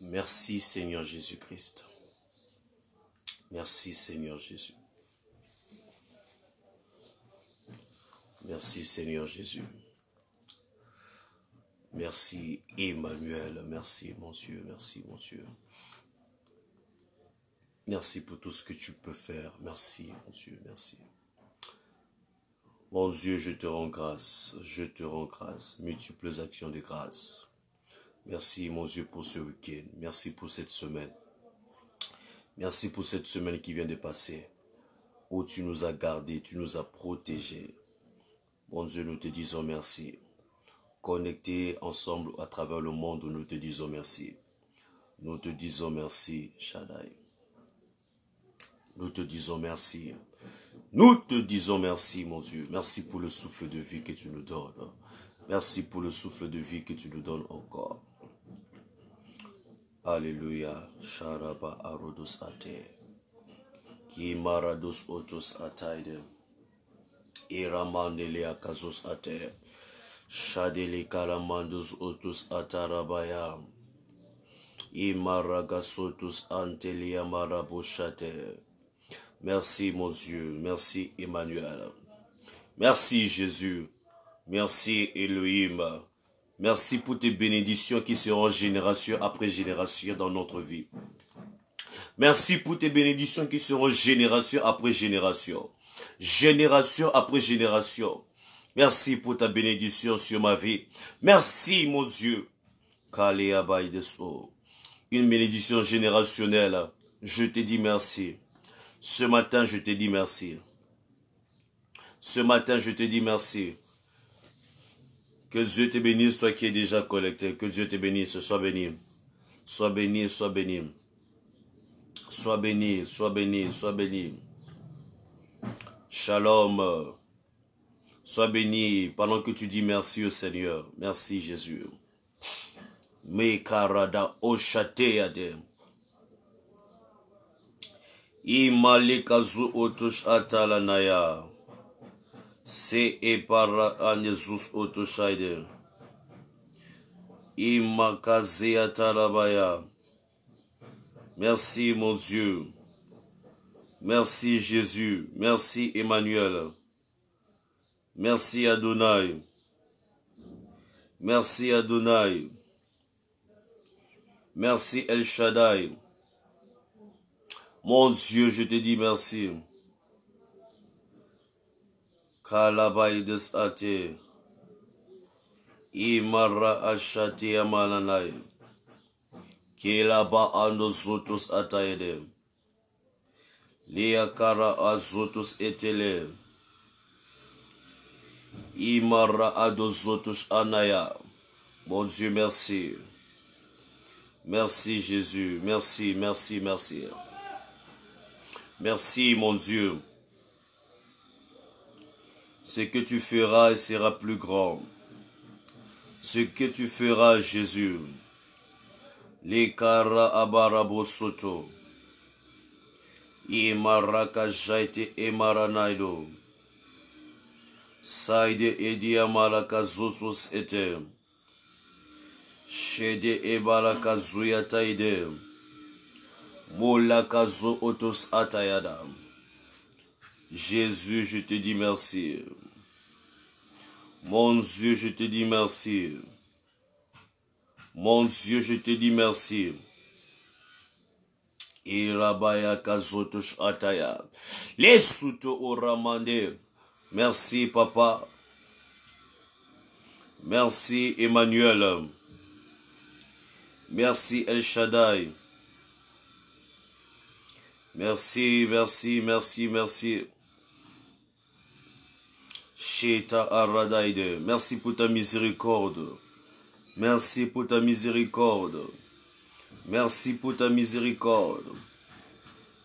Merci Seigneur Jésus-Christ. Merci Seigneur Jésus. Merci Seigneur Jésus. Merci Emmanuel. Merci mon Dieu. Merci mon Dieu. Merci pour tout ce que tu peux faire. Merci mon Dieu. Merci. Mon Dieu, je te rends grâce. Je te rends grâce. Multiples actions de grâce. Merci mon Dieu pour ce week-end. Merci pour cette semaine. Merci pour cette semaine qui vient de passer. Où tu nous as gardés, tu nous as protégés. Mon Dieu, nous te disons merci. Connectés ensemble à travers le monde, nous te disons merci. Nous te disons merci, Shaddai. Nous te disons merci. Nous te disons merci, mon Dieu. Merci pour le souffle de vie que tu nous donnes. Merci pour le souffle de vie que tu nous donnes encore. Alléluia. Sharaba arodos ate. Ki marados otos ataide. Iramandele akazos ate. Shadele karamandos otos atarabaya. Imaragasotos antelia maraboshate. Merci mon Dieu. Merci Emmanuel. Merci Jésus. Merci Elohim. Merci pour tes bénédictions qui seront génération après génération dans notre vie. Merci pour tes bénédictions qui seront génération après génération. Génération après génération. Merci pour ta bénédiction sur ma vie. Merci mon Dieu. Une bénédiction générationnelle. Je te dis merci. Ce matin, je te dis merci. Ce matin, je te dis merci. Que Dieu te bénisse, toi qui es déjà collecté. Que Dieu te bénisse, sois béni. Sois béni, sois béni. Sois béni, sois béni, sois béni. Shalom. Sois béni pendant que tu dis merci au Seigneur. Merci Jésus. Mekarada oshateade. Imalikazu otush atalanaya. Se epara anezus otoshaide. Imakaze atalabaya. Merci mon Dieu. Merci Jésus. Merci Emmanuel. Merci Adonai. Merci Adonai. Merci El Shaddai. Mon Dieu, je te dis merci. Kalabaides ate. Imara ashati amalanai. Kelaba anozotos ataede. Liakara azotos etele. Imara adozotos anaya. Mon Dieu, merci. Merci Jésus. Merci, merci, merci. Merci mon Dieu. Ce que tu feras sera plus grand. Ce que tu feras, Jésus. Les kara abarabo soto. Imaraka jaite emaranaido. Saide edi amaraka zosos ete. Shede ebaraka zuyataide. Molakazo otos atayada. Jésus, je te dis merci. Mon Dieu, je te dis merci. Mon Dieu, je te dis merci. Irabaya kazotosh ataya. Les souto oramande. Merci, papa. Merci, Emmanuel. Merci, El Shaddai. Merci, merci, merci, merci. Sheta Aradaide. Merci pour ta miséricorde. Merci pour ta miséricorde. Merci pour ta miséricorde.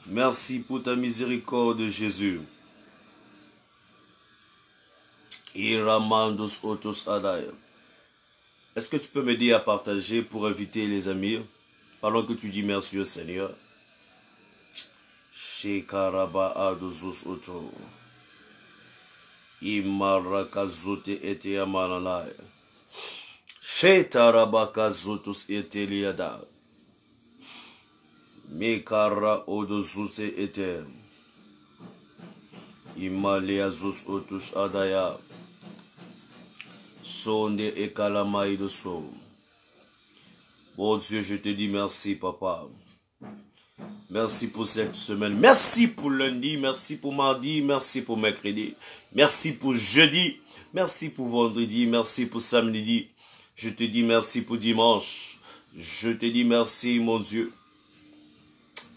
Merci pour ta miséricorde, Jésus. Iramandos otos adaya. Est-ce que tu peux m'aider à partager pour inviter les amis pendant que tu dis merci au Seigneur? Shekaraba adozus oto. Imarakazote ete amanalaya. Shetarabaka zotus ete liada. Mekara odozuse ete. Imaleazus otush adaya. Sonde ekalamaï de so. Bon Dieu, je te dis merci, papa. Merci pour cette semaine. Merci pour lundi. Merci pour mardi. Merci pour mercredi. Merci pour jeudi. Merci pour vendredi. Merci pour samedi. Je te dis merci pour dimanche. Je te dis merci, mon Dieu.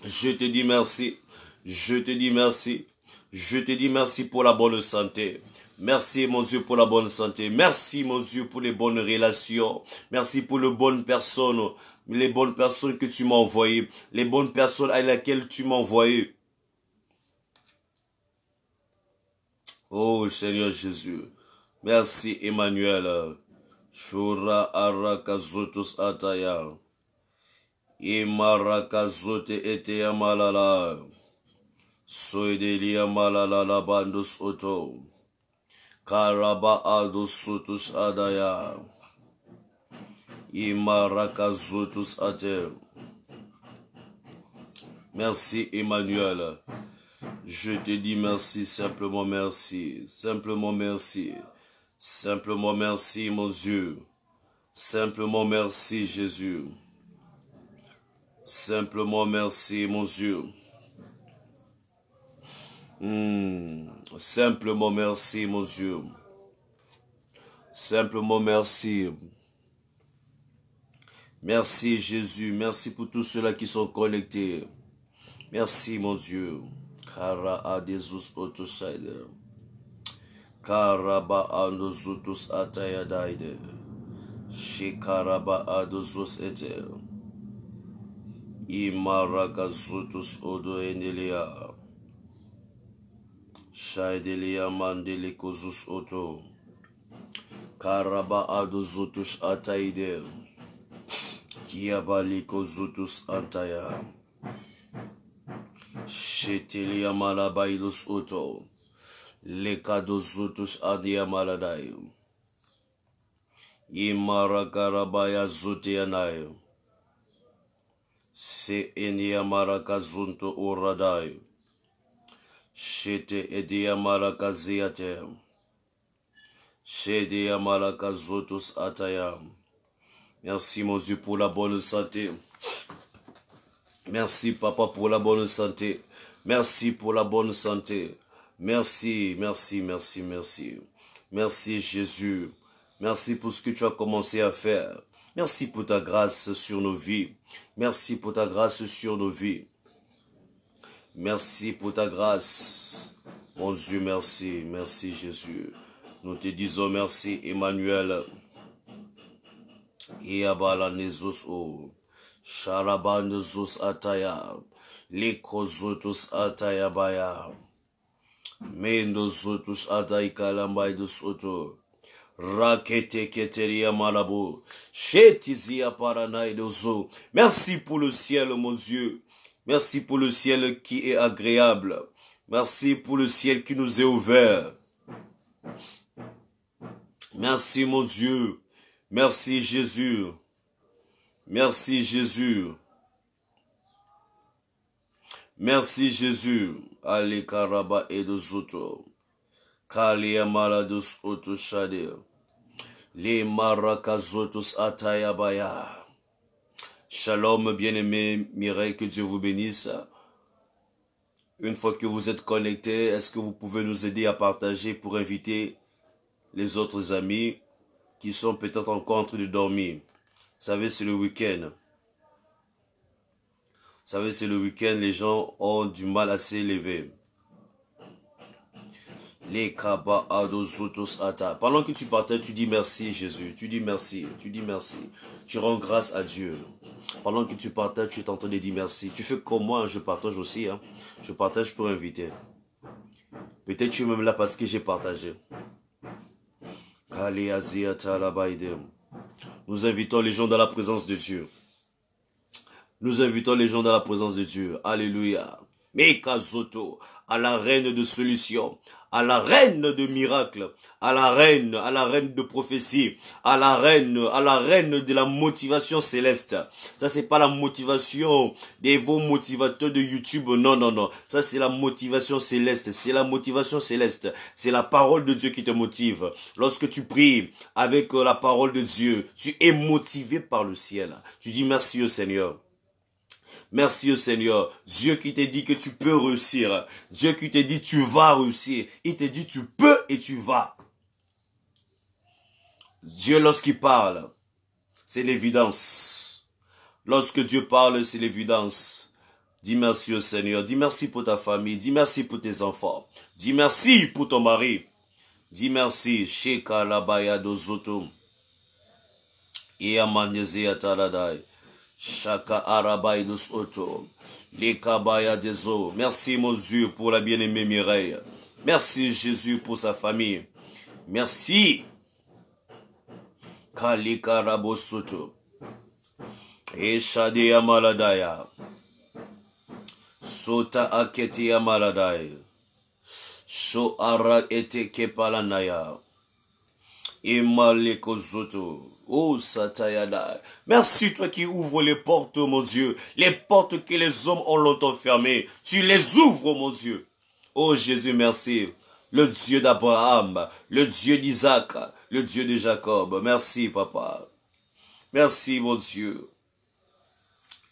Je te dis merci. Je te dis merci. Je te dis merci pour la bonne santé. Merci, mon Dieu, pour la bonne santé. Merci, mon Dieu, pour les bonnes relations. Merci pour les bonnes personnes que tu m'as envoyées, les bonnes personnes à laquelle tu m'as envoyé. Oh, Seigneur Jésus. Merci, Emmanuel. Shura arakazotus ataya. Imarakazote ete amalala. Soedelia malala la bandus oto. Karaba adus sotus adaya. Imarakazotus ate. Merci Emmanuel. Je te dis merci, simplement merci. Simplement merci. Simplement merci mon Dieu. Simplement merci Jésus. Simplement merci mon Dieu. Simplement merci mon Dieu. Simplement merci. Merci Jésus. Merci pour tous ceux-là qui sont connectés. Merci mon Dieu. Kara adezus otoshaide. Karaba andozutus atayadaide. Shikaraba adozus ete. Imaragazutus odo endelia. Shaidelia mandele kozus oto. Karaba adozutus ataide. Kiabali kozutus antaya. Shetelia malabaidus oto. Lekadozutus adia maladai. Imarakarabaya zutianai. Se endia marakazunto uradai. Shete edia marakaziate. Shedia marakazutus ataya. Merci mon Dieu pour la bonne santé. Merci papa pour la bonne santé. Merci pour la bonne santé. Merci, merci, merci, merci. Merci Jésus. Merci pour ce que tu as commencé à faire. Merci pour ta grâce sur nos vies. Merci pour ta grâce sur nos vies. Merci pour ta grâce. Mon Dieu, merci. Merci Jésus. Nous te disons merci Emmanuel. Iabala nezos o. Sharabandos ataya. Likozotus ataya baya. Mendozotus atay kalambaidos oto. Rakete keteria malabo. Chetizia paranaidozo. Merci pour le ciel, mon Dieu. Merci pour le ciel qui est agréable. Merci pour le ciel qui nous est ouvert. Merci, mon Dieu. Merci, Jésus. Merci, Jésus. Merci, Jésus. Ali karaba edozoto. Kalia maladus otoshade. Les marakazotos atayabaya. Shalom, bien-aimé, Mireille, que Dieu vous bénisse. Une fois que vous êtes connectés, est-ce que vous pouvez nous aider à partager pour inviter les autres amis qui sont peut-être encore en train de dormir? Vous savez, c'est le week-end. Vous savez, c'est le week-end, les gens ont du mal à s'élever. Les kaba adozotos ata. Pendant que tu partages, tu dis merci Jésus. Tu dis merci. Tu dis merci. Tu rends grâce à Dieu. Pendant que tu partages, tu es en train de dire merci. Tu fais comme moi, je partage aussi. Hein. Je partage pour inviter. Peut-être tu es même là parce que j'ai partagé. Nous invitons les gens dans la présence de Dieu. Nous invitons les gens dans la présence de Dieu. Alléluia. Mekazoto, à la reine de solution, à la reine de miracles, à la reine de prophétie, à la reine de la motivation céleste. Ça, c'est pas la motivation des vos motivateurs de YouTube, non, non, non. Ça, c'est la motivation céleste, c'est la motivation céleste. C'est la parole de Dieu qui te motive. Lorsque tu pries avec la parole de Dieu, tu es motivé par le ciel. Tu dis merci au Seigneur. Merci au Seigneur. Dieu qui te dit que tu peux réussir. Dieu qui te dit tu vas réussir. Il te dit tu peux et tu vas. Dieu, lorsqu'il parle, c'est l'évidence. Lorsque Dieu parle, c'est l'évidence. Dis merci au Seigneur. Dis merci pour ta famille. Dis merci pour tes enfants. Dis merci pour ton mari. Dis merci. Sheka labaya dozoto. Iamandeze ataladai. Shaka arabaïdos oto. Les kabaya des eaux. Merci mon Dieu pour la bien-aimée Mireille. Merci Jésus pour sa famille. Merci. Kalika rabosoto. Eshade amaladaya. Sota aketi amaladaya. So ara ete kepalanaya. Imaleko zoto. Oh, Satayada. Merci, toi qui ouvres les portes, mon Dieu. Les portes que les hommes ont longtemps fermées. Tu les ouvres, mon Dieu. Oh, Jésus, merci. Le Dieu d'Abraham, le Dieu d'Isaac, le Dieu de Jacob. Merci, Papa. Merci, mon Dieu.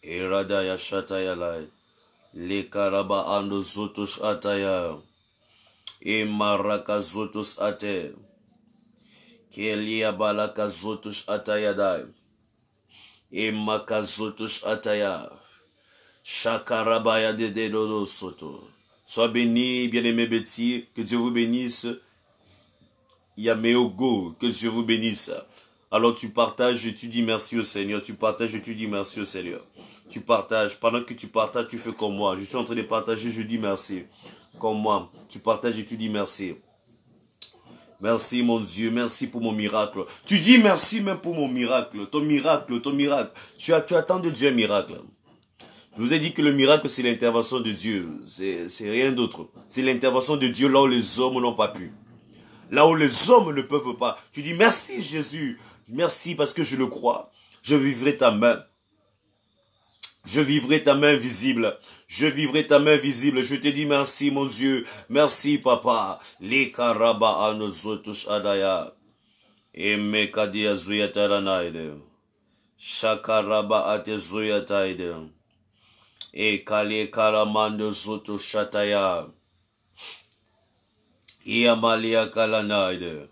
Eradaya Shatayala. Les Karaba Andozotos Ataya. Et Marakazotos Ate. Kelia balakazotush atayadai. E makazotush ataya. Shakarabaya de dedodo soto. Sois béni, bien-aimé Betty. Que Dieu vous bénisse. Yameogo. Que Dieu vous bénisse. Alors tu partages et tu dis merci au Seigneur. Tu partages et tu dis merci au Seigneur. Tu partages. Pendant que tu partages, tu fais comme moi. Je suis en train de partager, je dis merci. Comme moi. Tu partages et tu dis merci. Merci mon Dieu, merci pour mon miracle. Tu dis merci même pour mon miracle. Ton miracle, ton miracle. Tu attends de Dieu un miracle. Je vous ai dit que le miracle c'est l'intervention de Dieu. C'est rien d'autre. C'est l'intervention de Dieu là où les hommes n'ont pas pu. Là où les hommes ne peuvent pas. Tu dis merci Jésus. Merci parce que je le crois. Je vivrai ta main. Je vivrai ta main visible. Je vivrai ta main visible. Je te dis merci, mon Dieu. Merci, Papa. Les karaba anozotush adaya. Et mekadia zuyataranayde. Shakaraba ate zuyataide. Et kale karamando zotu shataya. Iamalia kalanayde.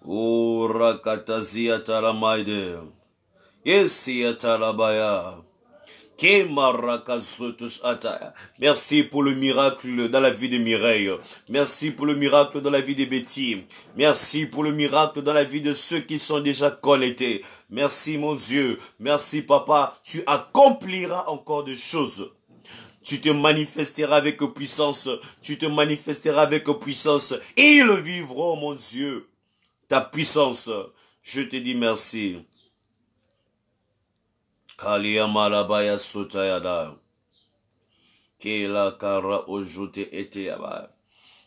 O rakatazia taramaide. Yesi atarabaya. Merci pour le miracle dans la vie de Mireille. Merci pour le miracle dans la vie de Betty. Merci pour le miracle dans la vie de ceux qui sont déjà connectés. Merci mon Dieu. Merci Papa. Tu accompliras encore des choses. Tu te manifesteras avec puissance. Tu te manifesteras avec puissance. Et ils vivront mon Dieu. Ta puissance. Je te dis merci. Kalia malabaya sotayada. Kela kara ojote ete yaba.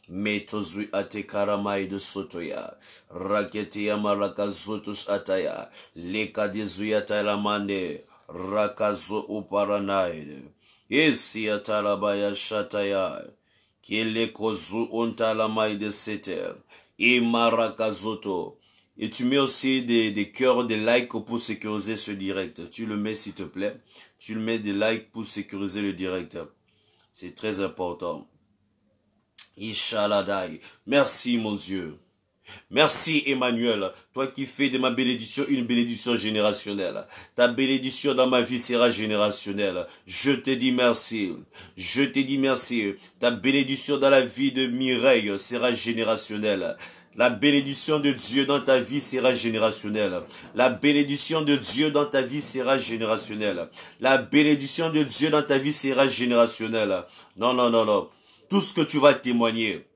Metozui ate karamai de sotoya. Rakete yamaraka zotus ataya. Leka dezuya talamande. Rakazo uparanaide. Esi atalabaya shataya. Kele kozu untalamai de seter. Imarakazoto. Et tu mets aussi des cœurs, des likes pour sécuriser ce direct. Tu le mets s'il te plaît. Tu le mets des likes pour sécuriser le direct. C'est très important. Ishaladai. Merci mon Dieu. Merci Emmanuel, toi qui fais de ma bénédiction une bénédiction générationnelle. Ta bénédiction dans ma vie sera générationnelle. Je te dis merci. Je te dis merci. Ta bénédiction dans la vie de Mireille sera générationnelle. La bénédiction de Dieu dans ta vie sera générationnelle. La bénédiction de Dieu dans ta vie sera générationnelle. La bénédiction de Dieu dans ta vie sera générationnelle. Non, non, non, non. Tout ce que tu vas témoigner,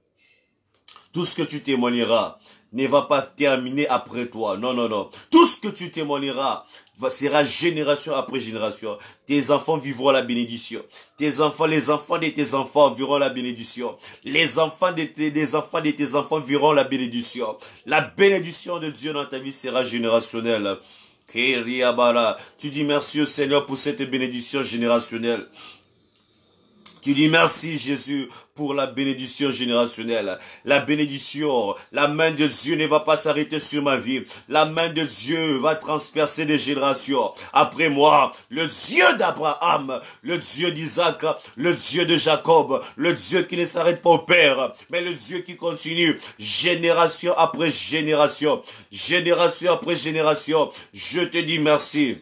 tout ce que tu témoigneras, ne va pas terminer après toi. Non, non, non. Tout ce que tu témoigneras sera génération après génération. Tes enfants vivront la bénédiction. Tes enfants, les enfants de tes enfants verront la bénédiction. Les enfants des enfants de tes enfants verront la bénédiction. La bénédiction de Dieu dans ta vie sera générationnelle. Tu dis merci au Seigneur pour cette bénédiction générationnelle. Tu dis merci Jésus pour la bénédiction générationnelle. La bénédiction, la main de Dieu ne va pas s'arrêter sur ma vie. La main de Dieu va transpercer des générations. Après moi, le Dieu d'Abraham, le Dieu d'Isaac, le Dieu de Jacob, le Dieu qui ne s'arrête pas au Père, mais le Dieu qui continue, génération après génération, génération après génération. Je te dis merci.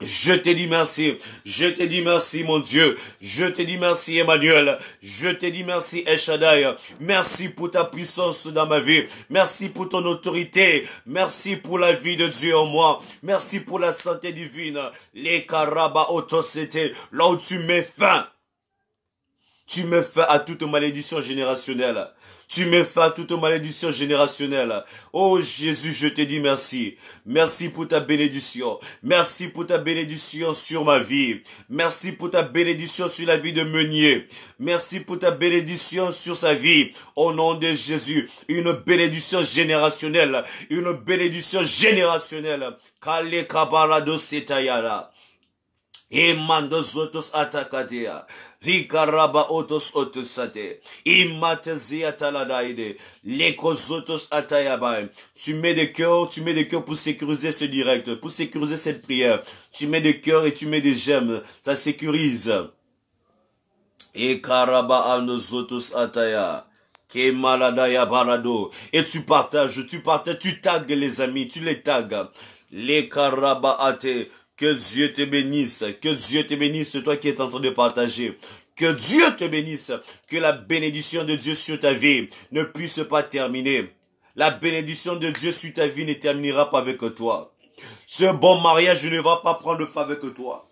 Je te dis merci, je te dis merci mon Dieu, je te dis merci Emmanuel, je te dis merci El Shaddai, merci pour ta puissance dans ma vie, merci pour ton autorité, merci pour la vie de Dieu en moi, merci pour la santé divine, les karaba otosete, là où tu mets fin à toute malédiction générationnelle. Tu mets fin à toute malédiction générationnelle. Oh Jésus, je te dis merci. Merci pour ta bénédiction. Merci pour ta bénédiction sur ma vie. Merci pour ta bénédiction sur la vie de Meunier. Merci pour ta bénédiction sur sa vie. Au nom de Jésus, une bénédiction générationnelle. Une bénédiction générationnelle. Kale kabarado setayara. Imando zotos atakatea. Rikaraba otos otosate. Imatezia taladaide. Lekozotos atayabai. Tu mets des cœurs pour sécuriser ce direct, pour sécuriser cette prière. Tu mets des cœurs et tu mets des j'aime. Ça sécurise. Et karaba anozotos ataya. Ke maladaya barado. Et tu partages, tu tags les amis, tu les tags. Les karaba ate. Que Dieu te bénisse, toi qui es en train de partager. Que Dieu te bénisse, que la bénédiction de Dieu sur ta vie ne puisse pas terminer. La bénédiction de Dieu sur ta vie ne terminera pas avec toi. Ce bon mariage ne va pas prendre fin avec toi.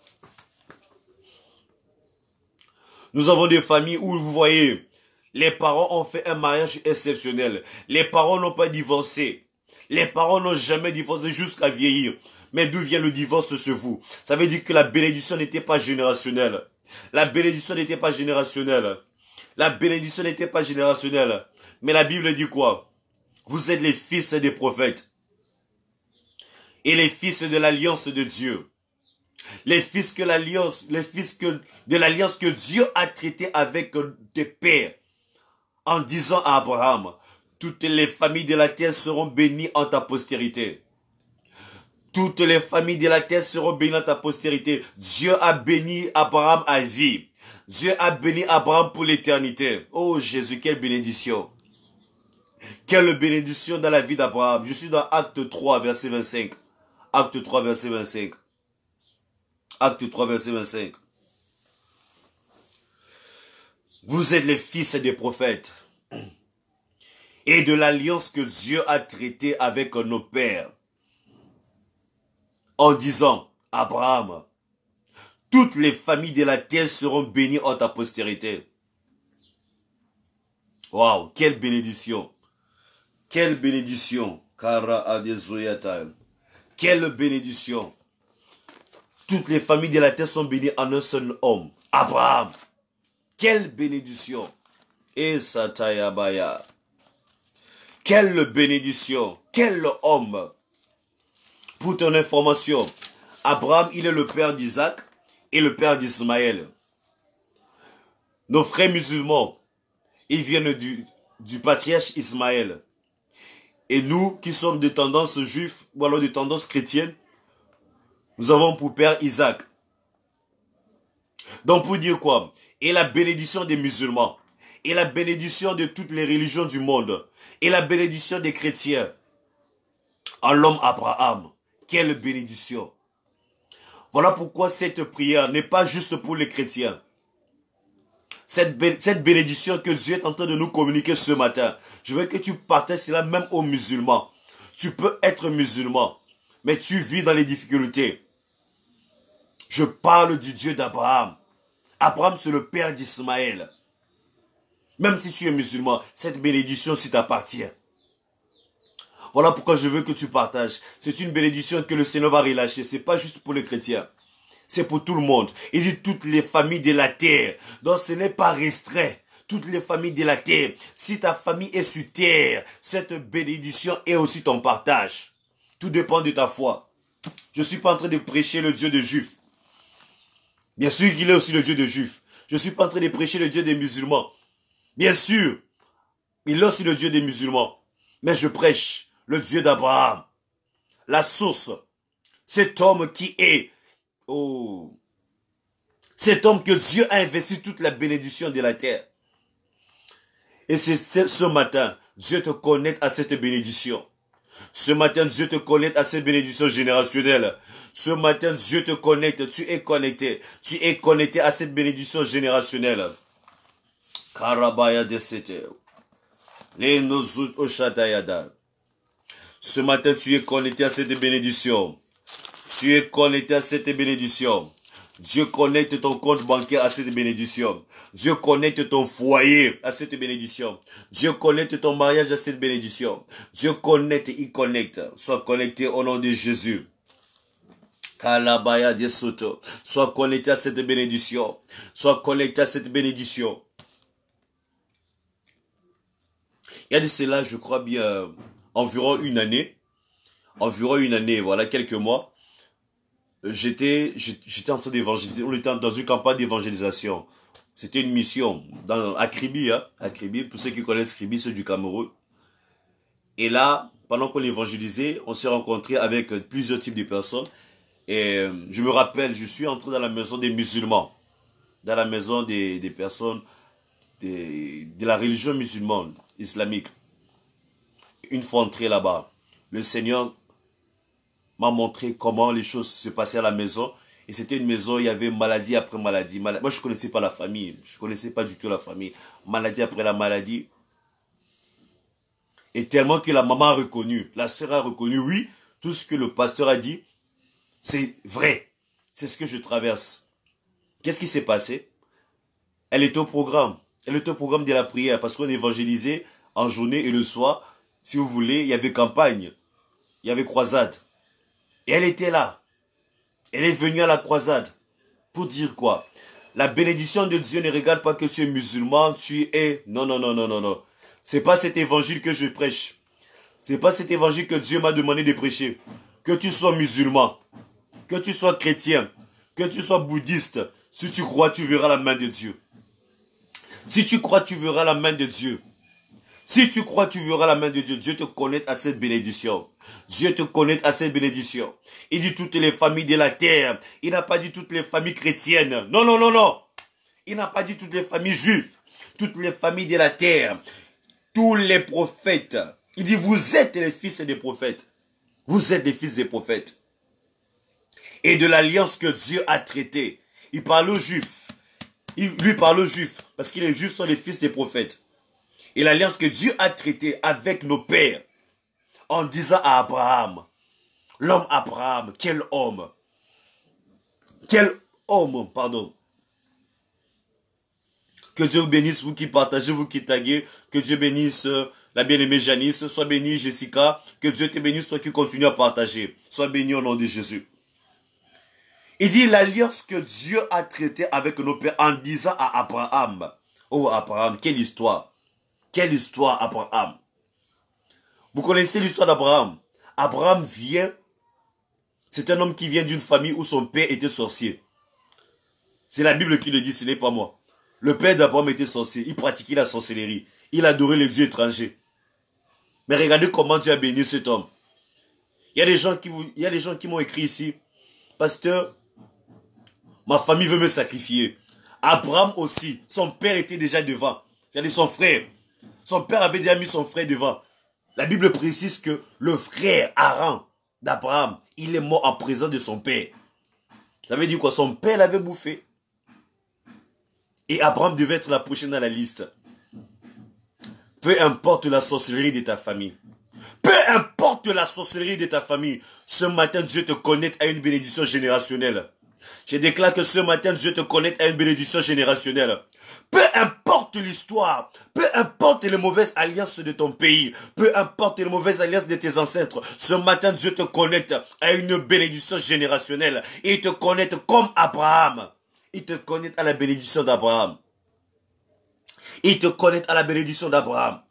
Nous avons des familles où vous voyez, les parents ont fait un mariage exceptionnel. Les parents n'ont pas divorcé. Les parents n'ont jamais divorcé jusqu'à vieillir. Mais d'où vient le divorce chez vous? Ça veut dire que la bénédiction n'était pas générationnelle. La bénédiction n'était pas générationnelle. La bénédiction n'était pas générationnelle. Mais la Bible dit quoi? Vous êtes les fils des prophètes. Et les fils de l'alliance de Dieu. Les fils de l'alliance que Dieu a traité avec tes pères. En disant à Abraham, toutes les familles de la terre seront bénies en ta postérité. Toutes les familles de la terre seront bénies dans ta postérité. Dieu a béni Abraham à vie. Dieu a béni Abraham pour l'éternité. Oh Jésus, quelle bénédiction. Quelle bénédiction dans la vie d'Abraham. Je suis dans Acte 3, verset 25. Acte 3, verset 25. Acte 3, verset 25. Vous êtes les fils des prophètes et de l'alliance que Dieu a traitée avec nos pères. En disant, Abraham, toutes les familles de la terre seront bénies en ta postérité. Waouh, quelle bénédiction. Quelle bénédiction. Kara adezoyata. Quelle bénédiction. Toutes les familles de la terre sont bénies en un seul homme. Abraham. Quelle bénédiction. Et Satayabaya. Quelle bénédiction. Quel homme. Pour ton information, Abraham, il est le père d'Isaac et le père d'Ismaël. Nos frères musulmans, ils viennent du patriarche Ismaël. Et nous, qui sommes de tendance juive ou alors de tendance chrétienne, nous avons pour père Isaac. Donc pour dire quoi? Et la bénédiction des musulmans, et la bénédiction de toutes les religions du monde, et la bénédiction des chrétiens, en l'homme Abraham. Quelle bénédiction. Voilà pourquoi cette prière n'est pas juste pour les chrétiens. Cette bénédiction que Dieu est en train de nous communiquer ce matin, je veux que tu partages cela même aux musulmans. Tu peux être musulman, mais tu vis dans les difficultés. Je parle du Dieu d'Abraham. Abraham, c'est le père d'Ismaël. Même si tu es musulman, cette bénédiction, si t'appartient. Voilà pourquoi je veux que tu partages. C'est une bénédiction que le Seigneur va relâcher. C'est pas juste pour les chrétiens. C'est pour tout le monde. Il dit toutes les familles de la terre. Donc ce n'est pas restreint. Toutes les familles de la terre. Si ta famille est sur terre, cette bénédiction est aussi ton partage. Tout dépend de ta foi. Je ne suis pas en train de prêcher le Dieu des Juifs. Bien sûr qu'il est aussi le Dieu des Juifs. Je ne suis pas en train de prêcher le Dieu des musulmans. Bien sûr, il est aussi le Dieu des musulmans. Mais je prêche le Dieu d'Abraham. La source. Cet homme qui est... Oh, cet homme que Dieu a investi toute la bénédiction de la terre. Et c'est ce matin, Dieu te connecte à cette bénédiction. Ce matin, Dieu te connecte à cette bénédiction générationnelle. Ce matin, Dieu te connecte, tu es connecté. Tu es connecté à cette bénédiction générationnelle. Karabaya desete. Ce matin, tu es connecté à cette bénédiction. Tu es connecté à cette bénédiction. Dieu connecte ton compte bancaire à cette bénédiction. Dieu connecte ton foyer à cette bénédiction. Dieu connecte ton mariage à cette bénédiction. Dieu connecte, il connecte. Sois connecté au nom de Jésus. Kalabaya de Soto. Sois connecté à cette bénédiction. Sois connecté à cette bénédiction. Il y a de cela, je crois bien, environ une année. Voilà, quelques mois. J'étais en train d'évangéliser. On était dans une campagne d'évangélisation. C'était une mission à Kribi, hein, à Kribi. Pour ceux qui connaissent Kribi, ceux du Cameroun. Et là, pendant qu'on évangélisait, on s'est rencontrés avec plusieurs types de personnes. Et je me rappelle, je suis entré dans la maison des musulmans. Dans la maison des personnes de la religion musulmane, islamique. Une fois entré là-bas, le Seigneur m'a montré comment les choses se passaient à la maison. Et c'était une maison, il y avait maladie après maladie. Moi, je ne connaissais pas la famille. Je ne connaissais pas du tout la famille. Maladie après la maladie. Et tellement que la maman a reconnu, la sœur a reconnu, oui, tout ce que le pasteur a dit, c'est vrai. C'est ce que je traverse. Qu'est-ce qui s'est passé? Elle était au programme. Elle était au programme de la prière parce qu'on évangélisait en journée et le soir. Si vous voulez, il y avait campagne. Il y avait croisade. Et elle était là. Elle est venue à la croisade. Pour dire quoi? La bénédiction de Dieu ne regarde pas que tu es musulman, tu es... Non, non, non, non, non, non. C'est pas cet évangile que je prêche. C'est pas cet évangile que Dieu m'a demandé de prêcher. Que tu sois musulman, que tu sois chrétien, que tu sois bouddhiste. Si tu crois, tu verras la main de Dieu. Si tu crois, tu verras la main de Dieu. Si tu crois, tu verras la main de Dieu. Dieu te connecte à cette bénédiction. Dieu te connecte à cette bénédiction. Il dit toutes les familles de la terre. Il n'a pas dit toutes les familles chrétiennes. Non, non, non, non. Il n'a pas dit toutes les familles juives. Toutes les familles de la terre. Tous les prophètes. Il dit vous êtes les fils des prophètes. Vous êtes les fils des prophètes. Et de l'alliance que Dieu a traitée. Il parle aux juifs. Il lui parle aux juifs. Parce que les juifs sont les fils des prophètes. Et l'alliance que Dieu a traitée avec nos pères, en disant à Abraham, l'homme Abraham, quel homme, pardon. Que Dieu vous bénisse, vous qui partagez, vous qui taguez, que Dieu bénisse la bien-aimée Janice, sois bénie Jessica, que Dieu te bénisse, toi qui continues à partager, sois béni au nom de Jésus. Il dit l'alliance que Dieu a traitée avec nos pères en disant à Abraham, oh Abraham, quelle histoire. Quelle histoire, Abraham. Vous connaissez l'histoire d'Abraham. Abraham vient, c'est un homme qui vient d'une famille où son père était sorcier. C'est la Bible qui le dit, ce n'est pas moi. Le père d'Abraham était sorcier, il pratiquait la sorcellerie. Il adorait les dieux étrangers. Mais regardez comment Dieu a béni cet homme. Il y a des gens qui m'ont écrit ici, pasteur, ma famille veut me sacrifier. Abraham aussi, son père était déjà devant. Regardez son frère. Son père avait déjà mis son frère devant. La Bible précise que le frère Aran d'Abraham, il est mort en présence de son père. Ça veut dire quoi? Son père l'avait bouffé. Et Abraham devait être la prochaine dans la liste. Peu importe la sorcellerie de ta famille. Peu importe la sorcellerie de ta famille. Ce matin, Dieu te connecte à une bénédiction générationnelle. Je déclare que ce matin, Dieu te connecte à une bénédiction générationnelle. Peu importe importe l'histoire, peu importe les mauvaises alliances de ton pays, peu importe les mauvaises alliances de tes ancêtres, ce matin Dieu te connecte à une bénédiction générationnelle. Et il te connecte comme Abraham. Il te connecte à la bénédiction d'Abraham. Il te connecte à la bénédiction d'Abraham.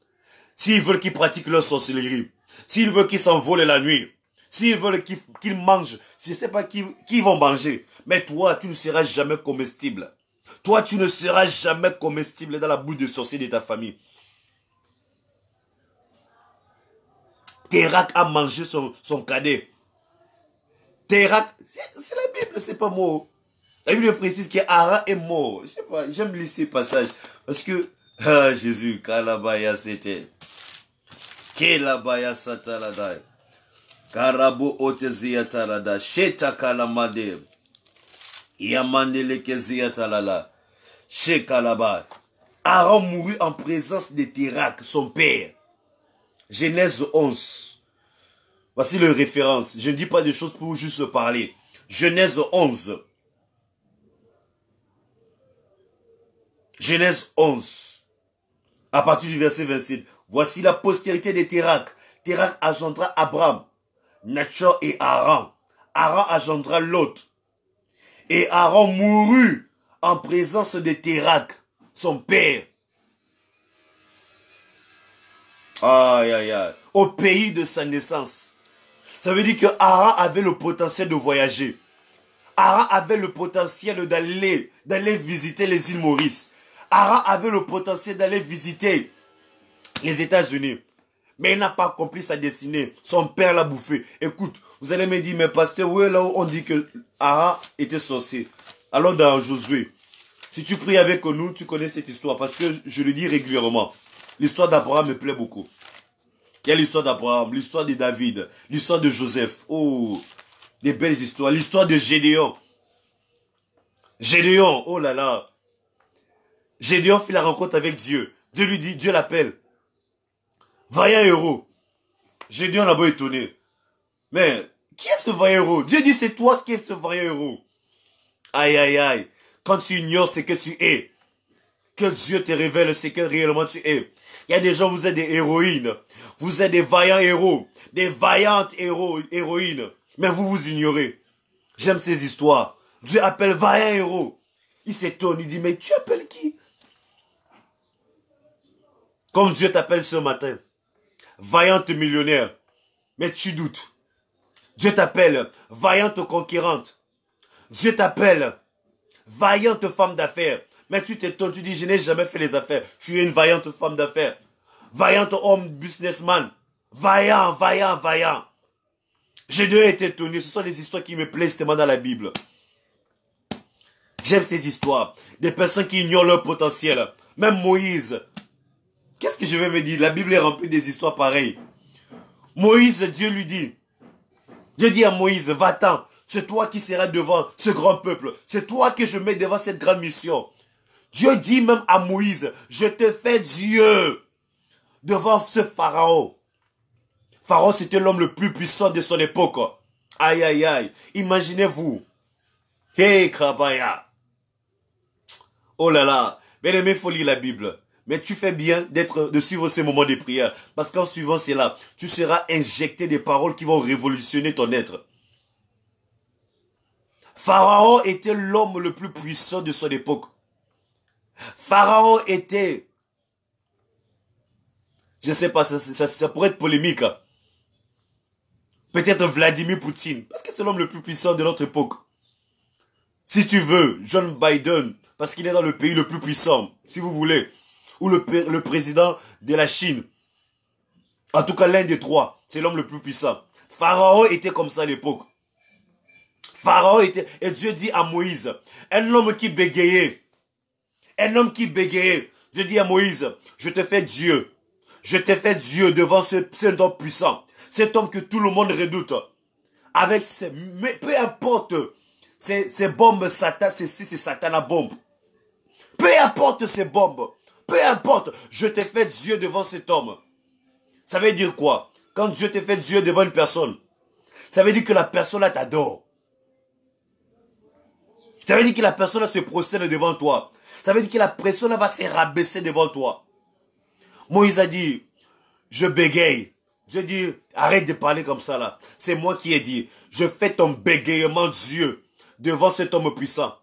S'ils veulent qu'ils pratiquent leur sorcellerie, s'ils veulent qu'ils s'envolent la nuit, s'ils veulent qu'ils mangent, je ne sais pas qui vont manger, mais toi, tu ne seras jamais comestible. Toi, tu ne seras jamais comestible dans la bouche de sorcier de ta famille. Térak a mangé son cadet. Térak, c'est la Bible, c'est pas moi. La Bible précise qu'Aaron est mort. Je sais pas, j'aime lire ces passages. Parce que, Jésus, Kalabaya c'était. Kelabaya satalada. Karabo otezia talada. Sheta kalamade. Yamandele kezia talala. Shekalaba. Aaron mourut en présence de Térak, son père. Genèse 11. Voici le référence. Je ne dis pas des choses pour juste parler. Genèse 11. Genèse 11. À partir du verset 27. Voici la postérité de Térak. Térak engendra Abraham, Nachor et Haran. Haran engendra Lot. Et Haran mourut en présence de Térak, son père. Aïe, aïe, aïe. Au pays de sa naissance. Ça veut dire que Haran avait le potentiel de voyager. Haran avait le potentiel d'aller visiter les îles Maurice. Haran avait le potentiel d'aller visiter les États-Unis. Mais il n'a pas accompli sa destinée. Son père l'a bouffé. Écoute, vous allez me dire, mais pasteur, où est là où on dit que Haran était sorcier? Alors dans Josué, si tu pries avec nous, tu connais cette histoire. Parce que je le dis régulièrement. L'histoire d'Abraham me plaît beaucoup. Il y a l'histoire d'Abraham, l'histoire de David, l'histoire de Joseph. Oh, des belles histoires. L'histoire de Gédéon. Gédéon, oh là là. Gédéon fait la rencontre avec Dieu. Dieu lui dit, Dieu l'appelle. Vaillant héros. Gédéon là-bas étonné. Mais, qui est ce vaillant héros? Dieu dit, c'est toi qui es ce vaillant héros. Aïe, aïe, aïe. Quand tu ignores ce que tu es, que Dieu te révèle ce que réellement tu es. Il y a des gens, vous êtes des héroïnes. Vous êtes des vaillants héros. Des vaillantes héroïnes. Mais vous vous ignorez. J'aime ces histoires. Dieu appelle vaillant héros. Il s'étonne, il dit, mais tu appelles qui? Comme Dieu t'appelle ce matin. Vaillante millionnaire. Mais tu doutes. Dieu t'appelle vaillante conquérante. Dieu t'appelle vaillante femme d'affaires. Mais tu t'étonnes, tu dis, je n'ai jamais fait les affaires. Tu es une vaillante femme d'affaires. Vaillante homme businessman. Vaillant, vaillant, vaillant. J'ai dû être étonné. Ce sont des histoires qui me plaisent tellement dans la Bible. J'aime ces histoires. Des personnes qui ignorent leur potentiel. Même Moïse. Qu'est-ce que je vais me dire? La Bible est remplie des histoires pareilles. Moïse, Dieu lui dit. Dieu dit à Moïse, va-t'en. C'est toi qui seras devant ce grand peuple. C'est toi que je mets devant cette grande mission. Dieu dit même à Moïse, je te fais Dieu devant ce pharaon. Pharaon, c'était l'homme le plus puissant de son époque. Aïe, aïe, aïe. Imaginez-vous. Hey, Krabaya. Oh là là. Bien aimé, il faut lire la Bible. Mais tu fais bien de suivre ces moments de prière. Parce qu'en suivant cela, tu seras injecté des paroles qui vont révolutionner ton être. Pharaon était l'homme le plus puissant de son époque. Pharaon était, je ne sais pas, ça pourrait être polémique. Peut-être Vladimir Poutine, parce que c'est l'homme le plus puissant de notre époque. Si tu veux, John Biden, parce qu'il est dans le pays le plus puissant, si vous voulez. Ou le président de la Chine. En tout cas, l'un des trois, c'est l'homme le plus puissant. Pharaon était comme ça à l'époque. Pharaon était, et Dieu dit à Moïse, un homme qui bégayait. Un homme qui bégayait. Dieu dit à Moïse, je te fais Dieu. Je te fais Dieu devant cet homme puissant. Cet homme que tout le monde redoute. Avec mais peu importe, ces bombes Satan, c'est Satan la bombe. Peu importe ces bombes. Peu importe, je te fais Dieu devant cet homme. Ça veut dire quoi? Quand Dieu te fait Dieu devant une personne, ça veut dire que la personne là t'adore. Ça veut dire que la personne va se prosterne devant toi. Ça veut dire que la personne va se rabaisser devant toi. Moïse a dit, je bégaye. Dieu dit, arrête de parler comme ça là. C'est moi qui ai dit, je fais ton bégayement Dieu devant cet homme puissant.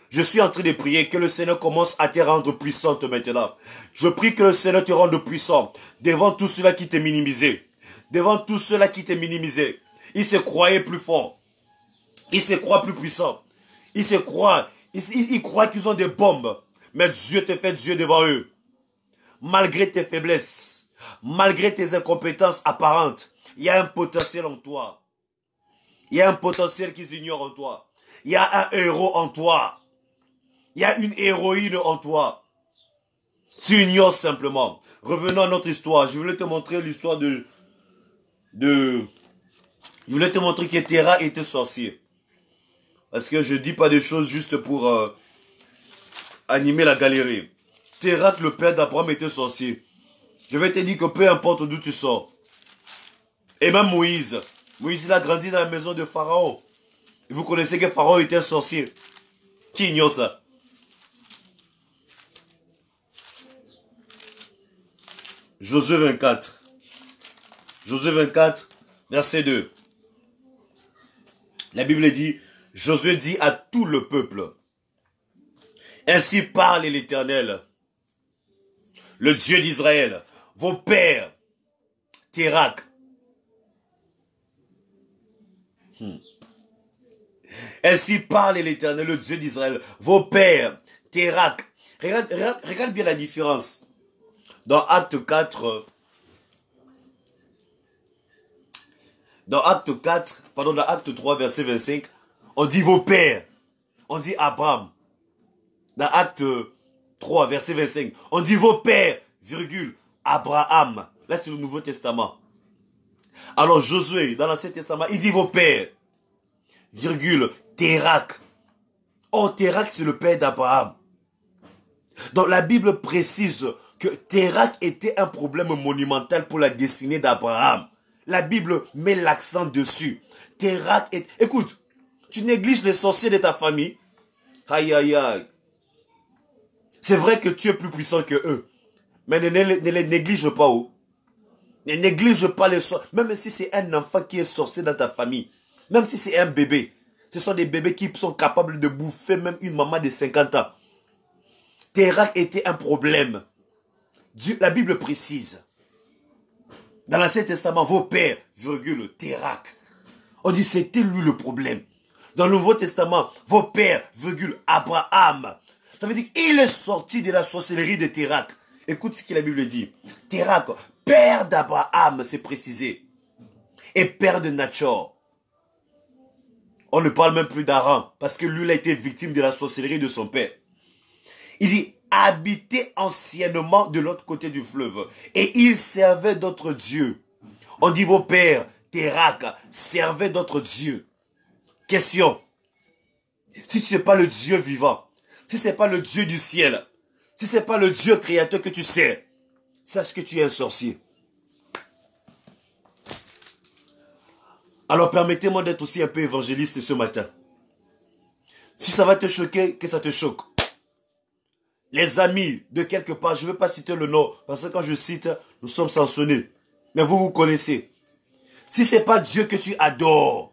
Je suis en train de prier que le Seigneur commence à te rendre puissante maintenant. Je prie que le Seigneur te rende puissant devant tout cela qui t'est minimisé. Devant tout cela qui t'est minimisé. Ils se croyaient plus forts. Ils se croient plus puissants. Ils croient qu'ils ont des bombes. Mais Dieu te fait Dieu devant eux. Malgré tes faiblesses, malgré tes incompétences apparentes, il y a un potentiel en toi. Il y a un potentiel qu'ils ignorent en toi. Il y a un héros en toi. Il y a une héroïne en toi. Tu ignores simplement. Revenons à notre histoire. Je voulais te montrer l'histoire Je voulais te montrer que Terah était sorcier. Parce que je dis pas des choses juste pour animer la galerie. Terah, le père d'Abraham, était sorcier. Je vais te dire que peu importe d'où tu sors. Et même Moïse. Moïse, il a grandi dans la maison de Pharaon. Et vous connaissez que Pharaon était un sorcier. Qui ignore ça? Josué 24. Josué 24, verset 2. La Bible dit, Josué dit à tout le peuple, ainsi parle l'Éternel, le Dieu d'Israël, vos pères, Térak. Ainsi parle l'Éternel, le Dieu d'Israël, vos pères, Térak. Regarde bien la différence. Dans Acte 4, dans Acte 3, verset 25, on dit vos pères, on dit Abraham. Dans Acte 3, verset 25, on dit vos pères, virgule, Abraham. Là, c'est le Nouveau Testament. Alors Josué, dans l'Ancien Testament, il dit vos pères, virgule, Térak. Oh, Térak, c'est le père d'Abraham. Donc la Bible précise que Térak était un problème monumental pour la destinée d'Abraham. La Bible met l'accent dessus. Térak est... Écoute, tu négliges les sorciers de ta famille. Aïe, aïe, aïe. C'est vrai que tu es plus puissant que eux. Mais ne les néglige pas. Oh. Ne néglige pas les sorciers. Même si c'est un enfant qui est sorcier dans ta famille. Même si c'est un bébé. Ce sont des bébés qui sont capables de bouffer même une maman de 50 ans. Térak était un problème. La Bible précise. Dans l'Ancien Testament, vos pères, virgule, Térak. On dit c'était lui le problème. Dans le Nouveau Testament, vos pères, virgule, Abraham. Ça veut dire qu'il est sorti de la sorcellerie de Térak. Écoute ce que la Bible dit. Térak, père d'Abraham, c'est précisé. Et père de Nachor. On ne parle même plus d'Aran. Parce que lui, il a été victime de la sorcellerie de son père. Il dit, habitait anciennement de l'autre côté du fleuve. Et il servait d'autres dieux. On dit vos pères, Térak, servaient d'autres dieux. Question. Si ce n'est pas le Dieu vivant, si ce n'est pas le Dieu du ciel, si ce n'est pas le Dieu créateur que tu sais, sache que tu es un sorcier. Alors permettez-moi d'être aussi un peu évangéliste ce matin. Si ça va te choquer, que ça te choque. Les amis de quelque part, je ne veux pas citer le nom, parce que quand je cite, nous sommes sanctionnés. Mais vous connaissez. Si ce n'est pas Dieu que tu adores,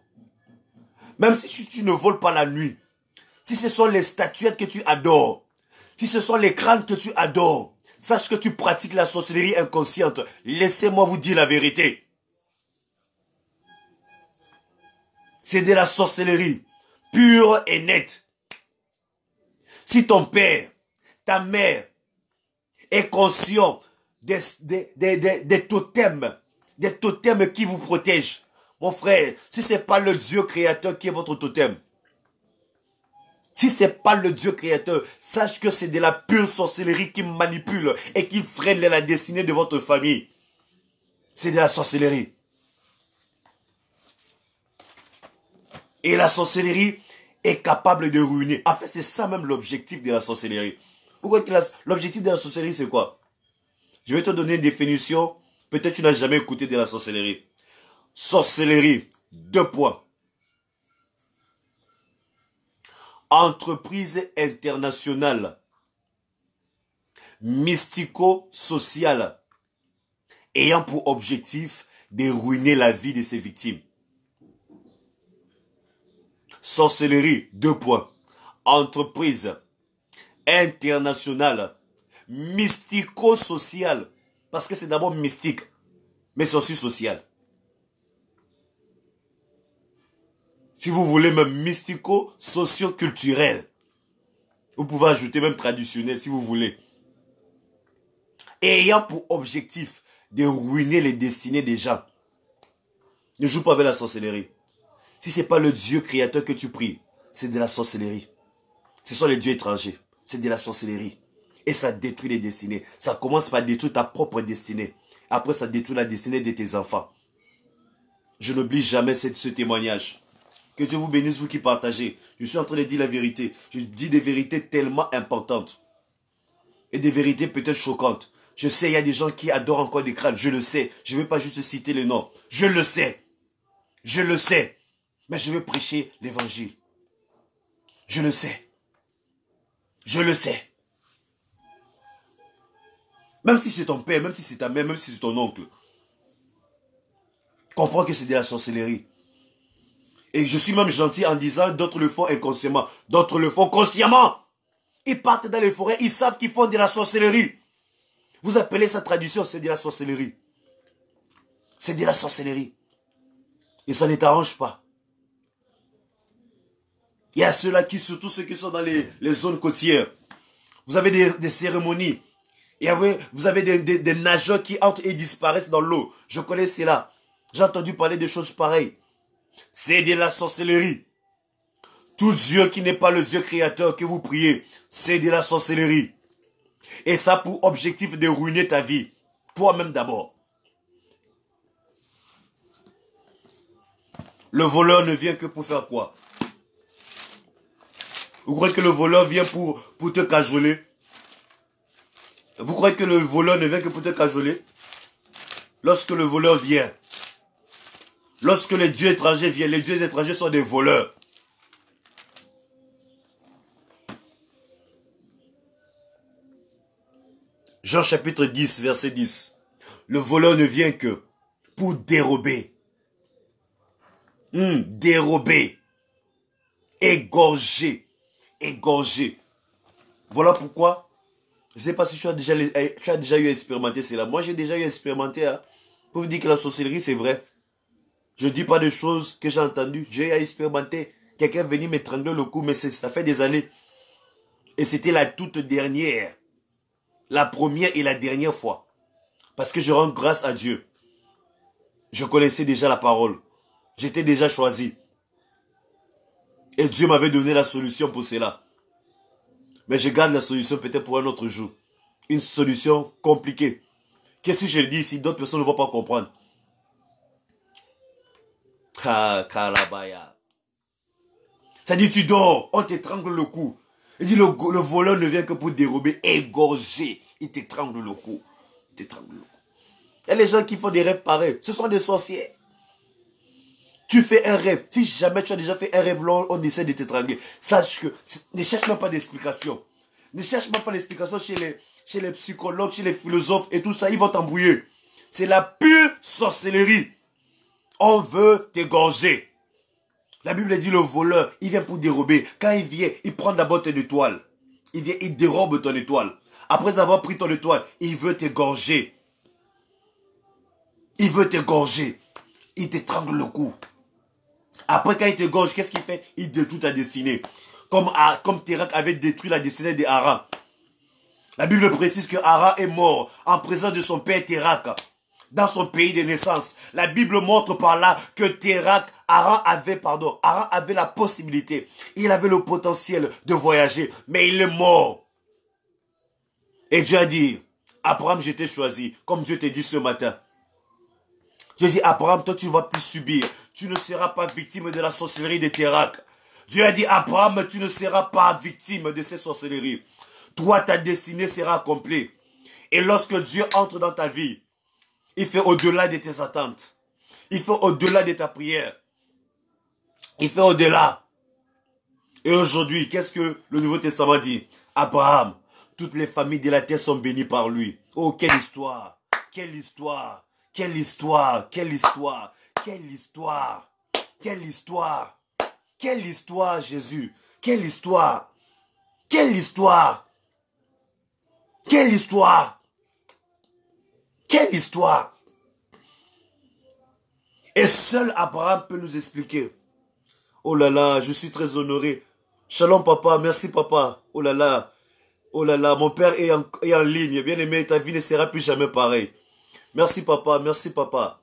même si tu ne voles pas la nuit, si ce sont les statuettes que tu adores, si ce sont les crânes que tu adores, sache que tu pratiques la sorcellerie inconsciente. Laissez-moi vous dire la vérité. C'est de la sorcellerie, pure et nette. Si ton père, ta mère est conscient des totems qui vous protègent. Mon frère, si ce n'est pas le Dieu créateur qui est votre totem, si ce n'est pas le Dieu créateur, sache que c'est de la pure sorcellerie qui manipule et qui freine la destinée de votre famille. C'est de la sorcellerie. Et la sorcellerie est capable de ruiner. En fait, c'est ça même l'objectif de la sorcellerie. Vous croyez que l'objectif de la sorcellerie, c'est quoi? Je vais te donner une définition. Peut-être tu n'as jamais écouté de la sorcellerie. Sorcellerie, 2 points. entreprise internationale, mystico-sociale, ayant pour objectif de ruiner la vie de ses victimes. Sorcellerie, 2 points. Entreprise internationale, mystico-sociale, parce que c'est d'abord mystique, mais c'est aussi social. Si vous voulez même mystico-socio-culturel, vous pouvez ajouter même traditionnel si vous voulez. Ayant pour objectif de ruiner les destinées des gens. Ne joue pas avec la sorcellerie. Si ce n'est pas le Dieu créateur que tu pries, c'est de la sorcellerie. Ce sont les dieux étrangers. C'est de la sorcellerie. Et ça détruit les destinées. Ça commence par détruire ta propre destinée. Après, ça détruit la destinée de tes enfants. Je n'oublie jamais ce témoignage. Que Dieu vous bénisse, vous qui partagez. Je suis en train de dire la vérité. Je dis des vérités tellement importantes. Et des vérités peut-être choquantes. Je sais, il y a des gens qui adorent encore des crânes. Je le sais. Je ne vais pas juste citer les noms. Je le sais. Je le sais. Mais je vais prêcher l'évangile. Je le sais. Je le sais. Même si c'est ton père, même si c'est ta mère, même si c'est ton oncle. Comprends que c'est de la sorcellerie. Et je suis même gentil en disant d'autres le font inconsciemment. D'autres le font consciemment. Ils partent dans les forêts, ils savent qu'ils font de la sorcellerie. Vous appelez ça tradition, c'est de la sorcellerie. C'est de la sorcellerie. Et ça ne t'arrange pas. Il y a ceux-là qui, surtout ceux qui sont dans les zones côtières. Vous avez des cérémonies. Et vous avez des nageurs qui entrent et disparaissent dans l'eau. Je connais cela. J'ai entendu parler de choses pareilles. C'est de la sorcellerie. Tout Dieu qui n'est pas le Dieu créateur que vous priez, c'est de la sorcellerie. Et ça a pour objectif de ruiner ta vie. Toi-même d'abord. Le voleur ne vient que pour faire quoi? Vous croyez que le voleur vient pour te cajoler? Vous croyez que le voleur ne vient que pour te cajoler? Lorsque le voleur vient, lorsque les dieux étrangers viennent, les dieux étrangers sont des voleurs. Jean chapitre 10, verset 10. Le voleur ne vient que pour dérober. Dérober. Égorger. Égorger. Voilà pourquoi, je ne sais pas si tu as déjà eu à expérimenter cela. Moi, j'ai déjà eu à expérimenter. Hein. Pour vous dire que la sorcellerie, c'est vrai. Je ne dis pas des choses que j'ai entendues. J'ai eu à expérimenter. Quelqu'un venait m'étrangler le cou, mais ça fait des années. Et c'était la toute dernière. La première et la dernière fois. Parce que je rends grâce à Dieu. Je connaissais déjà la parole. J'étais déjà choisi. Et Dieu m'avait donné la solution pour cela. Mais je garde la solution peut-être pour un autre jour. Une solution compliquée. Qu'est-ce que je dis ici? D'autres personnes ne vont pas comprendre. Kalabaya. Ça dit tu dors, on t'étrangle le cou. Il dit le voleur ne vient que pour dérober, égorger. Il t'étrangle le cou. Il t'étrangle le cou. Il y a les gens qui font des rêves pareils. Ce sont des sorciers. Tu fais un rêve. Si jamais tu as déjà fait un rêve long, on essaie de t'étrangler. Sache que ne cherche même pas d'explication. Ne cherche même pas d'explication chez les psychologues, chez les philosophes et tout ça. Ils vont t'embrouiller. C'est la pure sorcellerie. On veut t'égorger. La Bible dit le voleur, il vient pour dérober. Quand il vient, il prend d'abord ton étoile. Il vient, il dérobe ton étoile. Après avoir pris ton étoile, il veut t'égorger. Il veut t'égorger. Il t'étrangle le cou. Après, quand il t'égorge, qu'est-ce qu'il fait? Il détruit ta destinée. Comme Térak avait détruit la destinée d'Haran. La Bible précise que Haran est mort en présence de son père Térak. Dans son pays de naissance. La Bible montre par là que Haran avait la possibilité. Il avait le potentiel de voyager. Mais il est mort. Et Dieu a dit, Abraham, je t'ai choisi. Comme Dieu t'a dit ce matin. Dieu dit, Abraham, toi tu ne vas plus subir. Tu ne seras pas victime de la sorcellerie de Térak. Dieu a dit, Abraham, tu ne seras pas victime de ces sorcelleries. Toi, ta destinée sera accomplie. Et lorsque Dieu entre dans ta vie, il fait au-delà de tes attentes. Il fait au-delà de ta prière. Il fait au-delà. Et aujourd'hui, qu'est-ce que le Nouveau Testament dit? Abraham, toutes les familles de la terre sont bénies par lui. Oh, quelle histoire! Quelle histoire! Quelle histoire! Quelle histoire! Quelle histoire! Quelle histoire! Quelle histoire, Jésus! Quelle histoire! Quelle histoire! Quelle histoire! Quelle histoire! Et seul Abraham peut nous expliquer. Oh là là, je suis très honoré. Shalom papa, merci papa. Oh là là, mon père est en ligne. Bien aimé, ta vie ne sera plus jamais pareille. Merci papa, merci papa.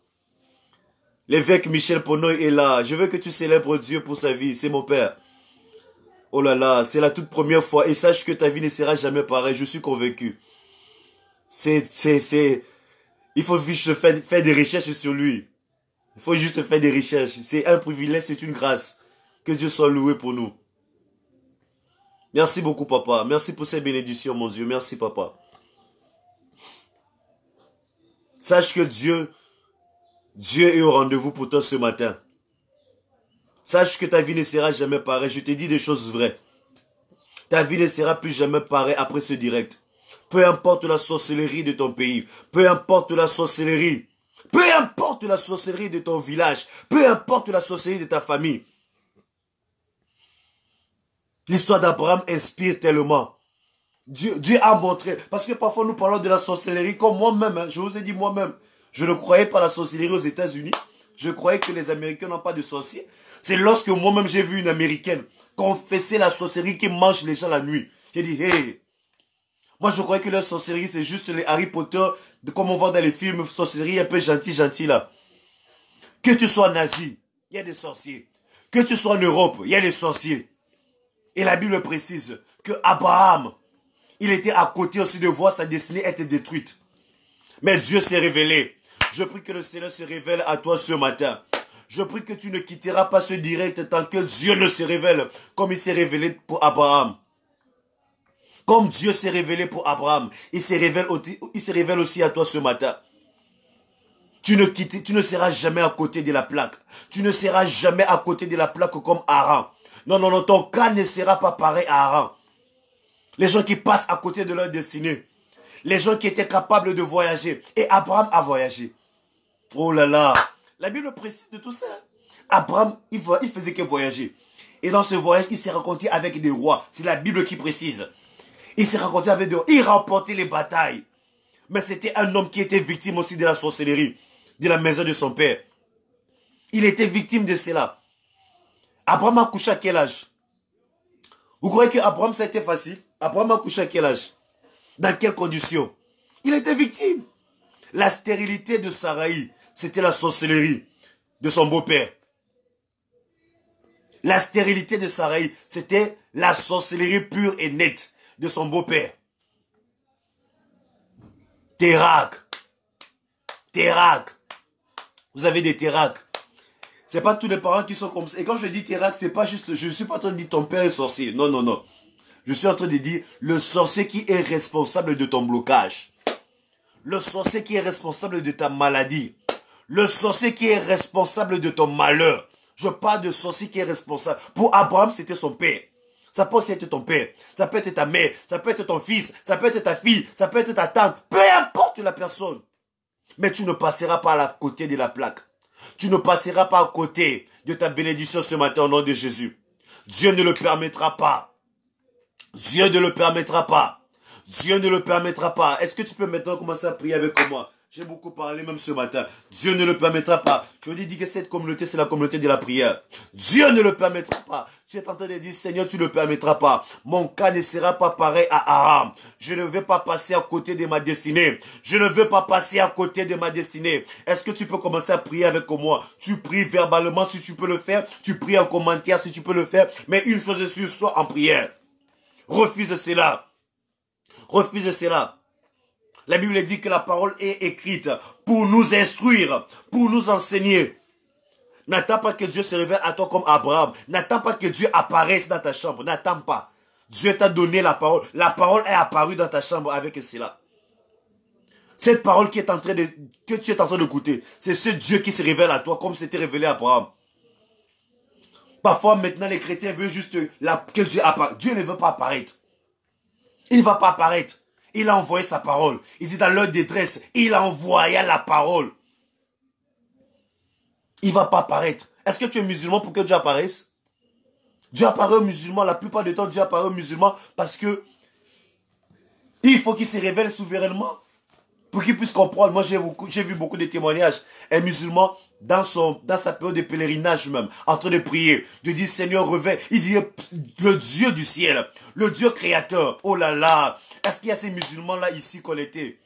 L'évêque Michel Ponoy est là. Je veux que tu célèbres Dieu pour sa vie, c'est mon père. Oh là là, c'est la toute première fois. Et sache que ta vie ne sera jamais pareille, je suis convaincu. Il faut juste faire des recherches sur lui. Il faut juste faire des recherches. C'est un privilège, c'est une grâce. Que Dieu soit loué pour nous. Merci beaucoup, papa. Merci pour ces bénédictions, mon Dieu. Merci, papa. Sache que Dieu est au rendez-vous pour toi ce matin. Sache que ta vie ne sera jamais pareille. Je te dis des choses vraies. Ta vie ne sera plus jamais pareille après ce direct. Peu importe la sorcellerie de ton pays. Peu importe la sorcellerie. Peu importe la sorcellerie de ton village. Peu importe la sorcellerie de ta famille. L'histoire d'Abraham inspire tellement. Dieu a montré. Parce que parfois nous parlons de la sorcellerie comme moi-même. Hein, je vous ai dit moi-même. Je ne croyais pas à la sorcellerie aux États-Unis. Je croyais que les Américains n'ont pas de sorciers. C'est lorsque moi-même j'ai vu une Américaine confesser la sorcellerie qui mange les gens la nuit. J'ai dit, hey, moi je croyais que la sorcellerie c'est juste les Harry Potter, comme on voit dans les films, sorcellerie un peu gentil là. Que tu sois nazi, il y a des sorciers. Que tu sois en Europe, il y a des sorciers. Et la Bible précise que Abraham, il était à côté aussi de voir sa destinée être détruite. Mais Dieu s'est révélé. Je prie que le Seigneur se révèle à toi ce matin. Je prie que tu ne quitteras pas ce direct tant que Dieu ne se révèle comme il s'est révélé pour Abraham. Comme Dieu s'est révélé pour Abraham, il se révèle aussi à toi ce matin. Tu ne seras jamais à côté de la plaque. Tu ne seras jamais à côté de la plaque comme Aaron. Non, non, non, ton cas ne sera pas pareil à Aaron. Les gens qui passent à côté de leur destinée. Les gens qui étaient capables de voyager. Et Abraham a voyagé. Oh là là. La Bible précise de tout ça. Abraham, il faisait que voyager. Et dans ce voyage, il s'est rencontré avec des rois. C'est la Bible qui précise. Il s'est rencontré avec des rois. Il remportait les batailles. Mais c'était un homme qui était victime aussi de la sorcellerie. De la maison de son père. Il était victime de cela. Abraham a couché à quel âge? Vous croyez que Abraham ça a été facile? Abraham a couché à quel âge? Dans quelles conditions? Il était victime. La stérilité de Saraï, c'était la sorcellerie de son beau-père. La stérilité de Saraï, c'était la sorcellerie pure et nette de son beau-père. Térak. Vous avez des Térak. C'est pas tous les parents qui sont comme ça. Et quand je dis Térak, c'est pas juste, je ne suis pas en train de dire ton père est sorcier. Non, non, non. Je suis en train de dire le sorcier qui est responsable de ton blocage. Le sorcier qui est responsable de ta maladie. Le sorcier qui est responsable de ton malheur. Je parle de sorcier qui est responsable. Pour Abraham, c'était son père. Ça peut aussi être ton père. Ça peut être ta mère. Ça peut être ton fils. Ça peut être ta fille. Ça peut être ta tante. Peu importe la personne. Mais tu ne passeras pas à côté de la plaque. Tu ne passeras pas à côté de ta bénédiction ce matin au nom de Jésus. Dieu ne le permettra pas. Dieu ne le permettra pas. Dieu ne le permettra pas. Est-ce que tu peux maintenant commencer à prier avec moi? J'ai beaucoup parlé même ce matin. Dieu ne le permettra pas. Je vous dis que cette communauté, c'est la communauté de la prière. Dieu ne le permettra pas. Tu es en train de dire, Seigneur, tu ne le permettras pas. Mon cas ne sera pas pareil à Aram. Je ne vais pas passer à côté de ma destinée. Je ne veux pas passer à côté de ma destinée. Est-ce que tu peux commencer à prier avec moi? Tu pries verbalement si tu peux le faire. Tu pries en commentaire si tu peux le faire. Mais une chose est sûre, sois en prière. Refuse cela. Refuse cela. La Bible dit que la parole est écrite pour nous instruire, pour nous enseigner. N'attends pas que Dieu se révèle à toi comme Abraham. N'attends pas que Dieu apparaisse dans ta chambre. N'attends pas. Dieu t'a donné la parole. La parole est apparue dans ta chambre avec cela. Cette parole que tu es en train d'écouter, c'est ce Dieu qui se révèle à toi comme c'était révélé à Abraham. Parfois, maintenant, les chrétiens veulent juste que Dieu apparaisse. Dieu ne veut pas apparaître. Il ne va pas apparaître. Il a envoyé sa parole. Il dit dans leur détresse, il a envoyé la parole. Il ne va pas apparaître. Est-ce que tu es musulman pour que Dieu apparaisse? Dieu apparaît aux musulmans. La plupart du temps, Dieu apparaît aux musulmans parce que il faut qu'il se révèle souverainement pour qu'il puisse comprendre. Moi, j'ai vu beaucoup de témoignages. Un musulman, dans sa période de pèlerinage même, en train de prier, Dieu dit, Seigneur, révèle. Il dit, le Dieu du ciel, le Dieu créateur. Oh là là. Est-ce qu'il y a ces musulmans-là ici qu'on était?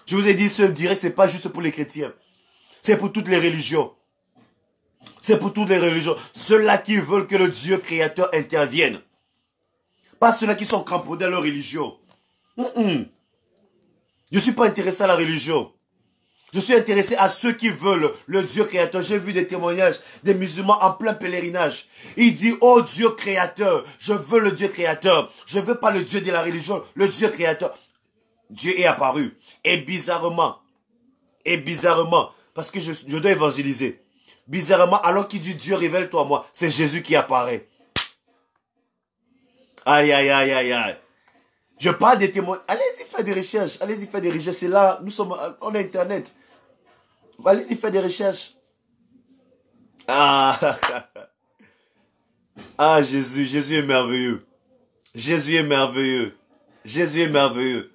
Je vous ai dit, ce direct, c'est pas juste pour les chrétiens. C'est pour toutes les religions. C'est pour toutes les religions. Ceux-là qui veulent que le Dieu créateur intervienne. Pas ceux-là qui sont cramponnés à leur religion. Je ne suis pas intéressé à la religion. Je suis intéressé à ceux qui veulent le Dieu créateur. J'ai vu des témoignages des musulmans en plein pèlerinage. Il dit, oh Dieu créateur, je veux le Dieu créateur. Je ne veux pas le Dieu de la religion, le Dieu créateur. Dieu est apparu. Et bizarrement, parce que je dois évangéliser. Bizarrement, alors qu'il dit Dieu révèle-toi moi, c'est Jésus qui apparaît. Aïe, aïe, aïe, aïe, aïe. Je parle des témoins. Allez-y faire des recherches. Allez-y faire des recherches. C'est là, on a Internet. Allez-y faire des recherches. Ah, ah Jésus, Jésus est merveilleux. Jésus est merveilleux. Jésus est merveilleux.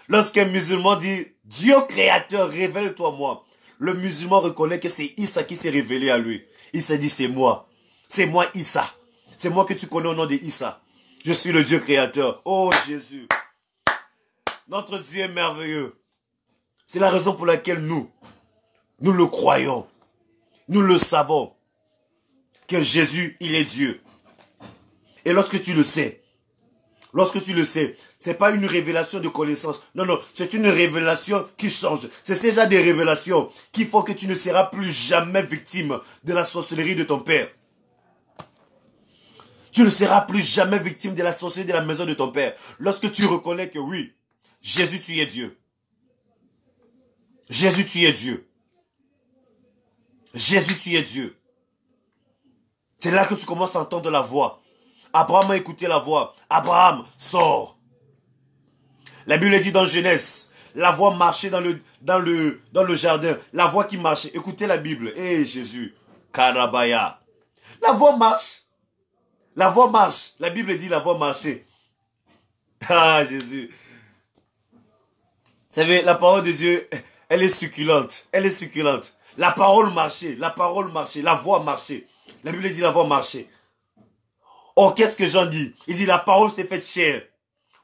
Lorsqu'un musulman dit, Dieu créateur, révèle-toi moi. Le musulman reconnaît que c'est Issa qui s'est révélé à lui. Il s'est dit, c'est moi. C'est moi Issa. C'est moi que tu connais au nom de Issa. Je suis le Dieu créateur. Oh Jésus. Notre Dieu est merveilleux. C'est la raison pour laquelle nous le croyons. Nous le savons. Que Jésus, il est Dieu. Et lorsque tu le sais, c'est pas une révélation de connaissance. Non, non, c'est une révélation qui change. C'est déjà des révélations qui font que tu ne seras plus jamais victime de la sorcellerie de ton père. Tu ne seras plus jamais victime de la sorcellerie de la maison de ton père. Lorsque tu reconnais que oui, Jésus, tu es Dieu. Jésus, tu es Dieu. Jésus, tu es Dieu. C'est là que tu commences à entendre la voix. Abraham a écouté la voix. Abraham, sors. La Bible dit dans Genèse, la voix marchait dans le jardin. La voix qui marchait. Écoutez la Bible. Eh Jésus. Karabaya. La voix marche. La voix marche. La Bible dit la voix marchait. Ah Jésus. Vous savez, la parole de Dieu, elle est succulente. Elle est succulente. La parole marchait. La parole marchait. La voix marchait. La Bible dit la voix marchait. Oh, qu'est-ce que Jean dit? Il dit la parole s'est faite chair.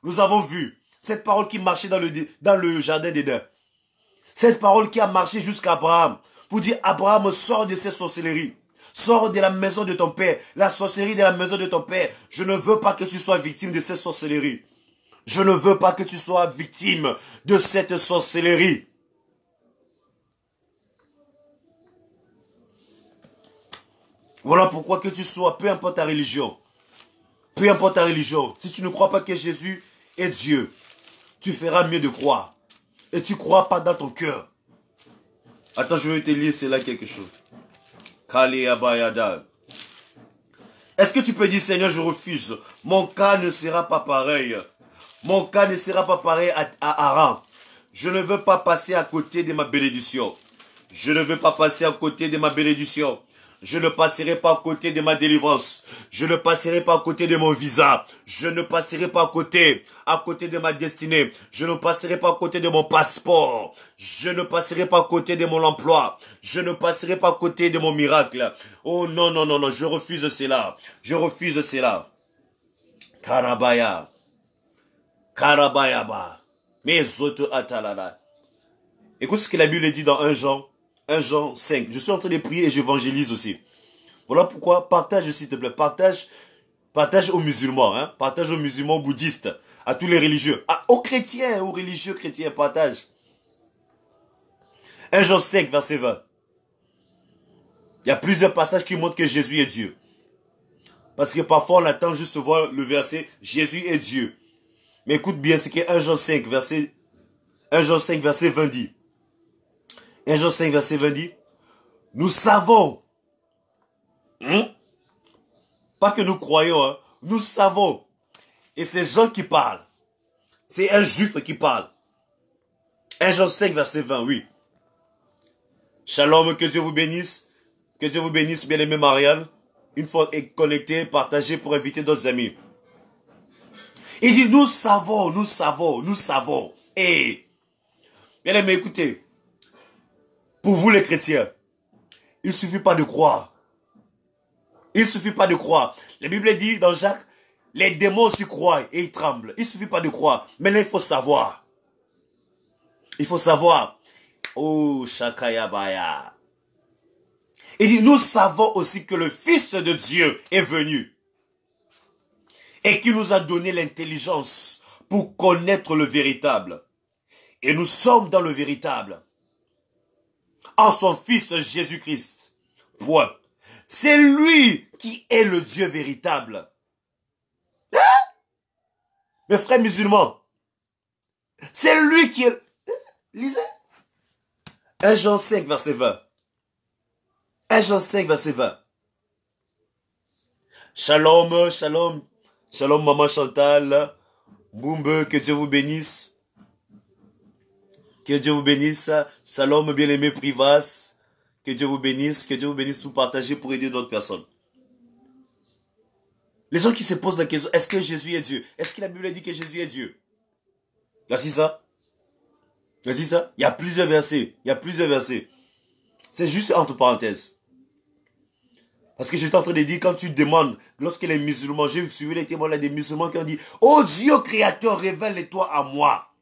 Nous avons vu cette parole qui marchait dans le jardin d'Éden. Cette parole qui a marché jusqu'à Abraham. Pour dire Abraham, sors de cette sorcellerie. Sors de la maison de ton père. La sorcellerie de la maison de ton père. Je ne veux pas que tu sois victime de cette sorcellerie. Je ne veux pas que tu sois victime de cette sorcellerie. Voilà pourquoi que tu sois, peu importe ta religion. Peu importe ta religion. Si tu ne crois pas que Jésus est Dieu, tu feras mieux de croire. Et tu ne crois pas dans ton cœur. Attends, je vais te lire cela quelque chose. Est-ce que tu peux dire, Seigneur, je refuse. Mon cas ne sera pas pareil. Mon cas ne sera pas pareil à Aram. Je ne veux pas passer à côté de ma bénédiction. Je ne veux pas passer à côté de ma bénédiction. Je ne passerai pas à côté de ma délivrance. Je ne passerai pas à côté de mon visa. Je ne passerai pas à côté de ma destinée. Je ne passerai pas à côté de mon passeport. Je ne passerai pas à côté de mon emploi. Je ne passerai pas à côté de mon miracle. Oh non, non, non, non, je refuse cela. Je refuse cela. Karabaya. Karabayaba. Mes autres atalala. Écoute ce que la Bible dit dans 1 Jean 5. Je suis en train de prier et j'évangélise aussi. Voilà pourquoi, partage s'il te plaît. Partage aux musulmans. Hein? Partage aux musulmans bouddhistes. À tous les religieux. Aux chrétiens, aux religieux chrétiens. Partage. 1 Jean 5, verset 20. Il y a plusieurs passages qui montrent que Jésus est Dieu. Parce que parfois on attend juste voir le verset Jésus est Dieu. Mais écoute bien ce que 1 Jean 5, verset 20 dit. 1 Jean 5, verset 20 dit, nous savons Pas que nous croyons, hein. Nous savons. Et c'est Jean qui parle. C'est un juif qui parle. 1 Jean 5, verset 20, oui. Shalom, que Dieu vous bénisse. Que Dieu vous bénisse, bien-aimé Marianne. Une fois connecté, partagez pour inviter d'autres amis. Il dit, nous savons, nous savons, nous savons. Et, bien-aimé, écoutez. Pour vous les chrétiens, il ne suffit pas de croire. Il ne suffit pas de croire. La Bible dit dans Jacques, les démons aussi croient et ils tremblent. Il ne suffit pas de croire. Mais là, il faut savoir. Il faut savoir. Oh, Shakayabaya. Il dit, nous savons aussi que le Fils de Dieu est venu. Et qui nous a donné l'intelligence pour connaître le véritable. Et nous sommes dans le véritable. En son Fils Jésus-Christ. Point. C'est lui qui est le Dieu véritable. Hein? Mes frères musulmans. C'est lui qui est... Lisez. 1 Jean 5, verset 20. 1 Jean 5, verset 20. Shalom, shalom. Shalom, maman Chantal. Boumbe, que Dieu vous bénisse. Que Dieu vous bénisse. Shalom, bien-aimé Privas. Que Dieu vous bénisse. Que Dieu vous bénisse pour partager, pour aider d'autres personnes. Les gens qui se posent la question, est-ce que Jésus est Dieu? Est-ce que la Bible dit que Jésus est Dieu? Là, c'est ça. Là, c'est ça. Il y a plusieurs versets. Il y a plusieurs versets. C'est juste entre parenthèses. Parce que j'étais en train de dire, quand tu demandes, lorsque les musulmans, j'ai suivi les témoignages des musulmans qui ont dit, oh Dieu créateur, révèle-toi à moi.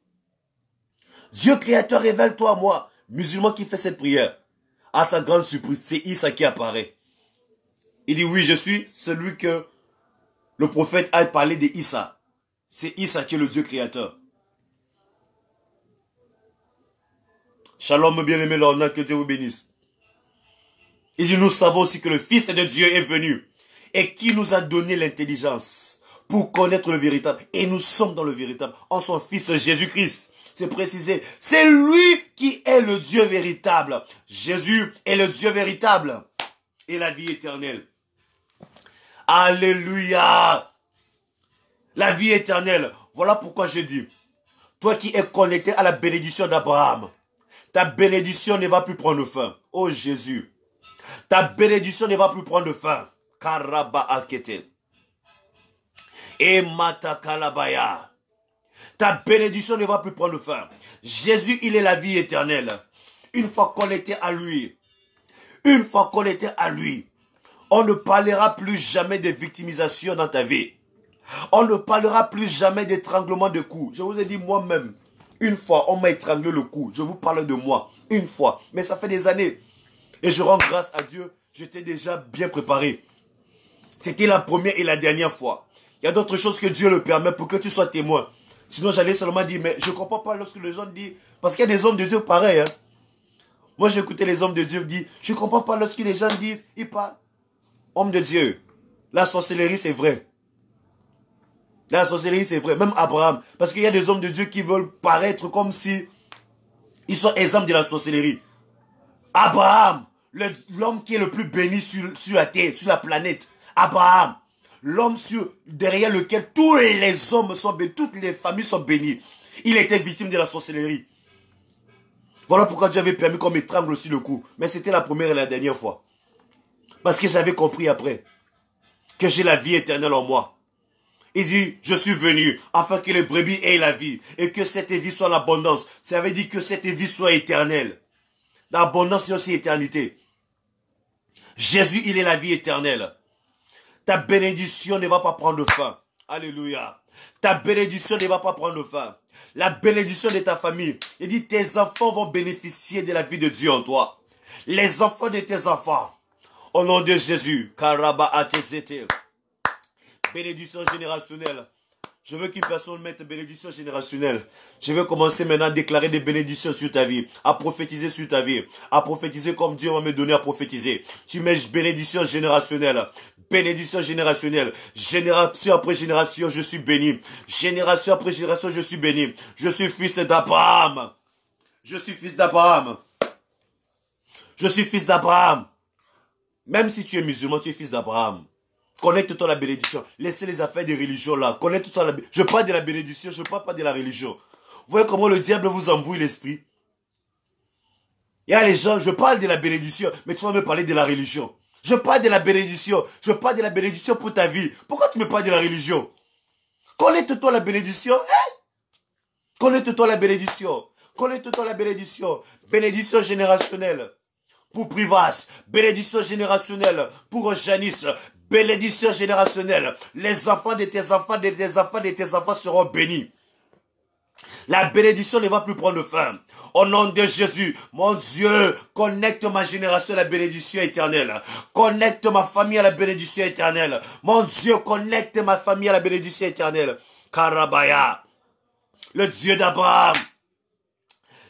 Dieu créateur, révèle-toi à moi. Musulman qui fait cette prière. À sa grande surprise, c'est Issa qui apparaît. Il dit, oui, je suis celui que le prophète a parlé de Issa. C'est Issa qui est le Dieu créateur. Shalom, bien-aimé Lorna, que Dieu vous bénisse. Il dit, nous savons aussi que le Fils de Dieu est venu et qui nous a donné l'intelligence pour connaître le véritable. Et nous sommes dans le véritable en son Fils Jésus-Christ. C'est précisé. C'est lui qui est le Dieu véritable. Jésus est le Dieu véritable et la vie éternelle. Alléluia. La vie éternelle. Voilà pourquoi je dis, toi qui es connecté à la bénédiction d'Abraham, ta bénédiction ne va plus prendre fin. Oh Jésus. Ta bénédiction ne va plus prendre fin. Karaba akete. Et mata kalabaya. Ta bénédiction ne va plus prendre fin. Jésus, il est la vie éternelle. Une fois connecté à lui. Une fois connecté à lui. On ne parlera plus jamais de victimisation dans ta vie. On ne parlera plus jamais d'étranglement de cou. Je vous ai dit moi-même. Une fois, on m'a étranglé le cou. Je vous parle de moi. Une fois. Mais ça fait des années. Et je rends grâce à Dieu, j'étais déjà bien préparé. C'était la première et la dernière fois. Il y a d'autres choses que Dieu le permet pour que tu sois témoin. Sinon, j'allais seulement dire, mais je ne comprends pas lorsque les gens disent... Parce qu'il y a des hommes de Dieu pareils. Hein. Moi, j'écoutais les hommes de Dieu dire, je ne comprends pas lorsque les gens disent, ils parlent. Homme de Dieu, la sorcellerie, c'est vrai. La sorcellerie, c'est vrai. Même Abraham. Parce qu'il y a des hommes de Dieu qui veulent paraître comme si ils sont exempts de la sorcellerie. Abraham. L'homme qui est le plus béni sur la terre, sur la planète. Abraham. L'homme derrière lequel tous les hommes sont bénis, toutes les familles sont bénies. Il était victime de la sorcellerie. Voilà pourquoi Dieu avait permis qu'on m'étrangle aussi le cou. Mais c'était la première et la dernière fois. Parce que j'avais compris après que j'ai la vie éternelle en moi. Il dit, je suis venu afin que les brebis aient la vie et que cette vie soit l'abondance. Ça veut dire que cette vie soit éternelle. L'abondance c'est aussi éternité. Jésus, il est la vie éternelle. Ta bénédiction ne va pas prendre fin. Alléluia. Ta bénédiction ne va pas prendre fin. La bénédiction de ta famille. Il dit, tes enfants vont bénéficier de la vie de Dieu en toi. Les enfants de tes enfants. Au nom de Jésus. Karaba atesete. Bénédiction générationnelle. Je veux qu'une personne mette bénédiction générationnelle. Je vais commencer maintenant à déclarer des bénédictions sur ta vie. À prophétiser sur ta vie. À prophétiser comme Dieu va me donner à prophétiser. Tu mets bénédiction générationnelle. Bénédiction générationnelle. Génération après génération, je suis béni. Génération après génération, je suis béni. Je suis fils d'Abraham. Je suis fils d'Abraham. Je suis fils d'Abraham. Même si tu es musulman, tu es fils d'Abraham. Connecte-toi à la bénédiction. Laissez les affaires des religions là. Connecte-toi à la bénédiction. Je parle de la bénédiction, je ne parle pas de la religion. Vous voyez comment le diable vous embrouille l'esprit? Il y a les gens, je parle de la bénédiction, mais tu vas me parler de la religion. Je parle de la bénédiction. Je parle de la bénédiction pour ta vie. Pourquoi tu me parles de la religion? Connecte-toi à la bénédiction. Hein? Connecte-toi à la bénédiction. Connecte-toi à la bénédiction. Bénédiction générationnelle pour Privas. Bénédiction générationnelle pour Janice. Bénédiction générationnelle. Les enfants de tes enfants, de tes enfants, de tes enfants seront bénis. La bénédiction ne va plus prendre fin. Au nom de Jésus, mon Dieu, connecte ma génération à la bénédiction éternelle. Connecte ma famille à la bénédiction éternelle. Mon Dieu, connecte ma famille à la bénédiction éternelle. Karabaya, le Dieu d'Abraham.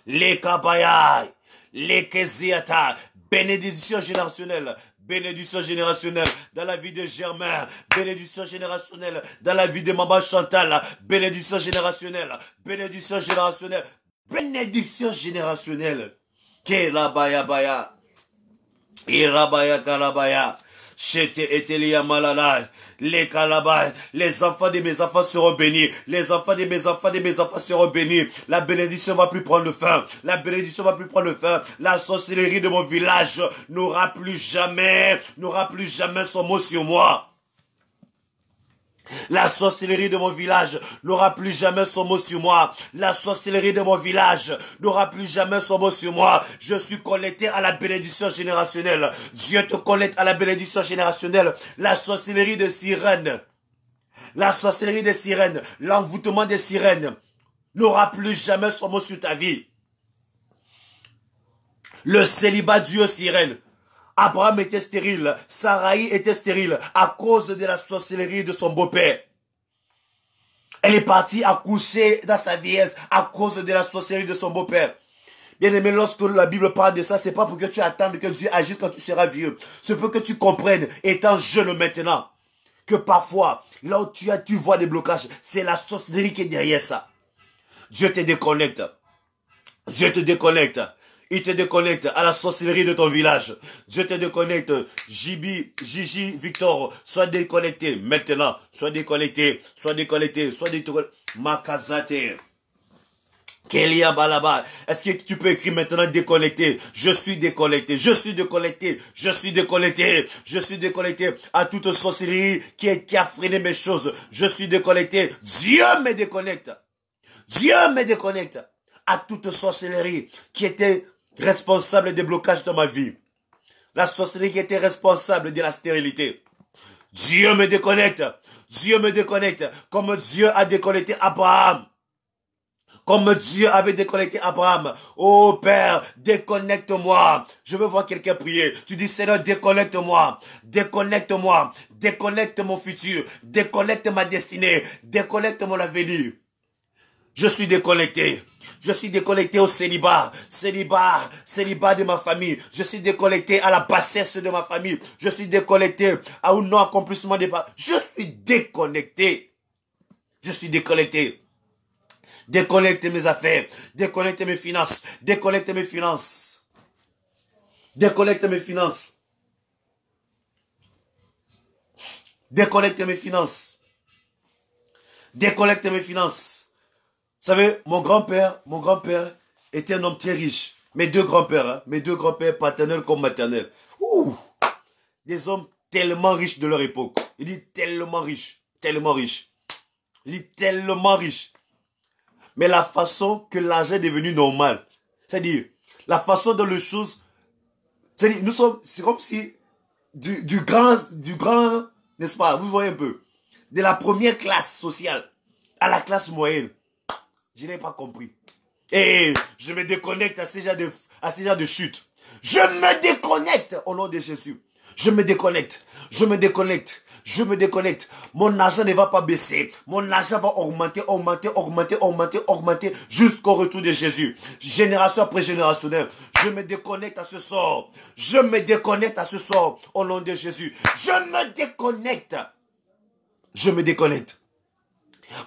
Les Kabaya, les Keziata, bénédiction générationnelle. Bénédiction générationnelle dans la vie de Germain. Bénédiction générationnelle dans la vie de Maman Chantal. Bénédiction générationnelle. Bénédiction générationnelle. Bénédiction générationnelle. Kerabaya baya. Irabaya karabaya. Chete etelia malala. Les calabas, les enfants de mes enfants seront bénis. Les enfants de mes enfants seront bénis. La bénédiction va plus prendre fin. La bénédiction va plus prendre fin. La sorcellerie de mon village n'aura plus jamais son mot sur moi. La sorcellerie de mon village n'aura plus jamais son mot sur moi. La sorcellerie de mon village n'aura plus jamais son mot sur moi. Je suis connecté à la bénédiction générationnelle. Dieu te connecte à la bénédiction générationnelle. La sorcellerie de sirène. La sorcellerie des sirènes. L'envoûtement des sirènes n'aura plus jamais son mot sur ta vie. Le célibat dû aux sirènes. Abraham était stérile, Sarai était stérile à cause de la sorcellerie de son beau-père. Elle est partie accoucher dans sa vieillesse à cause de la sorcellerie de son beau-père. Bien aimé, lorsque la Bible parle de ça, c'est pas pour que tu attendes que Dieu agisse quand tu seras vieux. C'est pour que tu comprennes, étant jeune maintenant, que parfois, là où tu vois des blocages, c'est la sorcellerie qui est derrière ça. Dieu te déconnecte. Dieu te déconnecte. Il te déconnecte à la sorcellerie de ton village. Dieu te déconnecte. Gigi, Victor, sois déconnecté maintenant. Sois déconnecté. Sois déconnecté. Sois déconnecté. Makazate. Kelia Balaba. Est-ce que tu peux écrire maintenant déconnecté? Je suis déconnecté. Je suis déconnecté. Je suis déconnecté. Je suis déconnecté à toute sorcellerie qui a freiné mes choses. Je suis déconnecté. Dieu me déconnecte. Dieu me déconnecte à toute sorcellerie qui était responsable des blocages dans ma vie. La sorcellerie qui était responsable de la stérilité. Dieu me déconnecte. Dieu me déconnecte. Comme Dieu a déconnecté Abraham. Comme Dieu avait déconnecté Abraham. Oh Père, déconnecte-moi. Je veux voir quelqu'un prier. Tu dis Seigneur, déconnecte-moi. Déconnecte-moi. Déconnecte mon futur. Déconnecte ma destinée. Déconnecte mon avenir. Je suis déconnecté. Je suis déconnecté au célibat. Célibat de ma famille. Je suis déconnecté à la bassesse de ma famille. Je suis déconnecté au non-accomplissement des parents. Je suis déconnecté. Je suis déconnecté. Déconnecte mes affaires. Déconnecte mes finances. Déconnecte mes finances. Déconnecte mes finances. Déconnecte mes finances. Déconnecte mes finances. Vous savez, mon grand-père était un homme très riche. Mes deux grands-pères, paternels comme maternels. Ouh, des hommes tellement riches de leur époque. Il dit tellement riches, tellement riches. Il dit tellement riches. Mais la façon que l'argent est devenu normal, c'est-à-dire la façon dont les choses, c'est-à-dire nous sommes, c'est comme si du grand, n'est-ce pas, vous voyez un peu, de la première classe sociale à la classe moyenne. Je n'ai pas compris. Et je me déconnecte à ces gens de chute. Je me déconnecte au nom de Jésus. Je me déconnecte. Je me déconnecte. Je me déconnecte. Mon argent ne va pas baisser. Mon argent va augmenter, augmenter, augmenter, augmenter, augmenter jusqu'au retour de Jésus. Génération après génération. Je me déconnecte à ce sort. Je me déconnecte à ce sort au nom de Jésus. Je me déconnecte. Je me déconnecte.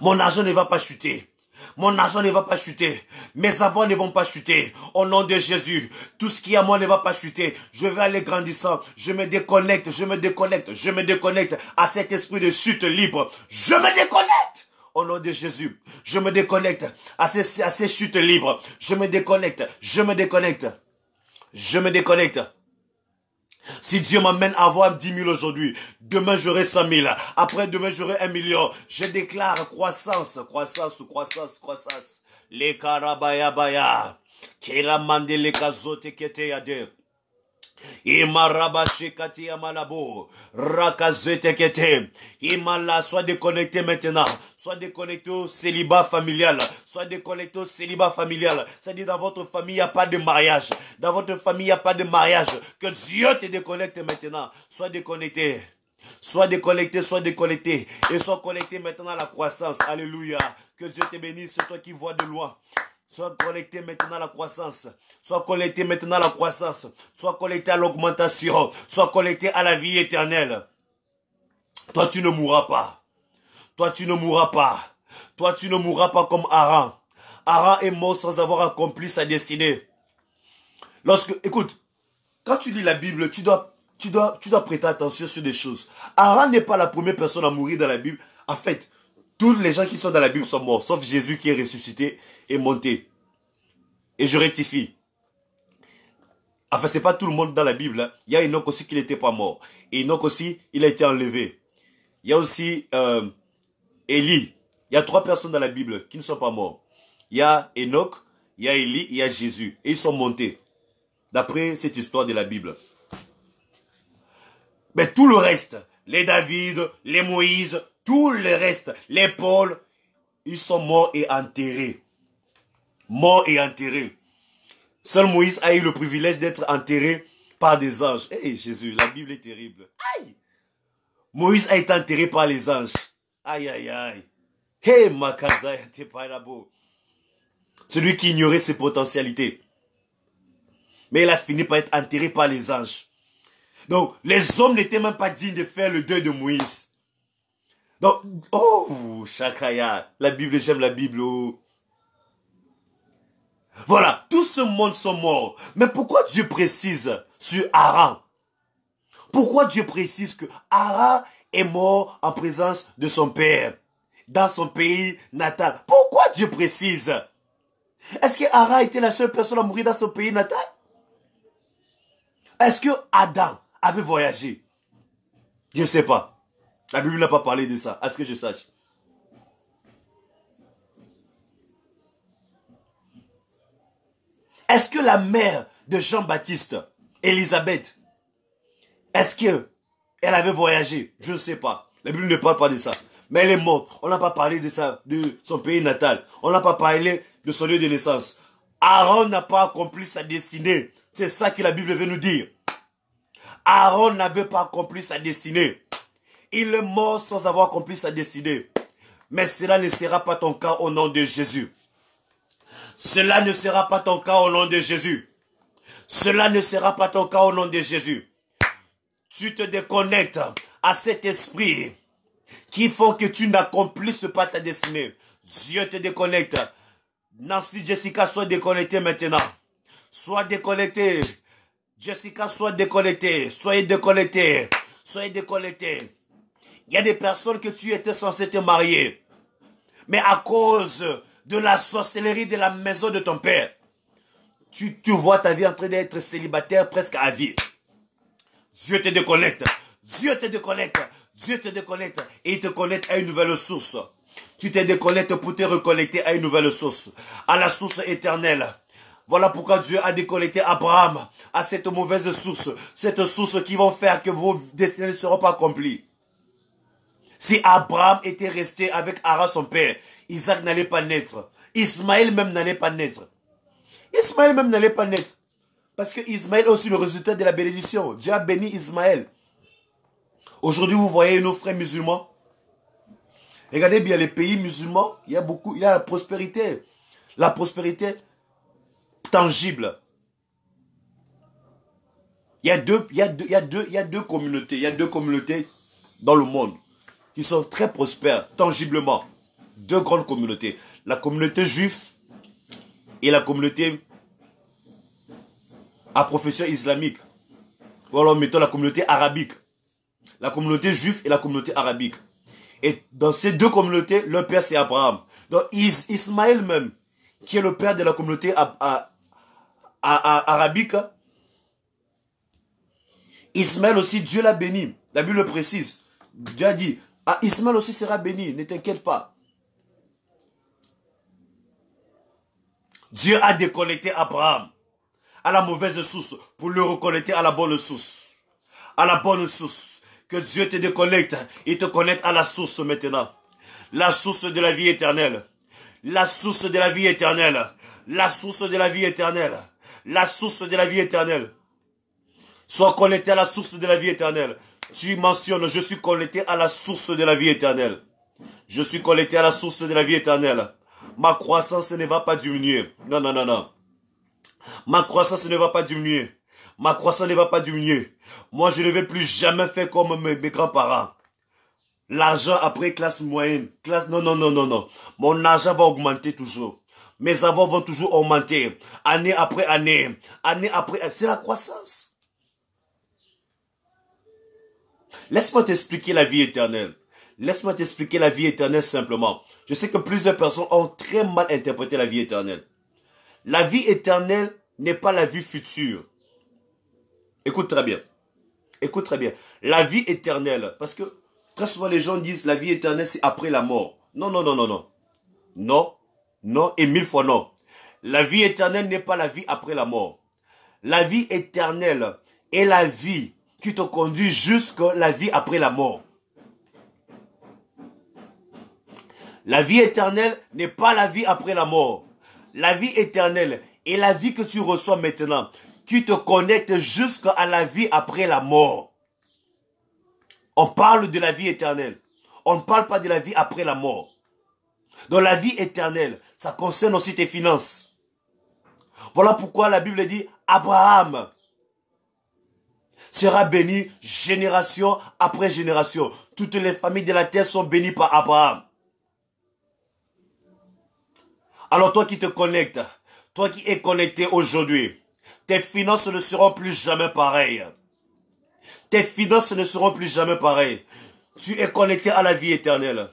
Mon argent ne va pas chuter. Mon argent ne va pas chuter. Mes avoirs ne vont pas chuter. Au nom de Jésus, tout ce qui est à moi ne va pas chuter. Je vais aller grandissant. Je me déconnecte, je me déconnecte, je me déconnecte à cet esprit de chute libre. Je me déconnecte. Au nom de Jésus, je me déconnecte à ces chutes libres. Je me déconnecte, je me déconnecte. Je me déconnecte. Si Dieu m'amène à avoir 10 000 aujourd'hui, demain j'aurai 100 000. Après demain j'aurai 1 million. Je déclare croissance, croissance, croissance, croissance. Les karabaya baya. Kera mandele kazote kete yade. Imaraba shekati amalabo. Rakazete kete. Imala, sois déconnecté maintenant. Sois déconnecté au célibat familial. Sois déconnecté au célibat familial. C'est-à-dire dans votre famille, il n'y a pas de mariage. Dans votre famille, il n'y a pas de mariage. Que Dieu te déconnecte maintenant. Sois déconnecté. Sois déconnecté, sois déconnecté. Et sois connecté maintenant à la croissance. Alléluia. Que Dieu te bénisse, c'est toi qui vois de loin. Sois connecté maintenant à la croissance. Sois connecté maintenant à la croissance. Sois connecté à l'augmentation. Sois connecté à la vie éternelle. Toi, tu ne mourras pas. Toi, tu ne mourras pas. Toi, tu ne mourras pas comme Aaron. Aaron est mort sans avoir accompli sa destinée. Écoute, quand tu lis la Bible, tu dois prêter attention sur des choses. Aaron n'est pas la première personne à mourir dans la Bible. En fait, tous les gens qui sont dans la Bible sont morts, sauf Jésus qui est ressuscité et monté. Et je rectifie. Enfin, c'est pas tout le monde dans la Bible. Hein. Il y a Enoch aussi qui n'était pas mort. Et Enoch aussi, il a été enlevé. Il y a aussi Élie. Il y a 3 personnes dans la Bible qui ne sont pas morts. Il y a Enoch, il y a Élie, il y a Jésus. Et ils sont montés. D'après cette histoire de la Bible. Mais tout le reste, les David, les Moïse, tout le reste, les Paul, ils sont morts et enterrés. Morts et enterrés. Seul Moïse a eu le privilège d'être enterré par des anges. Hey Jésus, la Bible est terrible. Aïe! Moïse a été enterré par les anges. Aïe, aïe, aïe. Hey, Makaza, t'es pas là-bas. Celui qui ignorait ses potentialités. Mais il a fini par être enterré par les anges. Donc, les hommes n'étaient même pas dignes de faire le deuil de Moïse. Donc, oh, Shakaya, la Bible, j'aime la Bible. Oh. Voilà, tout ce monde sont morts. Mais pourquoi Dieu précise sur Aaron? Pourquoi Dieu précise que Aaron est mort en présence de son père, dans son pays natal? Pourquoi Dieu précise? Est-ce que Aaron était la seule personne à mourir dans son pays natal? Est-ce que Adam avait voyagé? Je ne sais pas. La Bible n'a pas parlé de ça, à ce que je sache. Est-ce que la mère de Jean-Baptiste, Élisabeth, est-ce qu'elle avait voyagé? Je ne sais pas. La Bible ne parle pas de ça. Mais elle est morte. On n'a pas parlé de ça, de son pays natal. On n'a pas parlé de son lieu de naissance. Aaron n'a pas accompli sa destinée. C'est ça que la Bible veut nous dire. Aaron n'avait pas accompli sa destinée. Il est mort sans avoir accompli sa destinée. Mais cela ne sera pas ton cas au nom de Jésus. Cela ne sera pas ton cas au nom de Jésus. Cela ne sera pas ton cas au nom de Jésus. Tu te déconnectes à cet esprit qui font que tu n'accomplisses pas ta destinée. Dieu te déconnecte. Nancy, Jessica, sois déconnectée maintenant. Sois déconnectée. Jessica, sois déconnectée. Soyez déconnectés. Soyez déconnectés. Il y a des personnes que tu étais censé te marier. Mais à cause de la sorcellerie de la maison de ton père, tu vois ta vie en train d'être célibataire presque à vie. Dieu te déconnecte. Dieu te déconnecte. Dieu te déconnecte. Et il te connecte à une nouvelle source. Tu te déconnectes pour te reconnecter à une nouvelle source. À la source éternelle. Voilà pourquoi Dieu a déconnecté Abraham à cette mauvaise source. Cette source qui va faire que vos destinées ne seront pas accomplies. Si Abraham était resté avec Haran son père, Isaac n'allait pas naître. Ismaël même n'allait pas naître. Ismaël même n'allait pas naître. Parce que Ismaël est aussi le résultat de la bénédiction. Dieu a béni Ismaël. Aujourd'hui, vous voyez nos frères musulmans. Regardez bien les pays musulmans. Il y a la prospérité. La prospérité tangible. Il y a deux communautés. Il y a deux communautés dans le monde qui sont très prospères, tangiblement. deux grandes communautés. La communauté juive et la communauté à profession islamique. Ou alors mettons la communauté arabique. La communauté juive et la communauté arabique. Et dans ces deux communautés, leur père c'est Abraham. Donc Ismaël même, qui est le père de la communauté arabique, Ismaël aussi, Dieu l'a béni. La Bible le précise. Dieu a dit, ah, Ismaël aussi sera béni, ne t'inquiète pas. Dieu a déconnecté Abraham à la mauvaise source pour le reconnecter à la bonne source. À la bonne source. Que Dieu te déconnecte et te connecte à la source maintenant. La source de la vie éternelle. La source de la vie éternelle. La source de la vie éternelle. La source de la vie éternelle. Sois connecté à la source de la vie éternelle. Tu mentionnes, je suis connecté à la source de la vie éternelle. Je suis connecté à la source de la vie éternelle. Ma croissance ne va pas diminuer. Non, non, non, non. Ma croissance ne va pas diminuer. Ma croissance ne va pas diminuer. Moi, je ne vais plus jamais faire comme mes grands-parents. L'argent après classe moyenne. Non, non, non, non, non. Mon argent va augmenter toujours. Mes avoirs vont toujours augmenter. Année après année. Année après année. C'est la croissance. Laisse-moi t'expliquer la vie éternelle. Laisse-moi t'expliquer la vie éternelle simplement. Je sais que plusieurs personnes ont très mal interprété la vie éternelle. La vie éternelle n'est pas la vie future. Écoute très bien. Écoute très bien. La vie éternelle, parce que très souvent les gens disent la vie éternelle c'est après la mort. Non, non, non, non, non. Non, non et 1000 fois non. La vie éternelle n'est pas la vie après la mort. La vie éternelle est la vie qui te conduit jusqu'à la vie après la mort. La vie éternelle n'est pas la vie après la mort. La vie éternelle est la vie que tu reçois maintenant, qui te connecte jusqu'à la vie après la mort. On parle de la vie éternelle. On ne parle pas de la vie après la mort. Dans la vie éternelle, ça concerne aussi tes finances. Voilà pourquoi la Bible dit Abraham sera béni génération après génération. Toutes les familles de la terre sont bénies par Abraham. Alors toi qui te connectes, toi qui es connecté aujourd'hui, tes finances ne seront plus jamais pareilles. Tes finances ne seront plus jamais pareilles. Tu es connecté à la vie éternelle.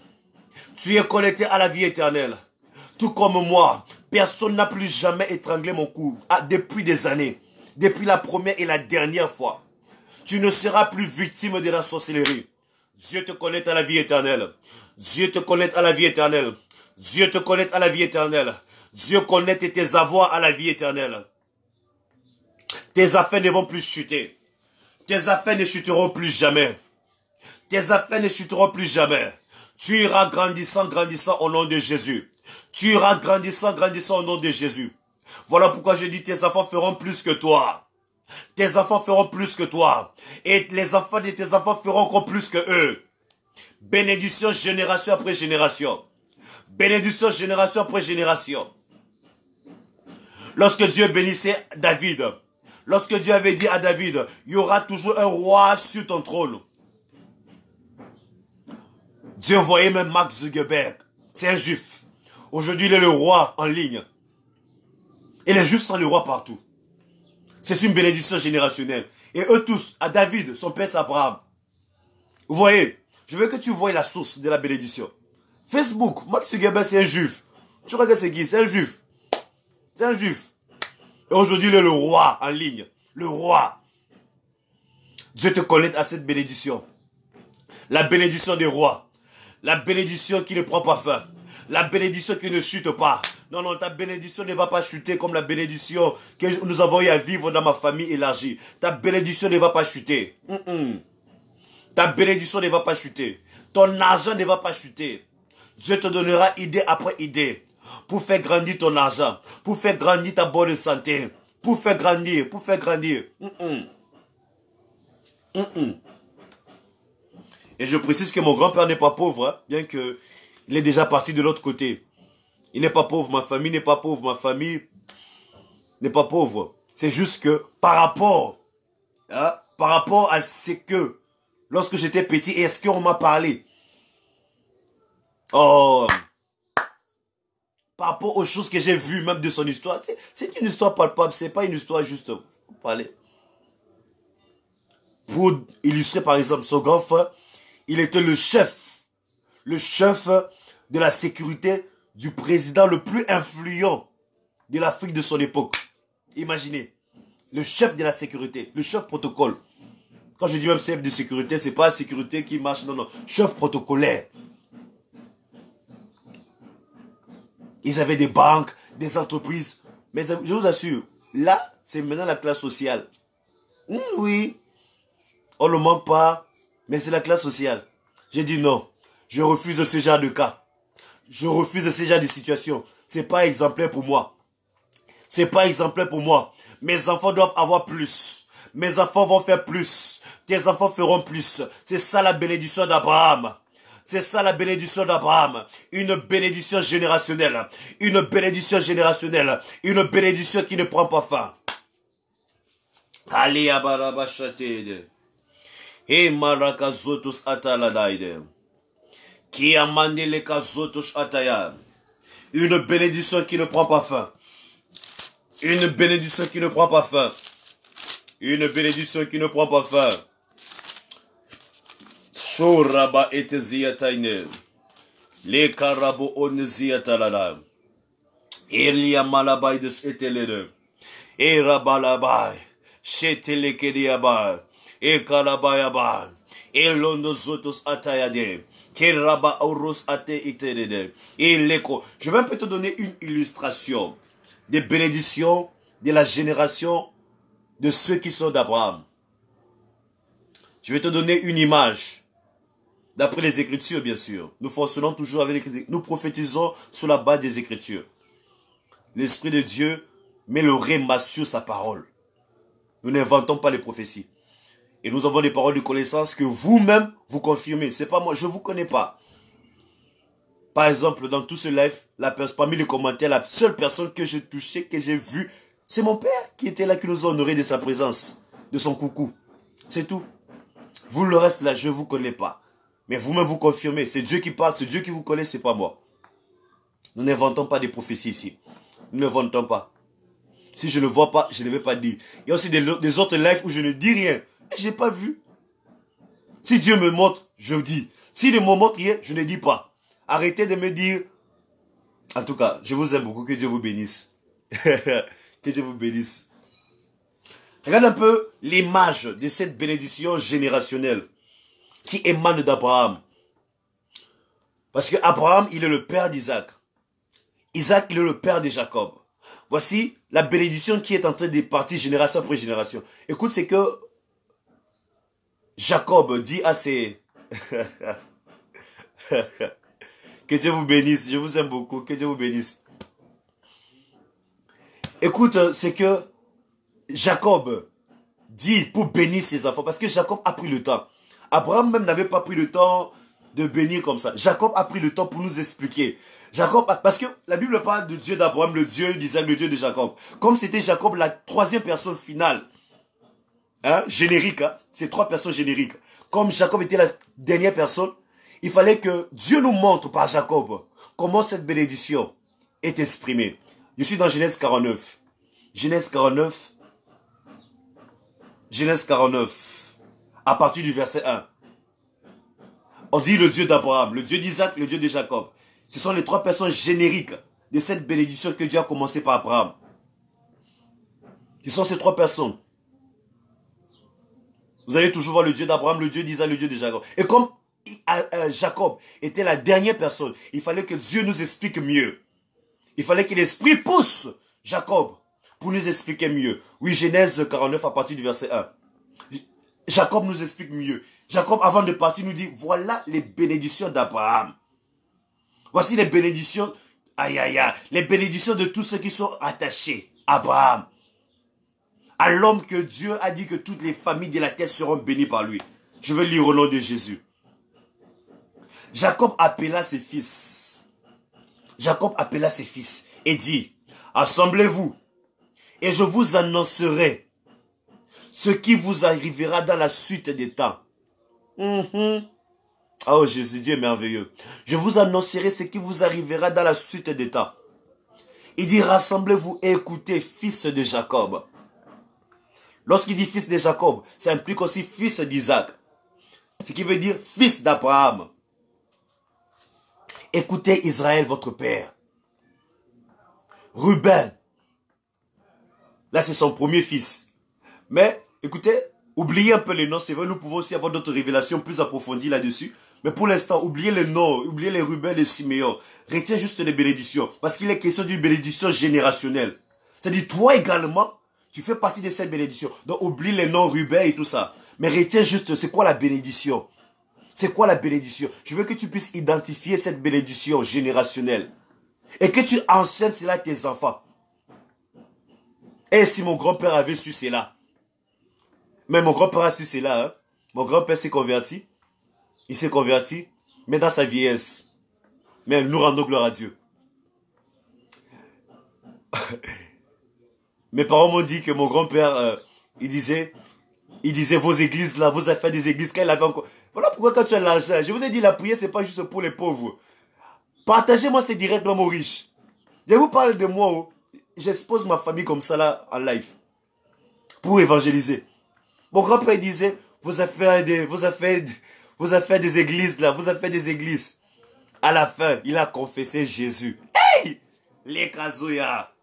Tu es connecté à la vie éternelle. Tout comme moi, personne n'a plus jamais étranglé mon cou depuis des années. Depuis la première et la dernière fois. Tu ne seras plus victime de la sorcellerie. Dieu te connecte à la vie éternelle. Dieu te connecte à la vie éternelle. Dieu te connecte à la vie éternelle. Dieu connecte tes avoirs à la vie éternelle. Tes affaires ne vont plus chuter. Tes affaires ne chuteront plus jamais. Tes affaires ne chuteront plus jamais. Tu iras grandissant, grandissant au nom de Jésus. Tu iras grandissant, grandissant au nom de Jésus. Voilà pourquoi je dis tes enfants feront plus que toi. Tes enfants feront plus que toi. Et les enfants de tes enfants feront encore plus que eux. Bénédiction génération après génération. Bénédiction génération après génération. Lorsque Dieu bénissait David, lorsque Dieu avait dit à David, il y aura toujours un roi sur ton trône. Dieu voyait même Mark Zuckerberg. C'est un juif. Aujourd'hui, il est le roi en ligne. Et les juifs sont le roi partout. C'est une bénédiction générationnelle. Et eux tous, à David, son père c'est Abraham. Vous voyez, je veux que tu voies la source de la bénédiction. Facebook, Mark Zuckerberg c'est un juif. Tu regardes c'est qui? C'est un juif. C'est un juif. Et aujourd'hui, il est le roi en ligne. Le roi. Dieu te connecte à cette bénédiction. La bénédiction des rois. La bénédiction qui ne prend pas fin. La bénédiction qui ne chute pas. Non, non, ta bénédiction ne va pas chuter comme la bénédiction que nous avons eu à vivre dans ma famille élargie. Ta bénédiction ne va pas chuter. Ta bénédiction ne va pas chuter. Ton argent ne va pas chuter. Dieu te donnera idée après idée pour faire grandir ton argent, pour faire grandir ta bonne santé, pour faire grandir, pour faire grandir. Et je précise que mon grand-père n'est pas pauvre, hein, bien qu'il est déjà parti de l'autre côté. Il n'est pas pauvre, ma famille n'est pas pauvre, ma famille n'est pas pauvre. C'est juste que par rapport à ce que, lorsque j'étais petit, est-ce qu'on m'a parlé? Oh, par rapport aux choses que j'ai vues, même de son histoire. C'est une histoire palpable, c'est pas une histoire juste pour parler. Pour illustrer par exemple son grand frère, il était le chef de la sécurité du président le plus influent de l'Afrique de son époque. Imaginez, le chef de la sécurité, le chef protocole. Quand je dis même chef de sécurité, c'est pas la sécurité qui marche, non, non, chef protocolaire. Ils avaient des banques, des entreprises. Mais je vous assure, là, c'est maintenant la classe sociale. Oui, on ne le manque pas, mais c'est la classe sociale. J'ai dit non, je refuse ce genre de cas. Je refuse ce genre de situation. C'est pas exemplaire pour moi. C'est pas exemplaire pour moi. Mes enfants doivent avoir plus. Mes enfants vont faire plus. Tes enfants feront plus. C'est ça la bénédiction d'Abraham. C'est ça la bénédiction d'Abraham. Une bénédiction générationnelle. Une bénédiction générationnelle. Une bénédiction qui ne prend pas fin. Allez, abarabachatede. Et marakazotus ataladaide. Qui a mandé les kazotus ataya. Une bénédiction qui ne prend pas fin. Une bénédiction qui ne prend pas fin. Une bénédiction qui ne prend pas fin. Shoraba eteziyataine. Les karabo onziyatalala. Elia malabai de etelede. E rabalabai. Shetelekediabai. E karabayabai. E londozotos atayade. Keraba auros ate iterede. E leko. Je vais un peu te donner une illustration des bénédictions de la génération de ceux qui sont d'Abraham. Je vais te donner une image. D'après les Écritures, bien sûr. Nous fonctionnons toujours avec les Écritures. Nous prophétisons sur la base des Écritures. L'Esprit de Dieu met le réma sur sa parole. Nous n'inventons pas les prophéties. Et nous avons des paroles de connaissance que vous-même, vous confirmez. C'est pas moi, je ne vous connais pas. Par exemple, dans tout ce live, parmi les commentaires, la seule personne que j'ai touchée, que j'ai vue, c'est mon père qui était là, qui nous a honorés de sa présence, de son coucou. C'est tout. Vous, le reste là, je ne vous connais pas. Mais vous-même, vous confirmez. C'est Dieu qui parle, c'est Dieu qui vous connaît, c'est pas moi. Nous n'inventons pas des prophéties ici. Nous n'inventons pas. Si je ne vois pas, je ne vais pas dire. Il y a aussi des autres lives où je ne dis rien. Je n'ai pas vu. Si Dieu me montre, je dis. S'il ne me montre rien, je ne dis pas. Arrêtez de me dire. En tout cas, je vous aime beaucoup. Que Dieu vous bénisse. Que Dieu vous bénisse. Regarde un peu l'image de cette bénédiction générationnelle qui émane d'Abraham. Parce que Abraham, il est le père d'Isaac. Isaac, il est le père de Jacob. Voici la bénédiction qui est en train de partir génération après génération. Écoute, c'est que Jacob dit à ses... Que Dieu vous bénisse. Je vous aime beaucoup. Que Dieu vous bénisse. Écoute, c'est que Jacob dit pour bénir ses enfants. Parce que Jacob a pris le temps. Abraham même n'avait pas pris le temps de bénir comme ça. Jacob a pris le temps pour nous expliquer. Parce que la Bible parle de Dieu d'Abraham, le Dieu d'Isaac, le Dieu de Jacob. Comme c'était Jacob la troisième personne finale. Hein, générique. Hein, c'est trois personnes génériques. Comme Jacob était la dernière personne, il fallait que Dieu nous montre par Jacob comment cette bénédiction est exprimée. Je suis dans Genèse 49. Genèse 49. Genèse 49. À partir du verset 1. On dit le Dieu d'Abraham, le Dieu d'Isaac, le Dieu de Jacob. Ce sont les trois personnes génériques de cette bénédiction que Dieu a commencé par Abraham. Ce sont ces trois personnes. Vous allez toujours voir le Dieu d'Abraham, le Dieu d'Isaac, le Dieu de Jacob. Et comme Jacob était la dernière personne, il fallait que Dieu nous explique mieux. Il fallait que l'Esprit pousse Jacob pour nous expliquer mieux. Oui, Genèse 49 à partir du verset 1. Jacob nous explique mieux. Jacob, avant de partir, nous dit, voilà les bénédictions d'Abraham. Voici les bénédictions, les bénédictions de tous ceux qui sont attachés à Abraham. À l'homme que Dieu a dit que toutes les familles de la terre seront bénies par lui. Je vais lire au nom de Jésus. Jacob appela ses fils. Jacob appela ses fils et dit, assemblez-vous et je vous annoncerai ce qui vous arrivera dans la suite des temps. Oh Jésus, Dieu est merveilleux. Je vous annoncerai ce qui vous arrivera dans la suite des temps. Il dit, rassemblez-vous et écoutez, fils de Jacob. Lorsqu'il dit fils de Jacob, ça implique aussi fils d'Isaac. Ce qui veut dire fils d'Abraham. Écoutez Israël, votre père. Ruben. Là, c'est son premier fils. Mais, écoutez, oubliez un peu les noms. C'est vrai, nous pouvons aussi avoir d'autres révélations plus approfondies là-dessus. Mais pour l'instant, oubliez les noms, oubliez les Ruben et Siméon. Retiens juste les bénédictions. Parce qu'il est question d'une bénédiction générationnelle. C'est-à-dire, toi également, tu fais partie de cette bénédiction. Donc, oublie les noms Ruben et tout ça. Mais retiens juste, c'est quoi la bénédiction? C'est quoi la bénédiction? Je veux que tu puisses identifier cette bénédiction générationnelle. Et que tu enseignes cela à tes enfants. Et si mon grand-père avait su cela. Mais mon grand-père a su cela. Hein? Mon grand-père s'est converti. Il s'est converti. Mais dans sa vieillesse. Mais nous rendons gloire à Dieu. Mes parents m'ont dit que mon grand-père, il disait vos églises là, vos affaires des églises, quand il avait encore... Voilà pourquoi quand tu as l'argent, je vous ai dit, la prière, c'est pas juste pour les pauvres. Partagez-moi, c'est directement aux riches. Je vous parle de moi, oh. J'expose ma famille comme ça là, en live. Pour évangéliser. Mon grand-père disait, vos affaires des églises là, vos affaires des églises. À la fin, il a confessé Jésus. Hey! Les Kazuya.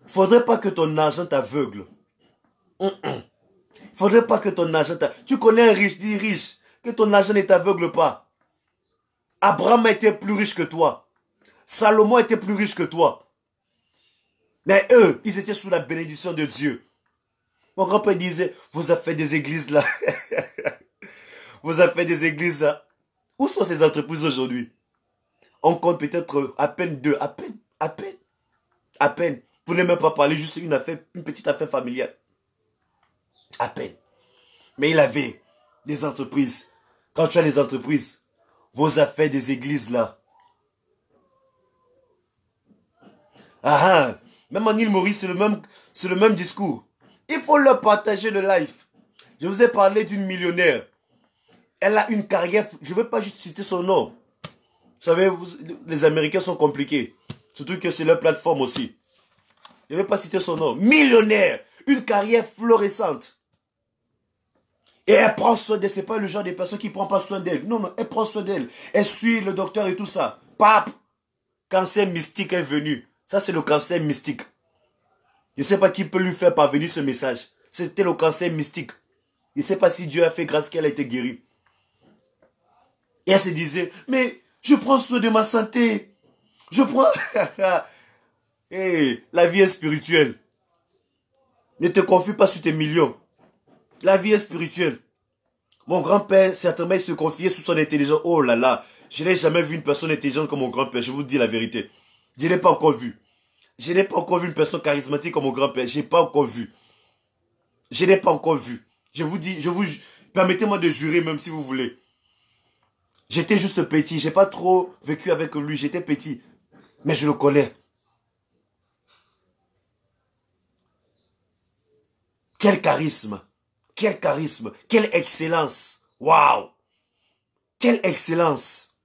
Faudrait pas que ton argent t'aveugle. Faudrait pas que ton argent t'aveugle. Tu connais un riche, dis riche. Que ton argent ne t'aveugle pas. Abraham était plus riche que toi. Salomon était plus riche que toi. Mais eux, ils étaient sous la bénédiction de Dieu. Mon grand-père disait, vous avez fait des églises là. Vous avez fait des églises là. Où sont ces entreprises aujourd'hui? On compte peut-être à peine deux, à peine. Vous n'aimez même pas parler juste une affaire, une petite affaire familiale. À peine. Mais il avait des entreprises. Quand tu as des entreprises, vos affaires des églises là. Même en île Maurice, c'est le même discours. Il faut leur partager le live. Je vous ai parlé d'une millionnaire. Elle a une carrière, je ne veux pas juste citer son nom. Vous savez, les Américains sont compliqués. Surtout que c'est leur plateforme aussi. Je ne vais pas citer son nom. Millionnaire. Une carrière florissante. Et elle prend soin d'elle. Ce n'est pas le genre de personne qui ne prend pas soin d'elle. Non, elle prend soin d'elle. Elle suit le docteur et tout ça. Pape. Cancer mystique est venu. Ça, c'est le cancer mystique. Je ne sais pas qui peut lui faire parvenir ce message. C'était le cancer mystique. Je ne sais pas si Dieu a fait grâce qu'elle a été guérie. Et elle se disait, mais je prends soin de ma santé. Je prends... Hey, la vie est spirituelle. Ne te confie pas sur tes millions. La vie est spirituelle. Mon grand-père, certainement, il se confiait sous son intelligence. Oh là là, je n'ai jamais vu une personne intelligente comme mon grand-père. Je vous dis la vérité. Je n'ai pas encore vu. Je n'ai pas encore vu une personne charismatique comme mon grand-père. Je n'ai pas encore vu. Je n'ai pas encore vu. Je vous dis, permettez-moi de jurer même si vous voulez. J'étais juste petit. Je n'ai pas trop vécu avec lui. J'étais petit. Mais je le connais. Quel charisme. Quel charisme. Quelle excellence. Waouh. Quelle excellence.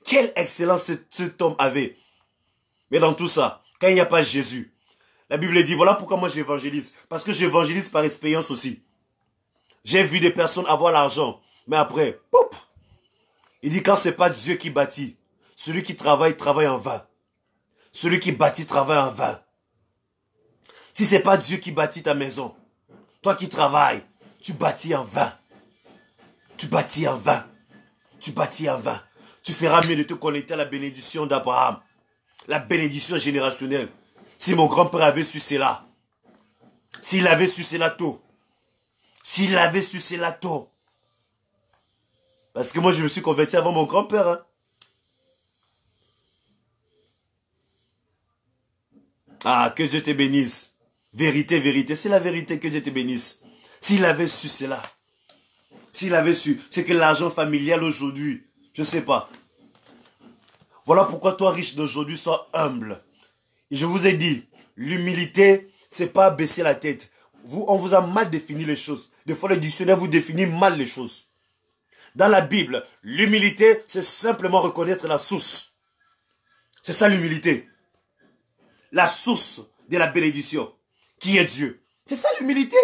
Quelle excellence cet homme avait. Mais dans tout ça, quand il n'y a pas Jésus, la Bible dit, voilà pourquoi moi j'évangélise. Parce que j'évangélise par expérience aussi. J'ai vu des personnes avoir l'argent. Mais après, poup, il dit quand c'est pas Dieu qui bâtit, celui qui travaille, travaille en vain. Celui qui bâtit, travaille en vain. Si c'est pas Dieu qui bâtit ta maison, toi qui travailles, tu bâtis en vain. Tu bâtis en vain. Tu bâtis en vain. Tu feras mieux de te connecter à la bénédiction d'Abraham. La bénédiction générationnelle. Si mon grand-père avait su cela. S'il avait su cela tôt. S'il avait su cela tôt. Parce que moi je me suis converti avant mon grand-père. Hein. Ah, que Dieu te bénisse. Vérité, vérité, c'est la vérité, que Dieu te bénisse. S'il avait su cela. S'il avait su, c'est que l'argent familial aujourd'hui, je ne sais pas. Voilà pourquoi toi riche d'aujourd'hui, sois humble. Et je vous ai dit, l'humilité, c'est pas baisser la tête. On vous a mal défini les choses. Des fois, le dictionnaire vous définit mal les choses. Dans la Bible, l'humilité, c'est simplement reconnaître la source. C'est ça l'humilité. La source de la bénédiction, qui est Dieu. C'est ça l'humilité.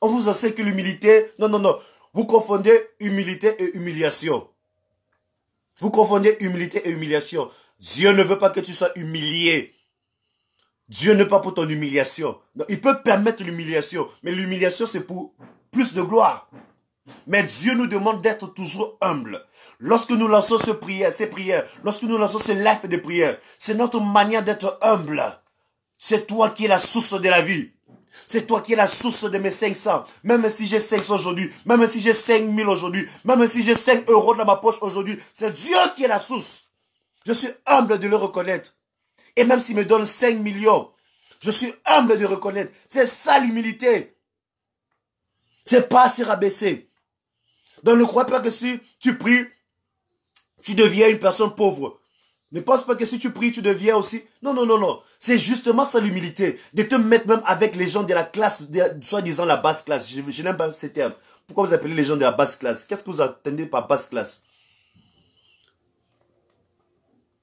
On vous enseigne que l'humilité... Non, non, non. Vous confondez humilité et humiliation. Vous confondez humilité et humiliation. Dieu ne veut pas que tu sois humilié. Dieu n'est pas pour ton humiliation. Non, il peut permettre l'humiliation, mais l'humiliation c'est pour plus de gloire. Mais Dieu nous demande d'être toujours humble. Lorsque nous lançons ces prières, lorsque nous lançons ces lives de prière, c'est notre manière d'être humble. C'est toi qui es la source de la vie. C'est toi qui es la source de mes 500. Même si j'ai 500 aujourd'hui, même si j'ai 5000 aujourd'hui, même si j'ai 5 euros dans ma poche aujourd'hui, c'est Dieu qui est la source. Je suis humble de le reconnaître. Et même s'il me donne 5 millions, je suis humble de reconnaître. C'est ça l'humilité. C'est pas se rabaisser. Donc ne crois pas que si tu pries, tu deviens une personne pauvre. Ne pense pas que si tu pries, tu deviens aussi... Non, non, non, non. C'est justement ça l'humilité. De te mettre même avec les gens de la classe, soi-disant la basse classe. Je n'aime pas ces termes. Pourquoi vous appelez les gens de la basse classe? Qu'est-ce que vous entendez par basse classe?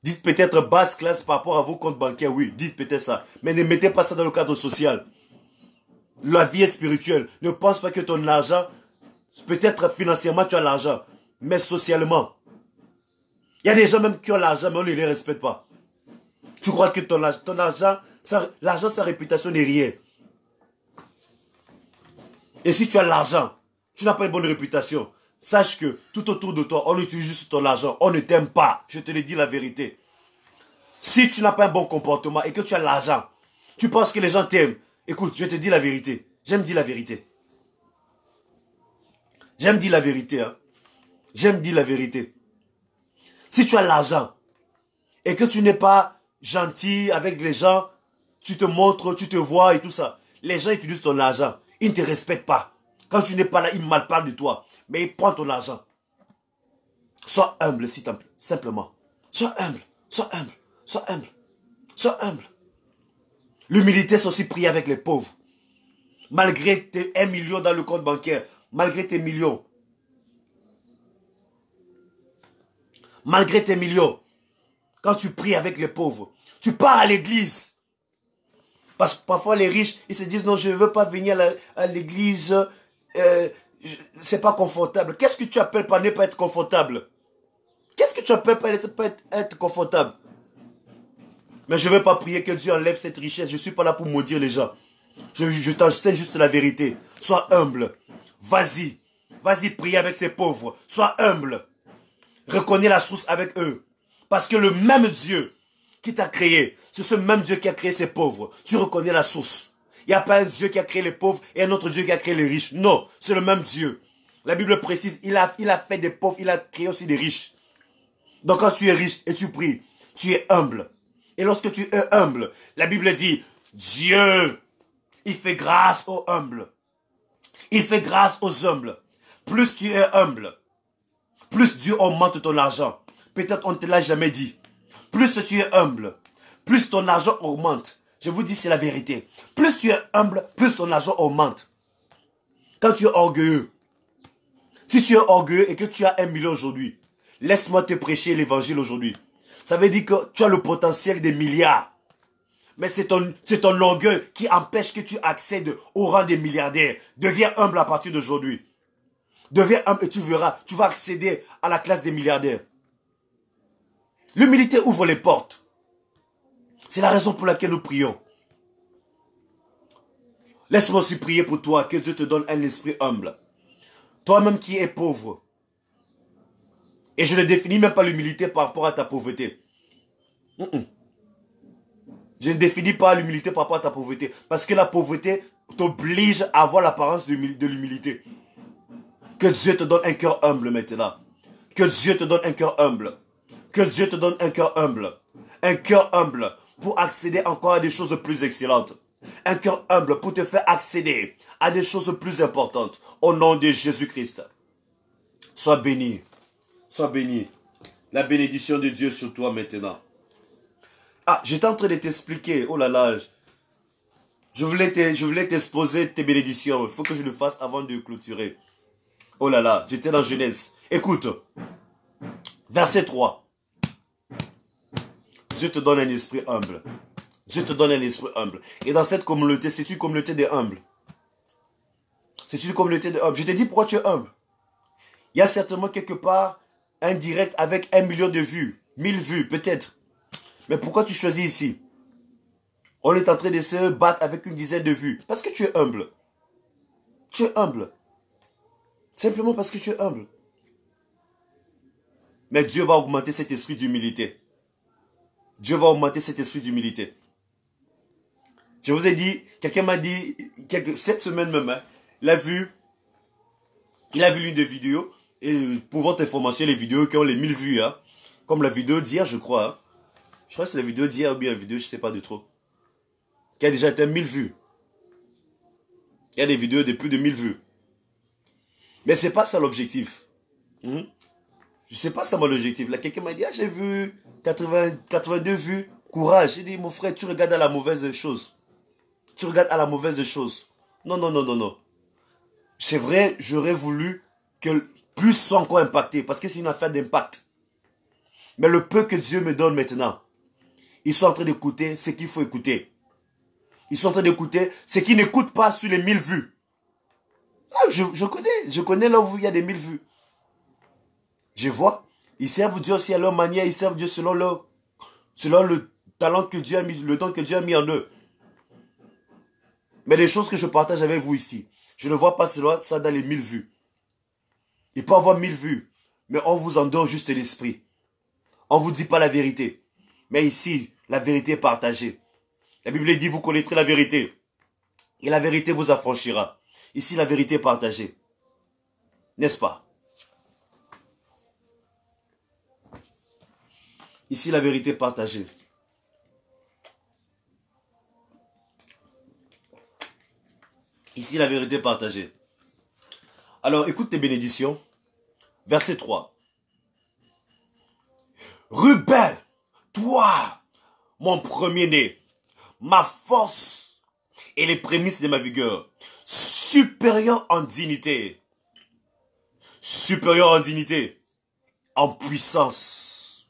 Dites peut-être basse classe par rapport à vos comptes bancaires, oui, dites peut-être ça. Mais ne mettez pas ça dans le cadre social. La vie est spirituelle. Ne pense pas que ton argent, peut-être financièrement tu as l'argent, mais socialement. Il y a des gens même qui ont l'argent, mais on ne les respecte pas. Tu crois que ton argent, l'argent, sa réputation n'est rien. Et si tu as l'argent, tu n'as pas une bonne réputation. Sache que tout autour de toi, on utilise juste ton argent. On ne t'aime pas. Je te le dis la vérité. Si tu n'as pas un bon comportement et que tu as l'argent, tu penses que les gens t'aiment. Écoute, je te dis la vérité. J'aime dire la vérité. J'aime dire la vérité. Hein. J'aime dire la vérité. Si tu as l'argent et que tu n'es pas gentil avec les gens, tu te montres, tu te vois et tout ça. Les gens utilisent ton argent. Ils ne te respectent pas. Quand tu n'es pas là, ils malparlent de toi. Mais ils prennent ton argent. Sois humble, s'il te plaît. Simplement. Sois humble. Sois humble. Sois humble. Sois humble. L'humilité, c'est aussi prier avec les pauvres. Malgré tes 1 million dans le compte bancaire. Malgré tes millions. Malgré tes millions. Quand tu pries avec les pauvres. Tu pars à l'église. Parce que parfois les riches, ils se disent non, je ne veux pas venir à l'église. C'est pas confortable. Qu'est-ce que tu appelles par ne pas être confortable? Qu'est-ce que tu appelles par ne pas être confortable? Mais je ne vais pas prier que Dieu enlève cette richesse. Je ne suis pas là pour maudire les gens. Je t'enseigne juste la vérité. Sois humble. Vas-y. Vas-y, prie avec ces pauvres. Sois humble. Reconnais la source avec eux. Parce que le même Dieu qui t'a créé, c'est ce même Dieu qui a créé ces pauvres. Tu reconnais la source. Il n'y a pas un Dieu qui a créé les pauvres et un autre Dieu qui a créé les riches. Non, c'est le même Dieu. La Bible précise, il a fait des pauvres, il a créé aussi des riches. Donc quand tu es riche et tu pries, tu es humble. Et lorsque tu es humble, la Bible dit, Dieu, il fait grâce aux humbles. Il fait grâce aux humbles. Plus tu es humble, plus Dieu augmente ton argent. Peut-être on ne te l'a jamais dit. Plus tu es humble, plus ton argent augmente. Je vous dis, c'est la vérité. Plus tu es humble, plus ton argent augmente. Quand tu es orgueilleux, si tu es orgueilleux et que tu as 1 million aujourd'hui, laisse-moi te prêcher l'évangile aujourd'hui. Ça veut dire que tu as le potentiel des milliards. Mais c'est ton orgueil qui empêche que tu accèdes au rang des milliardaires. Deviens humble à partir d'aujourd'hui. Deviens humble et tu verras, tu vas accéder à la classe des milliardaires. L'humilité ouvre les portes. C'est la raison pour laquelle nous prions. Laisse-moi aussi prier pour toi, que Dieu te donne un esprit humble. Toi-même qui es pauvre. Et je ne définis même pas l'humilité par rapport à ta pauvreté. Je ne définis pas l'humilité par rapport à ta pauvreté. Parce que la pauvreté t'oblige à avoir l'apparence de l'humilité. Que Dieu te donne un cœur humble maintenant. Que Dieu te donne un cœur humble. Que Dieu te donne un cœur humble. Un cœur humble pour accéder encore à des choses plus excellentes. Un cœur humble pour te faire accéder à des choses plus importantes. Au nom de Jésus-Christ. Sois béni. Sois béni. La bénédiction de Dieu sur toi maintenant. Ah, j'étais en train de t'expliquer. Oh là là. Je voulais t'exposer tes bénédictions. Il faut que je le fasse avant de clôturer. Oh là là, j'étais dans Genèse. Écoute. Verset 3. Dieu te donne un esprit humble. Dieu te donne un esprit humble. Et dans cette communauté, c'est une communauté des humbles. C'est une communauté des humbles. Je te dis pourquoi tu es humble. Il y a certainement quelque part un direct avec 1 million de vues. 1000 vues, peut-être. Mais pourquoi tu choisis ici? On est en train de se battre avec une dizaine de vues. Parce que tu es humble. Tu es humble. Simplement parce que tu es humble. Mais Dieu va augmenter cet esprit d'humilité. Dieu va augmenter cet esprit d'humilité. Je vous ai dit, quelqu'un m'a dit, cette semaine même, hein, il a vu l'une des vidéos. Et pour votre information, les vidéos qui ont les 1000 vues, hein, comme la vidéo d'hier, je crois. Hein. Je crois que c'est la vidéo d'hier ou bien la vidéo, je ne sais pas de trop. Qui a déjà atteint 1000 vues. Il y a des vidéos de plus de 1000 vues. Mais ce n'est pas ça l'objectif. Je ne sais pas ça mon objectif. Là, quelqu'un m'a dit, ah, j'ai vu 82 vues. Courage. J'ai dit, mon frère, tu regardes à la mauvaise chose. Tu regardes à la mauvaise chose. Non, non, non, non, non. C'est vrai, j'aurais voulu que plus soit encore impacté. Parce que c'est une affaire d'impact. Mais le peu que Dieu me donne maintenant, ils sont en train d'écouter ce qu'il faut écouter. Ils sont en train d'écouter ce qu'ils n'écoutent pas sur les 1000 vues. Ah, je connais là où il y a des 1000 vues. Je vois. Ils servent Dieu aussi à leur manière. Ils servent Dieu selon le talent que Dieu a mis, le don que Dieu a mis en eux. Mais les choses que je partage avec vous ici, je ne vois pas ça dans les 1000 vues. Il peut avoir 1000 vues, mais on vous endort juste l'esprit. On ne vous dit pas la vérité. Mais ici, la vérité est partagée. La Bible dit, vous connaîtrez la vérité. Et la vérité vous affranchira. Ici, la vérité est partagée. N'est-ce pas? Ici, la vérité est partagée. Ici, la vérité est partagée. Alors, écoute tes bénédictions. Verset 3. Ruben, toi, mon premier-né, ma force et les prémices de ma vigueur, supérieur en dignité, en puissance.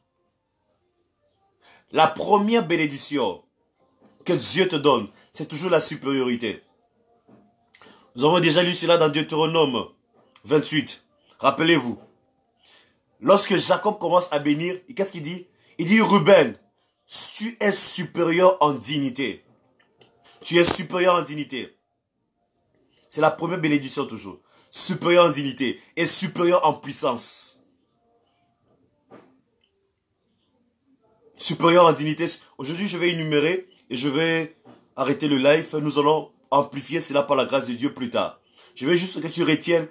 La première bénédiction que Dieu te donne, c'est toujours la supériorité. Nous avons déjà lu cela dans Deutéronome 28. Rappelez-vous. Lorsque Jacob commence à bénir, qu'est-ce qu'il dit? Il dit, Ruben, tu es supérieur en dignité. Tu es supérieur en dignité. C'est la première bénédiction toujours. Supérieur en dignité et supérieur en puissance. Supérieur en dignité. Aujourd'hui, je vais énumérer et je vais arrêter le live. Nous allons amplifier cela par la grâce de Dieu plus tard. Je veux juste que tu retiennes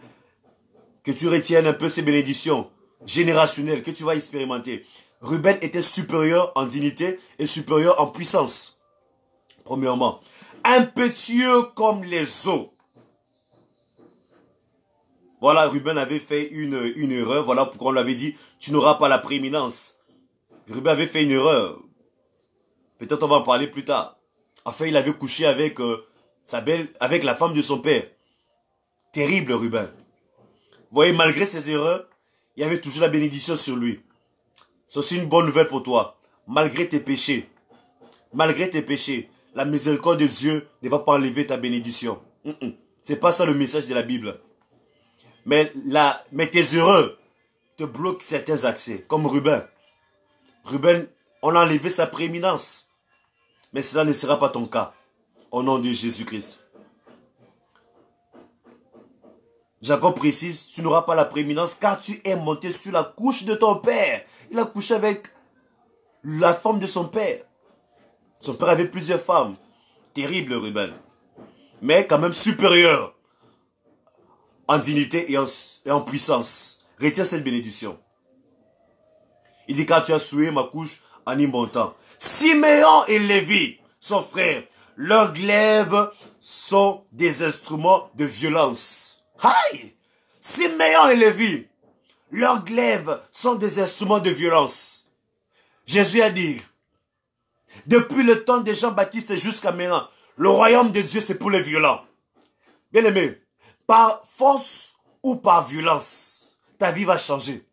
un peu ces bénédictions générationnelles que tu vas expérimenter. Ruben était supérieur en dignité et supérieur en puissance. Premièrement, impétueux comme les eaux. Voilà, Ruben avait fait une erreur. Voilà pourquoi on lui avait dit, tu n'auras pas la prééminence. Ruben avait fait une erreur. Peut-être on va en parler plus tard. Enfin, il avait couché avec avec la femme de son père. Terrible, Ruben. Vous voyez, malgré ses erreurs, il y avait toujours la bénédiction sur lui. C'est aussi une bonne nouvelle pour toi. Malgré tes péchés, la miséricorde de Dieu ne va pas enlever ta bénédiction. C'est pas ça le message de la Bible. Mais tes erreurs te bloquent certains accès, comme Ruben. Ruben, on a enlevé sa prééminence. Mais cela ne sera pas ton cas. Au nom de Jésus-Christ. Jacob précise, tu n'auras pas la prééminence car tu es monté sur la couche de ton père. Il a couché avec la femme de son père. Son père avait plusieurs femmes. Terrible, Ruben. Mais quand même supérieur en dignité et en puissance. Retiens cette bénédiction. Il dit, car tu as souillé ma couche en y montant. Siméon et Lévi, son frère, leurs glaives sont des instruments de violence. Aïe! Siméon et Lévi, leurs glaives sont des instruments de violence. Jésus a dit, depuis le temps de Jean-Baptiste jusqu'à maintenant, le royaume de Dieu c'est pour les violents. Bien aimé, par force ou par violence, ta vie va changer.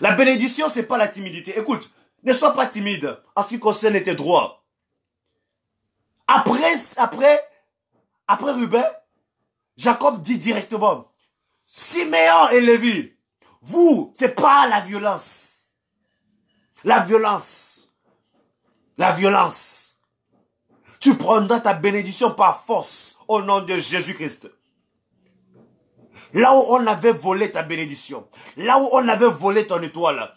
La bénédiction, c'est pas la timidité. Écoute, Ne sois pas timide en ce qui concerne tes droits. Après Ruben, Jacob dit directement, Siméon et Lévi, vous, c'est pas la violence. La violence. La violence. Tu prendras ta bénédiction par force au nom de Jésus-Christ. Là où on avait volé ta bénédiction, là où on avait volé ton étoile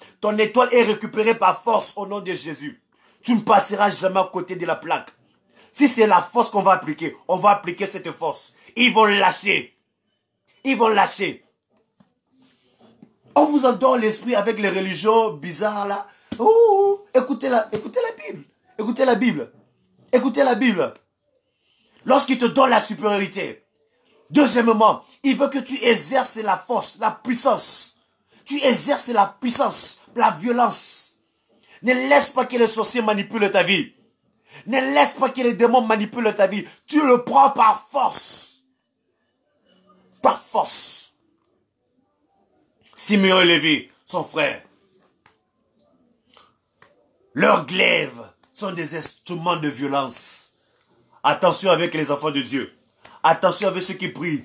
est récupérée par force au nom de Jésus. Tu ne passeras jamais à côté de la plaque. Si c'est la force qu'on va appliquer, on va appliquer cette force. Ils vont lâcher. Ils vont lâcher. On vous endort l'esprit avec les religions bizarres là. Ouh, écoutez la Bible. Écoutez la Bible. Écoutez la Bible. Lorsqu'il te donne la supériorité. Deuxièmement, il veut que tu exerces la force, la puissance. Tu exerces la puissance, la violence. Ne laisse pas que les sorciers manipulent ta vie. Ne laisse pas que les démons manipulent ta vie. Tu le prends par force. Par force. Simeon et Lévi, son frère. Leurs glaives sont des instruments de violence. Attention avec les enfants de Dieu. Attention avec ceux qui prient.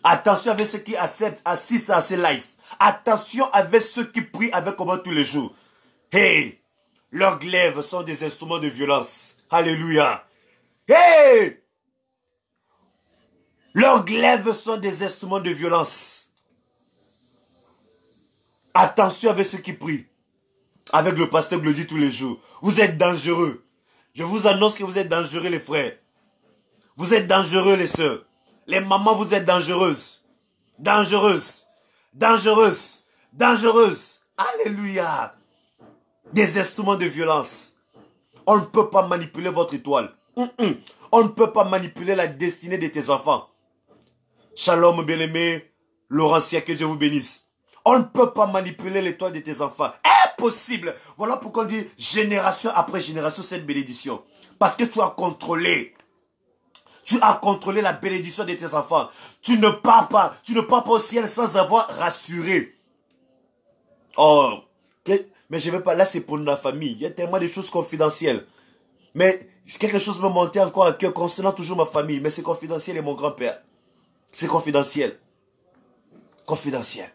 Attention avec ceux qui assistent à ces lives. Attention avec ceux qui prient avec comment tous les jours. Hey! Leurs glaives sont des instruments de violence. Alléluia. Hey! Leurs glaives sont des instruments de violence. Attention avec ceux qui prient. Avec le pasteur Glody tous les jours. Vous êtes dangereux. Je vous annonce que vous êtes dangereux les frères. Vous êtes dangereux les sœurs. Les mamans, vous êtes dangereuses. Dangereuses. Dangereuses. Dangereuses. Alléluia. Des instruments de violence. On ne peut pas manipuler votre étoile. On ne peut pas manipuler la destinée de tes enfants. Shalom bien-aimé. Laurentia, que Dieu vous bénisse. On ne peut pas manipuler l'étoile de tes enfants. Impossible. Voilà pourquoi on dit génération après génération cette bénédiction. Parce que tu as contrôlé. Tu as contrôlé la bénédiction de tes enfants. Tu ne pars pas. Tu ne pars pas au ciel sans avoir rassuré. Oh. Mais je ne vais pas. Là, c'est pour la famille. Il y a tellement de choses confidentielles. Mais quelque chose me montait encore à cœur concernant toujours ma famille. Mais c'est confidentiel et mon grand-père. C'est confidentiel. Confidentiel.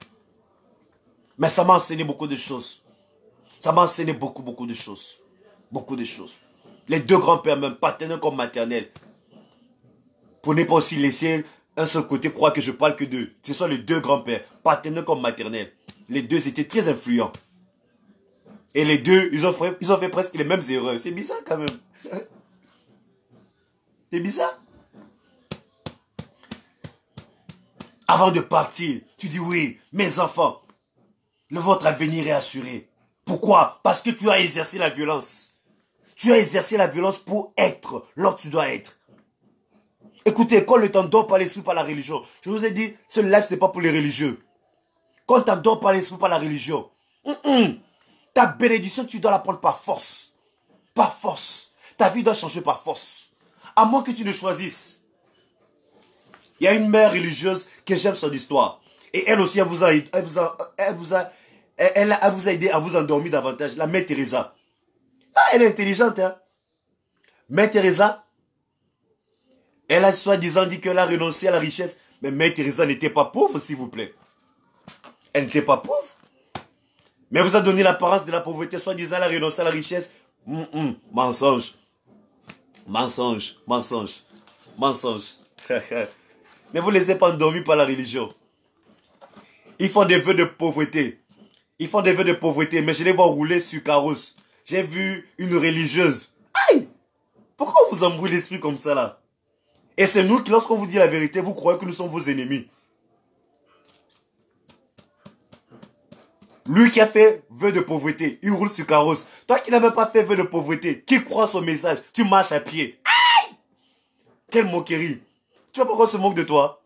Mais ça m'a enseigné beaucoup de choses. Ça m'a enseigné beaucoup de choses. Beaucoup de choses. Les deux grands-pères, même paternels comme maternels. Pour ne pas aussi laisser un seul côté croire que je parle que d'eux. Ce sont les deux grands-pères, paternels comme maternels. Les deux étaient très influents. Et les deux, ils ont fait presque les mêmes erreurs. C'est bizarre quand même. C'est bizarre. Avant de partir, tu dis oui, mes enfants, votre avenir est assuré. Pourquoi? Parce que tu as exercé la violence. Tu as exercé la violence pour être là où tu dois être. Écoutez, quand le temps dort par l'esprit, par la religion, je vous ai dit, ce live, ce n'est pas pour les religieux. Quand tu dors par l'esprit, par la religion, ta bénédiction, tu dois la prendre par force. Par force. Ta vie doit changer par force. À moins que tu ne choisisses. Il y a une mère religieuse que j'aime son histoire. Et elle aussi, elle vous a aidé à vous endormir davantage. La mère Teresa. Ah, elle est intelligente, hein. Mère Teresa, elle a soi-disant dit qu'elle a renoncé à la richesse. Mais Mère Teresa n'était pas pauvre, s'il vous plaît. Elle n'était pas pauvre. Mais elle vous a donné l'apparence de la pauvreté, soi-disant elle a renoncé à la richesse. Mensonge. Mensonge. Mensonge. Mensonge. Ne vous laissez pas endormir par la religion. Ils font des vœux de pauvreté. Ils font des vœux de pauvreté, mais je les vois rouler sur carrosse. J'ai vu une religieuse. Aïe! Pourquoi on vous embrouille l'esprit comme ça là? Et c'est nous qui, lorsqu'on vous dit la vérité, vous croyez que nous sommes vos ennemis. Lui qui a fait vœu de pauvreté, il roule sur carrosse. Toi qui n'as même pas fait vœu de pauvreté, qui croit son message, tu marches à pied. Aïe! Quelle moquerie. Tu vois pourquoi on se moque de toi?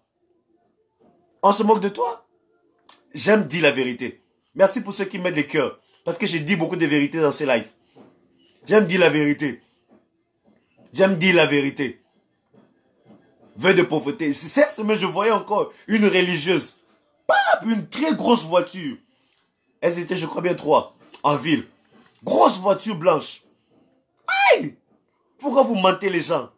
On se moque de toi? J'aime dire la vérité. Merci pour ceux qui mettent les cœurs. Parce que j'ai dit beaucoup de vérités dans ces lives. J'aime dire la vérité. J'aime dire la vérité. Vœu de pauvreté. Cette semaine, je voyais encore une religieuse. Une très grosse voiture. Elles étaient, je crois bien, 3 en ville. Grosse voiture blanche. Aïe! Pourquoi vous mentez les gens?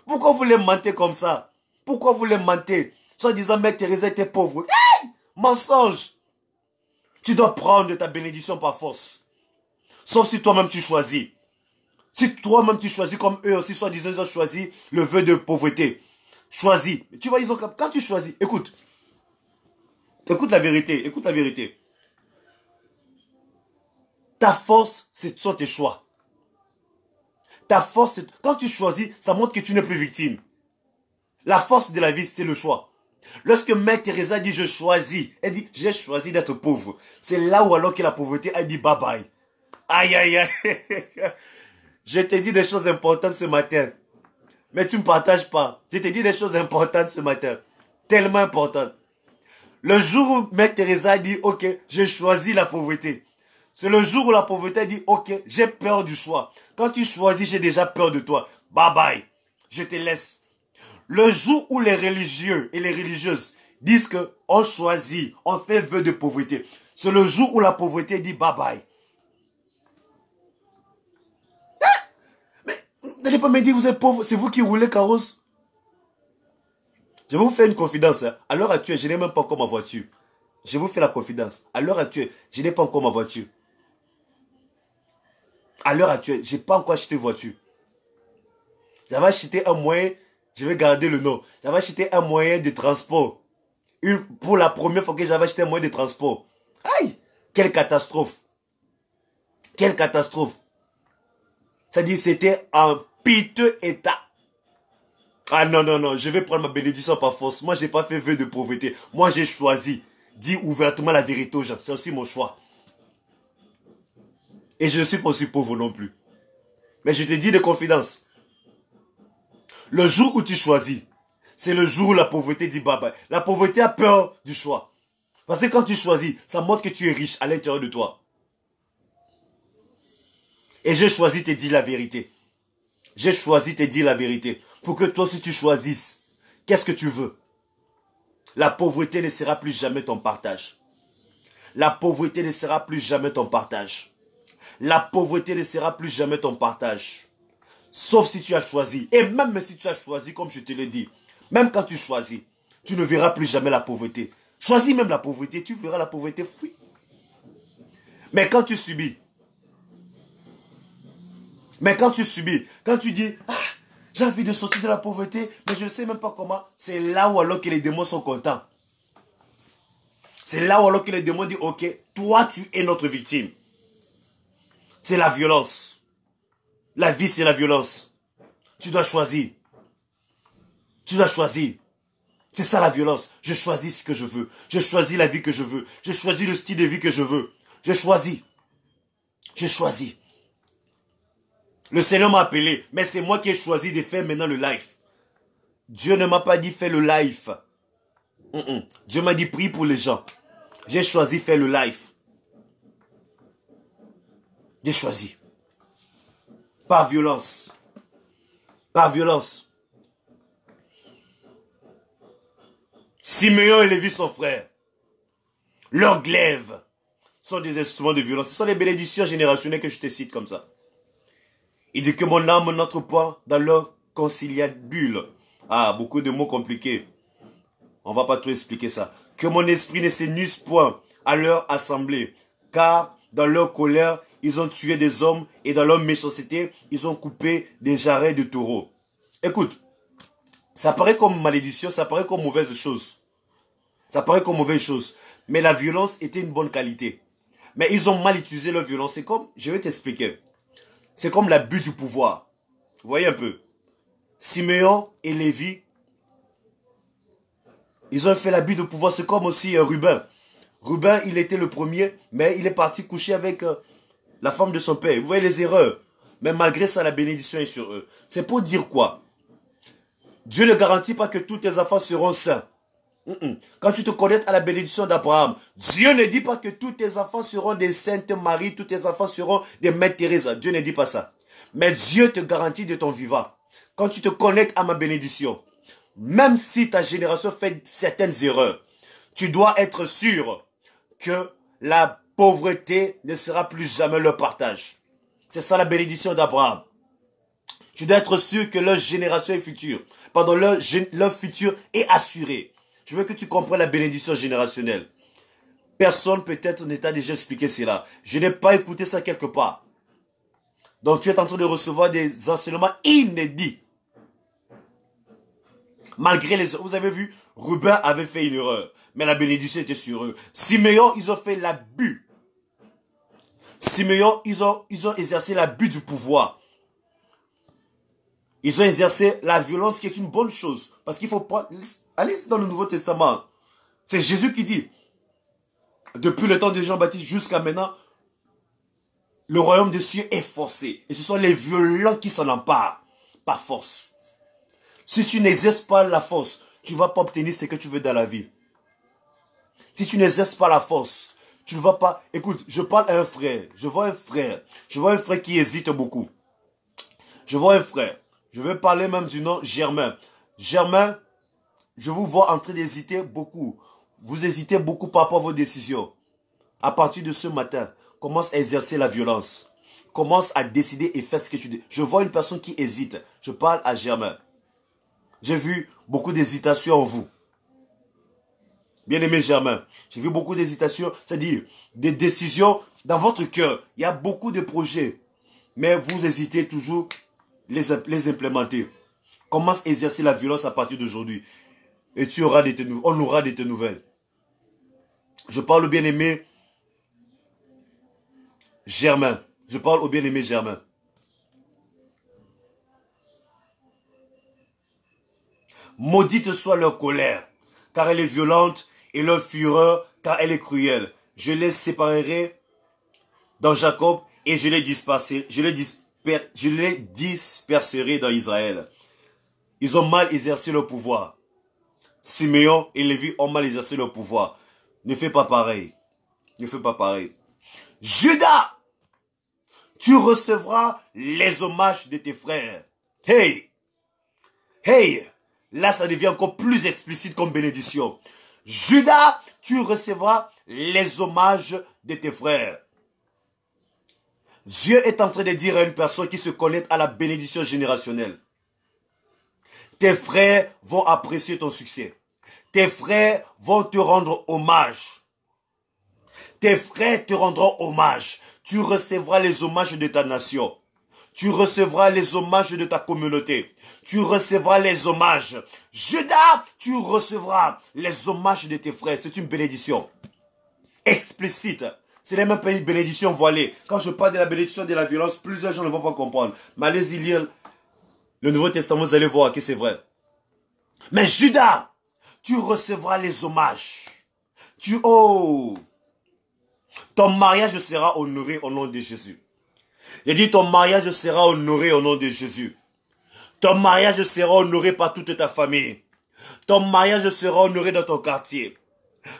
Pourquoi vous les mentez comme ça? Pourquoi vous les mentez? Soit disant, Mère Teresa était pauvre. Hey! Mensonge! Tu dois prendre ta bénédiction par force. Sauf si toi-même tu choisis. Si toi-même tu choisis comme eux aussi, soit disant, ils ont choisi le vœu de pauvreté. Choisis. Tu vois, quand tu choisis, écoute. Écoute la vérité. Écoute la vérité. Ta force, ce sont tes choix. Ta force, quand tu choisis, ça montre que tu n'es plus victime. La force de la vie, c'est le choix. Lorsque Mère Teresa dit je choisis, elle dit j'ai choisi d'être pauvre. C'est là où alors que la pauvreté, elle dit bye bye. Aïe aïe aïe. Je t'ai dit des choses importantes ce matin. Mais tu ne me partages pas. Je t'ai dit des choses importantes ce matin. Tellement importantes. Le jour où Mère Teresa dit ok, j'ai choisi la pauvreté. C'est le jour où la pauvreté dit ok, j'ai peur du choix. Quand tu choisis, j'ai déjà peur de toi. Bye bye. Je te laisse. Le jour où les religieux et les religieuses disent que on choisit, on fait vœu de pauvreté, c'est le jour où la pauvreté dit bye bye. Hein? Mais n'allez pas me dire vous êtes pauvre, c'est vous qui roulez carrosse. Je vais vous faire une confidence. Hein. À l'heure actuelle, je n'ai même pas encore ma voiture. Je vous fais la confidence. À l'heure actuelle, je n'ai pas encore ma voiture. À l'heure actuelle, je n'ai pas encore acheté de voiture. J'avais acheté un moyen, je vais garder le nom. J'avais acheté un moyen de transport. Pour la première fois que j'avais acheté un moyen de transport. Aïe! Quelle catastrophe! Quelle catastrophe! C'est-à-dire c'était en piteux état. Ah non, non, non, je vais prendre ma bénédiction par force. Moi, je n'ai pas fait vœu de pauvreté. Moi, j'ai choisi. Dis ouvertement la vérité aux gens. C'est aussi mon choix. Et je ne suis pas aussi pauvre non plus. Mais je te dis de confidence. Le jour où tu choisis, c'est le jour où la pauvreté dit bye bye. La pauvreté a peur du choix. Parce que quand tu choisis, ça montre que tu es riche à l'intérieur de toi. Et j'ai choisi de te dire la vérité. J'ai choisi de te dire la vérité. Pour que toi, si tu choisisses, qu'est-ce que tu veux? La pauvreté ne sera plus jamais ton partage. La pauvreté ne sera plus jamais ton partage. La pauvreté ne sera plus jamais ton partage. Sauf si tu as choisi. Et même si tu as choisi, comme je te l'ai dit, même quand tu choisis, tu ne verras plus jamais la pauvreté. Choisis même la pauvreté, tu verras la pauvreté fuir. Mais quand tu subis, quand tu dis, ah, j'ai envie de sortir de la pauvreté, mais je ne sais même pas comment, c'est là où alors que les démons sont contents. C'est là où alors que les démons disent, ok, toi tu es notre victime. C'est la violence. La vie c'est la violence. Tu dois choisir. Tu dois choisir. C'est ça la violence. Je choisis ce que je veux. Je choisis la vie que je veux. Je choisis le style de vie que je veux. Je choisis. Je choisis. Le Seigneur m'a appelé, mais c'est moi qui ai choisi de faire maintenant le live. Dieu ne m'a pas dit fais le live. Dieu m'a dit prie pour les gens. J'ai choisi faire le live. J'ai choisi. Par violence. Par violence. Simeon et Lévi, son frère, leurs glaives sont des instruments de violence. Ce sont les bénédictions générationnelles que je te cite comme ça. Il dit que mon âme n'entre pas dans leur conciliabule. Ah, beaucoup de mots compliqués. On ne va pas tout expliquer ça. Que mon esprit ne s'énuise point à leur assemblée. Car dans leur colère, ils ont tué des hommes et dans leur méchanceté, ils ont coupé des jarrets de taureaux. Écoute, ça paraît comme malédiction, ça paraît comme mauvaise chose. Ça paraît comme mauvaise chose. Mais la violence était une bonne qualité. Mais ils ont mal utilisé leur violence. C'est comme, je vais t'expliquer. C'est comme l'abus du pouvoir. Vous voyez un peu. Simeon et Lévi, ils ont fait l'abus de pouvoir. C'est comme aussi Ruben. Ruben, il était le premier, mais il est parti coucher avec la femme de son père. Vous voyez les erreurs. Mais malgré ça, la bénédiction est sur eux. C'est pour dire quoi? Dieu ne garantit pas que tous tes enfants seront saints. Quand tu te connectes à la bénédiction d'Abraham, Dieu ne dit pas que tous tes enfants seront des saintes Marie, tous tes enfants seront des Mères Teresa. Dieu ne dit pas ça. Mais Dieu te garantit de ton vivant. Quand tu te connectes à ma bénédiction, même si ta génération fait certaines erreurs, tu dois être sûr que la pauvreté ne sera plus jamais leur partage. C'est ça la bénédiction d'Abraham. Tu dois être sûr que leur génération est future. Pardon, leur futur est assuré. Je veux que tu comprennes la bénédiction générationnelle. Personne peut-être ne t'a déjà expliqué cela. Je n'ai pas écouté ça quelque part. Donc tu es en train de recevoir des enseignements inédits. Malgré les... Vous avez vu, Ruben avait fait une erreur. Mais la bénédiction était sur eux. Siméon, ils ont fait l'abus. Siméon, ils ont exercé l'abus du pouvoir. Ils ont exercé la violence qui est une bonne chose. Parce qu'il faut pas... Allez dans le Nouveau Testament. C'est Jésus qui dit, depuis le temps de Jean-Baptiste jusqu'à maintenant, le royaume des cieux est forcé. Et ce sont les violents qui s'en emparent. Par force. Si tu n'exerces pas la force, tu ne vas pas obtenir ce que tu veux dans la vie. Si tu n'exerces pas la force, tu ne vas pas... Écoute, je parle à un frère. Je vois un frère qui hésite beaucoup. Je vois un frère. Je vais parler même du nom Germain. Germain, je vous vois en train d'hésiter beaucoup. Vous hésitez beaucoup par rapport à vos décisions. À partir de ce matin, commence à exercer la violence. Commence à décider et faire ce que tu dis. Je vois une personne qui hésite. Je parle à Germain. J'ai vu beaucoup d'hésitation en vous. Bien-aimé Germain, j'ai vu beaucoup d'hésitation, c'est-à-dire des décisions dans votre cœur. Il y a beaucoup de projets, mais vous hésitez toujours les implémenter. Commence à exercer la violence à partir d'aujourd'hui. Et tu auras on aura de tes nouvelles. Je parle au bien-aimé Germain. Je parle au bien-aimé Germain. Maudite soit leur colère, car elle est violente, et leur fureur, car elle est cruelle. Je les séparerai dans Jacob, et je les disperserai dans Israël. Ils ont mal exercé leur pouvoir. Siméon et Lévi ont mal exercé leur pouvoir. Ne fais pas pareil. Ne fais pas pareil. Judas, tu recevras les hommages de tes frères. Hey! Hey! Là, ça devient encore plus explicite comme bénédiction. Judas, tu recevras les hommages de tes frères. Dieu est en train de dire à une personne qui se connecte à la bénédiction générationnelle. Tes frères vont apprécier ton succès. Tes frères vont te rendre hommage. Tes frères te rendront hommage. Tu recevras les hommages de ta nation. Tu recevras les hommages de ta communauté. Tu recevras les hommages. Judas, tu recevras les hommages de tes frères. C'est une bénédiction explicite. Ce n'est même pas une bénédiction voilée. Quand je parle de la bénédiction de la violence, plusieurs gens ne vont pas comprendre. Mais allez-y lire le Nouveau Testament, vous allez voir que c'est vrai. Mais Judas, tu recevras les hommages. Ton mariage sera honoré au nom de Jésus. J'ai dit ton mariage sera honoré au nom de Jésus. Ton mariage sera honoré par toute ta famille. Ton mariage sera honoré dans ton quartier.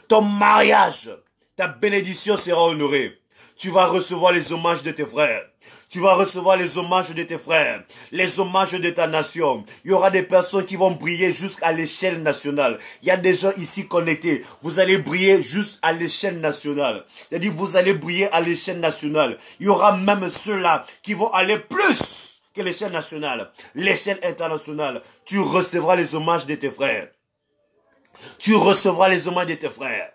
Ton mariage, ta bénédiction sera honorée. Tu vas recevoir les hommages de tes frères. Tu vas recevoir les hommages de tes frères, les hommages de ta nation. Il y aura des personnes qui vont briller jusqu'à l'échelle nationale. Il y a des gens ici connectés. Vous allez briller jusqu'à l'échelle nationale. C'est-à-dire vous allez briller à l'échelle nationale. Il y aura même ceux-là qui vont aller plus que l'échelle nationale, l'échelle internationale. Tu recevras les hommages de tes frères. Tu recevras les hommages de tes frères.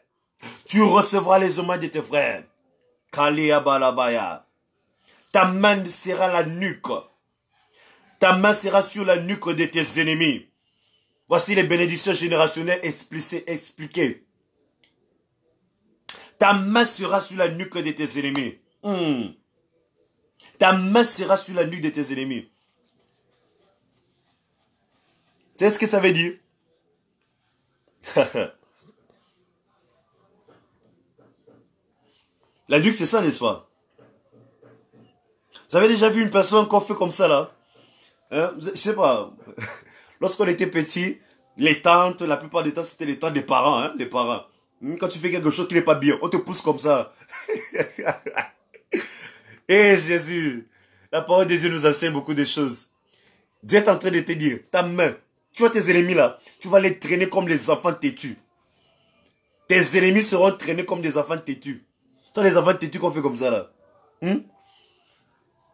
Tu recevras les hommages de tes frères. Kalia balabaya. Ta main sera la nuque. Ta main sera sur la nuque de tes ennemis. Voici les bénédictions générationnelles expliquées. Ta main sera sur la nuque de tes ennemis. Ta main sera sur la nuque de tes ennemis. Tu sais ce que ça veut dire? La nuque, c'est ça, n'est-ce pas? Vous avez déjà vu une personne qu'on fait comme ça, là? Hein? Je sais pas. Lorsqu'on était petit, les tantes, la plupart des temps, c'était les tantes des parents, hein, les parents. Quand tu fais quelque chose qui n'est pas bien, on te pousse comme ça. Et Jésus, la parole de Dieu nous enseigne beaucoup de choses. Dieu est en train de te dire, ta main, tu vois tes ennemis là, tu vas les traîner comme les enfants têtus. Tes ennemis seront traînés comme des enfants têtus. sont les enfants têtus qu'on fait comme ça là.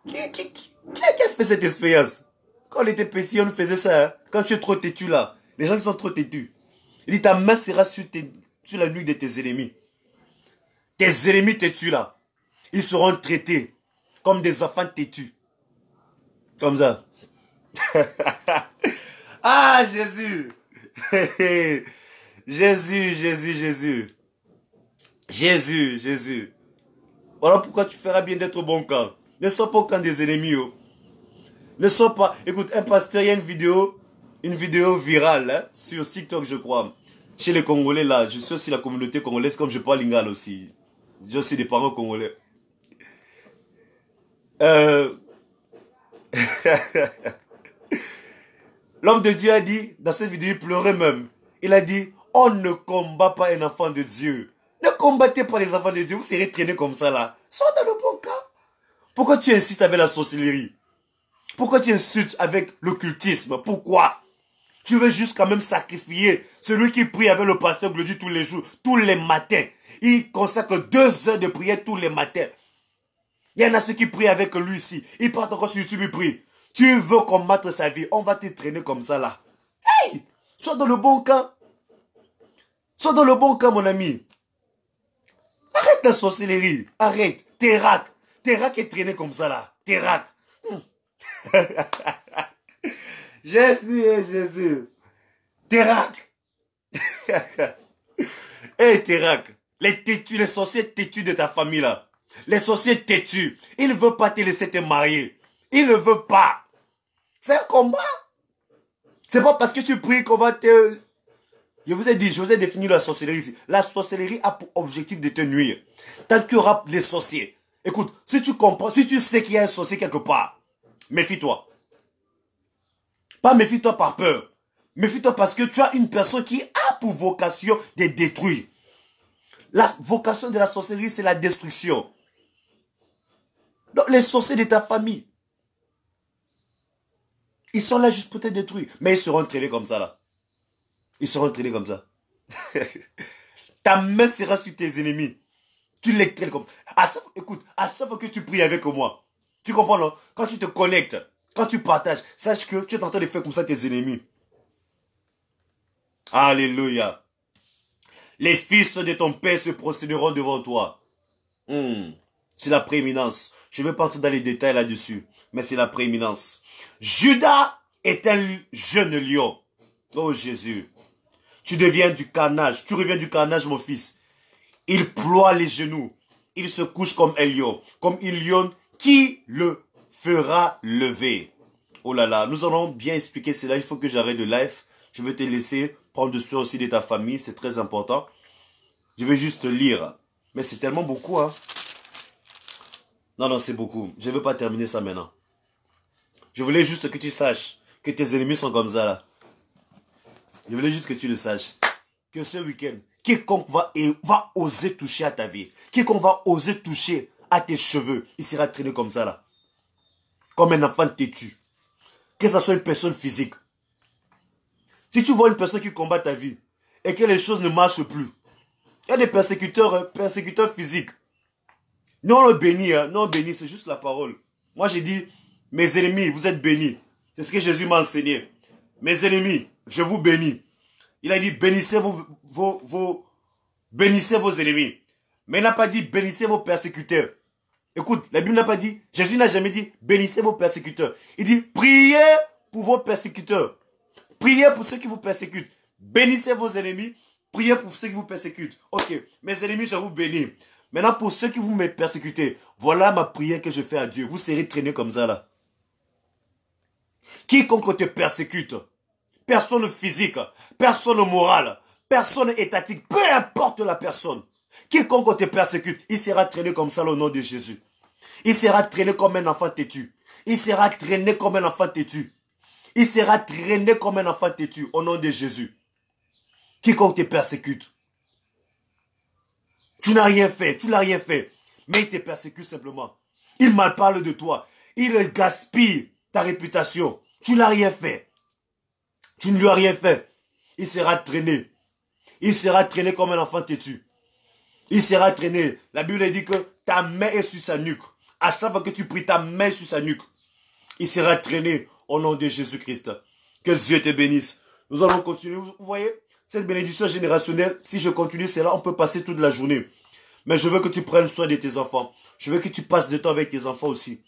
Qui a fait cette expérience? Quand on était petit, on faisait ça. Hein? Quand tu es trop têtu là, les gens qui sont trop têtus. Il dit ta main sera sur la nuque de tes ennemis. Tes ennemis têtus là, ils seront traités comme des enfants têtus. Comme ça. Ah Jésus. Jésus, Jésus, Jésus. Jésus, Jésus. Voilà pourquoi tu feras bien d'être au bon camp. Ne sois pas au camp des ennemis. Oh. Ne sois pas... Écoute, un pasteur, il y a une vidéo virale hein, sur TikTok, je crois. Chez les Congolais, là. Je suis aussi la communauté congolaise, comme je parle lingala aussi. J'ai aussi des parents congolais. L'homme de Dieu a dit, dans cette vidéo, il pleurait même. Il a dit, on ne combat pas un enfant de Dieu. Ne combattez pas les enfants de Dieu, vous serez traînés comme ça là. Sois dans le bon cas. Pourquoi tu insistes avec la sorcellerie? Pourquoi tu insultes avec l'occultisme? Pourquoi? Tu veux juste quand même sacrifier celui qui prie avec le pasteur Glody tous les jours, tous les matins. Il consacre 2 heures de prière tous les matins. Il y en a ceux qui prient avec lui ici. Ils partent encore sur YouTube, ils prient. Tu veux combattre sa vie, on va te traîner comme ça là. Hey! Sois dans le bon camp. Sois dans le bon camp, mon ami. Arrête la sorcellerie. Arrête. Térac. Térac est traîné comme ça là. Térac. Jésus et Jésus. Térac. Hey Térac. Les sorciers têtus de ta famille là. Les sorciers têtus. Ils ne veulent pas te laisser te marier. Ils ne veulent pas. C'est un combat. C'est pas parce que tu pries qu'on va te... Je vous ai dit, je vous ai défini la sorcellerie ici. La sorcellerie a pour objectif de te nuire. Tant qu'il y aura les sorciers. Écoute, si tu comprends, si tu sais qu'il y a un sorcier quelque part, méfie-toi. Pas méfie-toi par peur. Méfie-toi parce que tu as une personne qui a pour vocation de détruire. La vocation de la sorcellerie, c'est la destruction. Donc les sorciers de ta famille, ils sont là juste pour te détruire. Mais ils seront entraînés comme ça là. Ils seront entraînés comme ça. Ta main sera sur tes ennemis. Tu les traînes comme ça. Écoute, à chaque fois que tu pries avec moi, tu comprends non? Quand tu te connectes, quand tu partages, sache que tu es en train de faire comme ça tes ennemis. Alléluia. Les fils de ton père se prosterneront devant toi. C'est la prééminence. Je ne vais pas entrer dans les détails là-dessus, mais c'est la prééminence. Judas est un jeune lion. Oh Jésus. Tu deviens du carnage. Tu reviens du carnage, mon fils. Il ploie les genoux. Il se couche comme un lion. Comme un lion qui le fera lever. Oh là là, nous allons bien expliquer cela. Il faut que j'arrête le live. Je vais te laisser prendre soin aussi de ta famille. C'est très important. Je vais juste lire. Mais c'est tellement beaucoup, hein. Non, c'est beaucoup. Je ne veux pas terminer ça maintenant. Je voulais juste que tu saches que tes ennemis sont comme ça, là. Je voulais juste que tu le saches. Que ce week-end, quiconque va oser toucher à ta vie, quiconque va oser toucher à tes cheveux, il sera traîné comme ça, là. Comme un enfant têtu. Que ce soit une personne physique. Si tu vois une personne qui combat ta vie et que les choses ne marchent plus, il y a des persécuteurs physiques. Nous on le bénit, hein. Nous on bénit, c'est juste la parole. Moi j'ai dit, mes ennemis, vous êtes bénis. C'est ce que Jésus m'a enseigné. Mes ennemis, je vous bénis. Il a dit, bénissez bénissez vos ennemis. Mais il n'a pas dit, bénissez vos persécuteurs. Écoute, la Bible n'a pas dit, Jésus n'a jamais dit, bénissez vos persécuteurs. Il dit, priez pour vos persécuteurs. Priez pour ceux qui vous persécutent. Bénissez vos ennemis. Priez pour ceux qui vous persécutent. Ok, mes ennemis, je vous bénis. Maintenant, pour ceux qui vous me persécutez, voilà ma prière que je fais à Dieu. Vous serez traînés comme ça, là. Quiconque te persécute, personne physique, personne morale, personne étatique, peu importe la personne, quiconque te persécute, il sera traîné comme ça au nom de Jésus. Il sera traîné comme un enfant têtu. Il sera traîné comme un enfant têtu. Il sera traîné comme un enfant têtu au nom de Jésus. Quiconque te persécute. Tu n'as rien fait, tu n'as rien fait. Mais il te persécute simplement. Il malparle de toi. Il gaspille ta réputation. Tu n'as rien fait. Tu ne lui as rien fait. Il sera traîné. Il sera traîné comme un enfant têtu. Il sera traîné. La Bible dit que ta main est sur sa nuque. À chaque fois que tu pries, ta main est sur sa nuque. Il sera traîné au nom de Jésus-Christ. Que Dieu te bénisse. Nous allons continuer. Vous voyez, cette bénédiction générationnelle, si je continue cela, on peut passer toute la journée. Mais je veux que tu prennes soin de tes enfants. Je veux que tu passes du temps avec tes enfants aussi.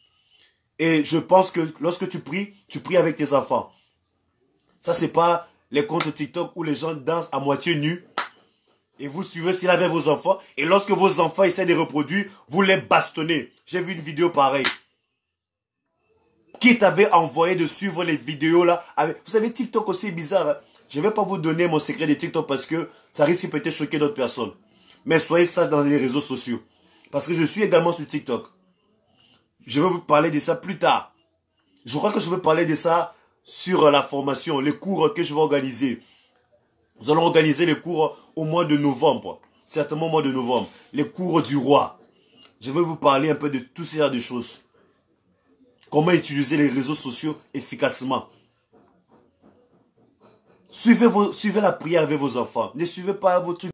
Et je pense que lorsque tu pries avec tes enfants. Ça, c'est pas les comptes TikTok où les gens dansent à moitié nus. Et vous suivez cela avec vos enfants. Et lorsque vos enfants essaient de reproduire, vous les bastonnez. J'ai vu une vidéo pareille. Qui t'avait envoyé de suivre les vidéos là avec... Vous savez, TikTok aussi est bizarre. Hein? Je ne vais pas vous donner mon secret de TikTok parce que ça risque peut-être de choquer d'autres personnes. Mais soyez sages dans les réseaux sociaux. Parce que je suis également sur TikTok. Je vais vous parler de ça plus tard. Je crois que je vais parler de ça sur la formation, les cours que je vais organiser. Nous allons organiser les cours au mois de novembre. Certainement au mois de novembre. Les cours du roi. Je vais vous parler un peu de tout ce genre de choses. Comment utiliser les réseaux sociaux efficacement. Suivez la prière avec vos enfants. Ne suivez pas vos trucs.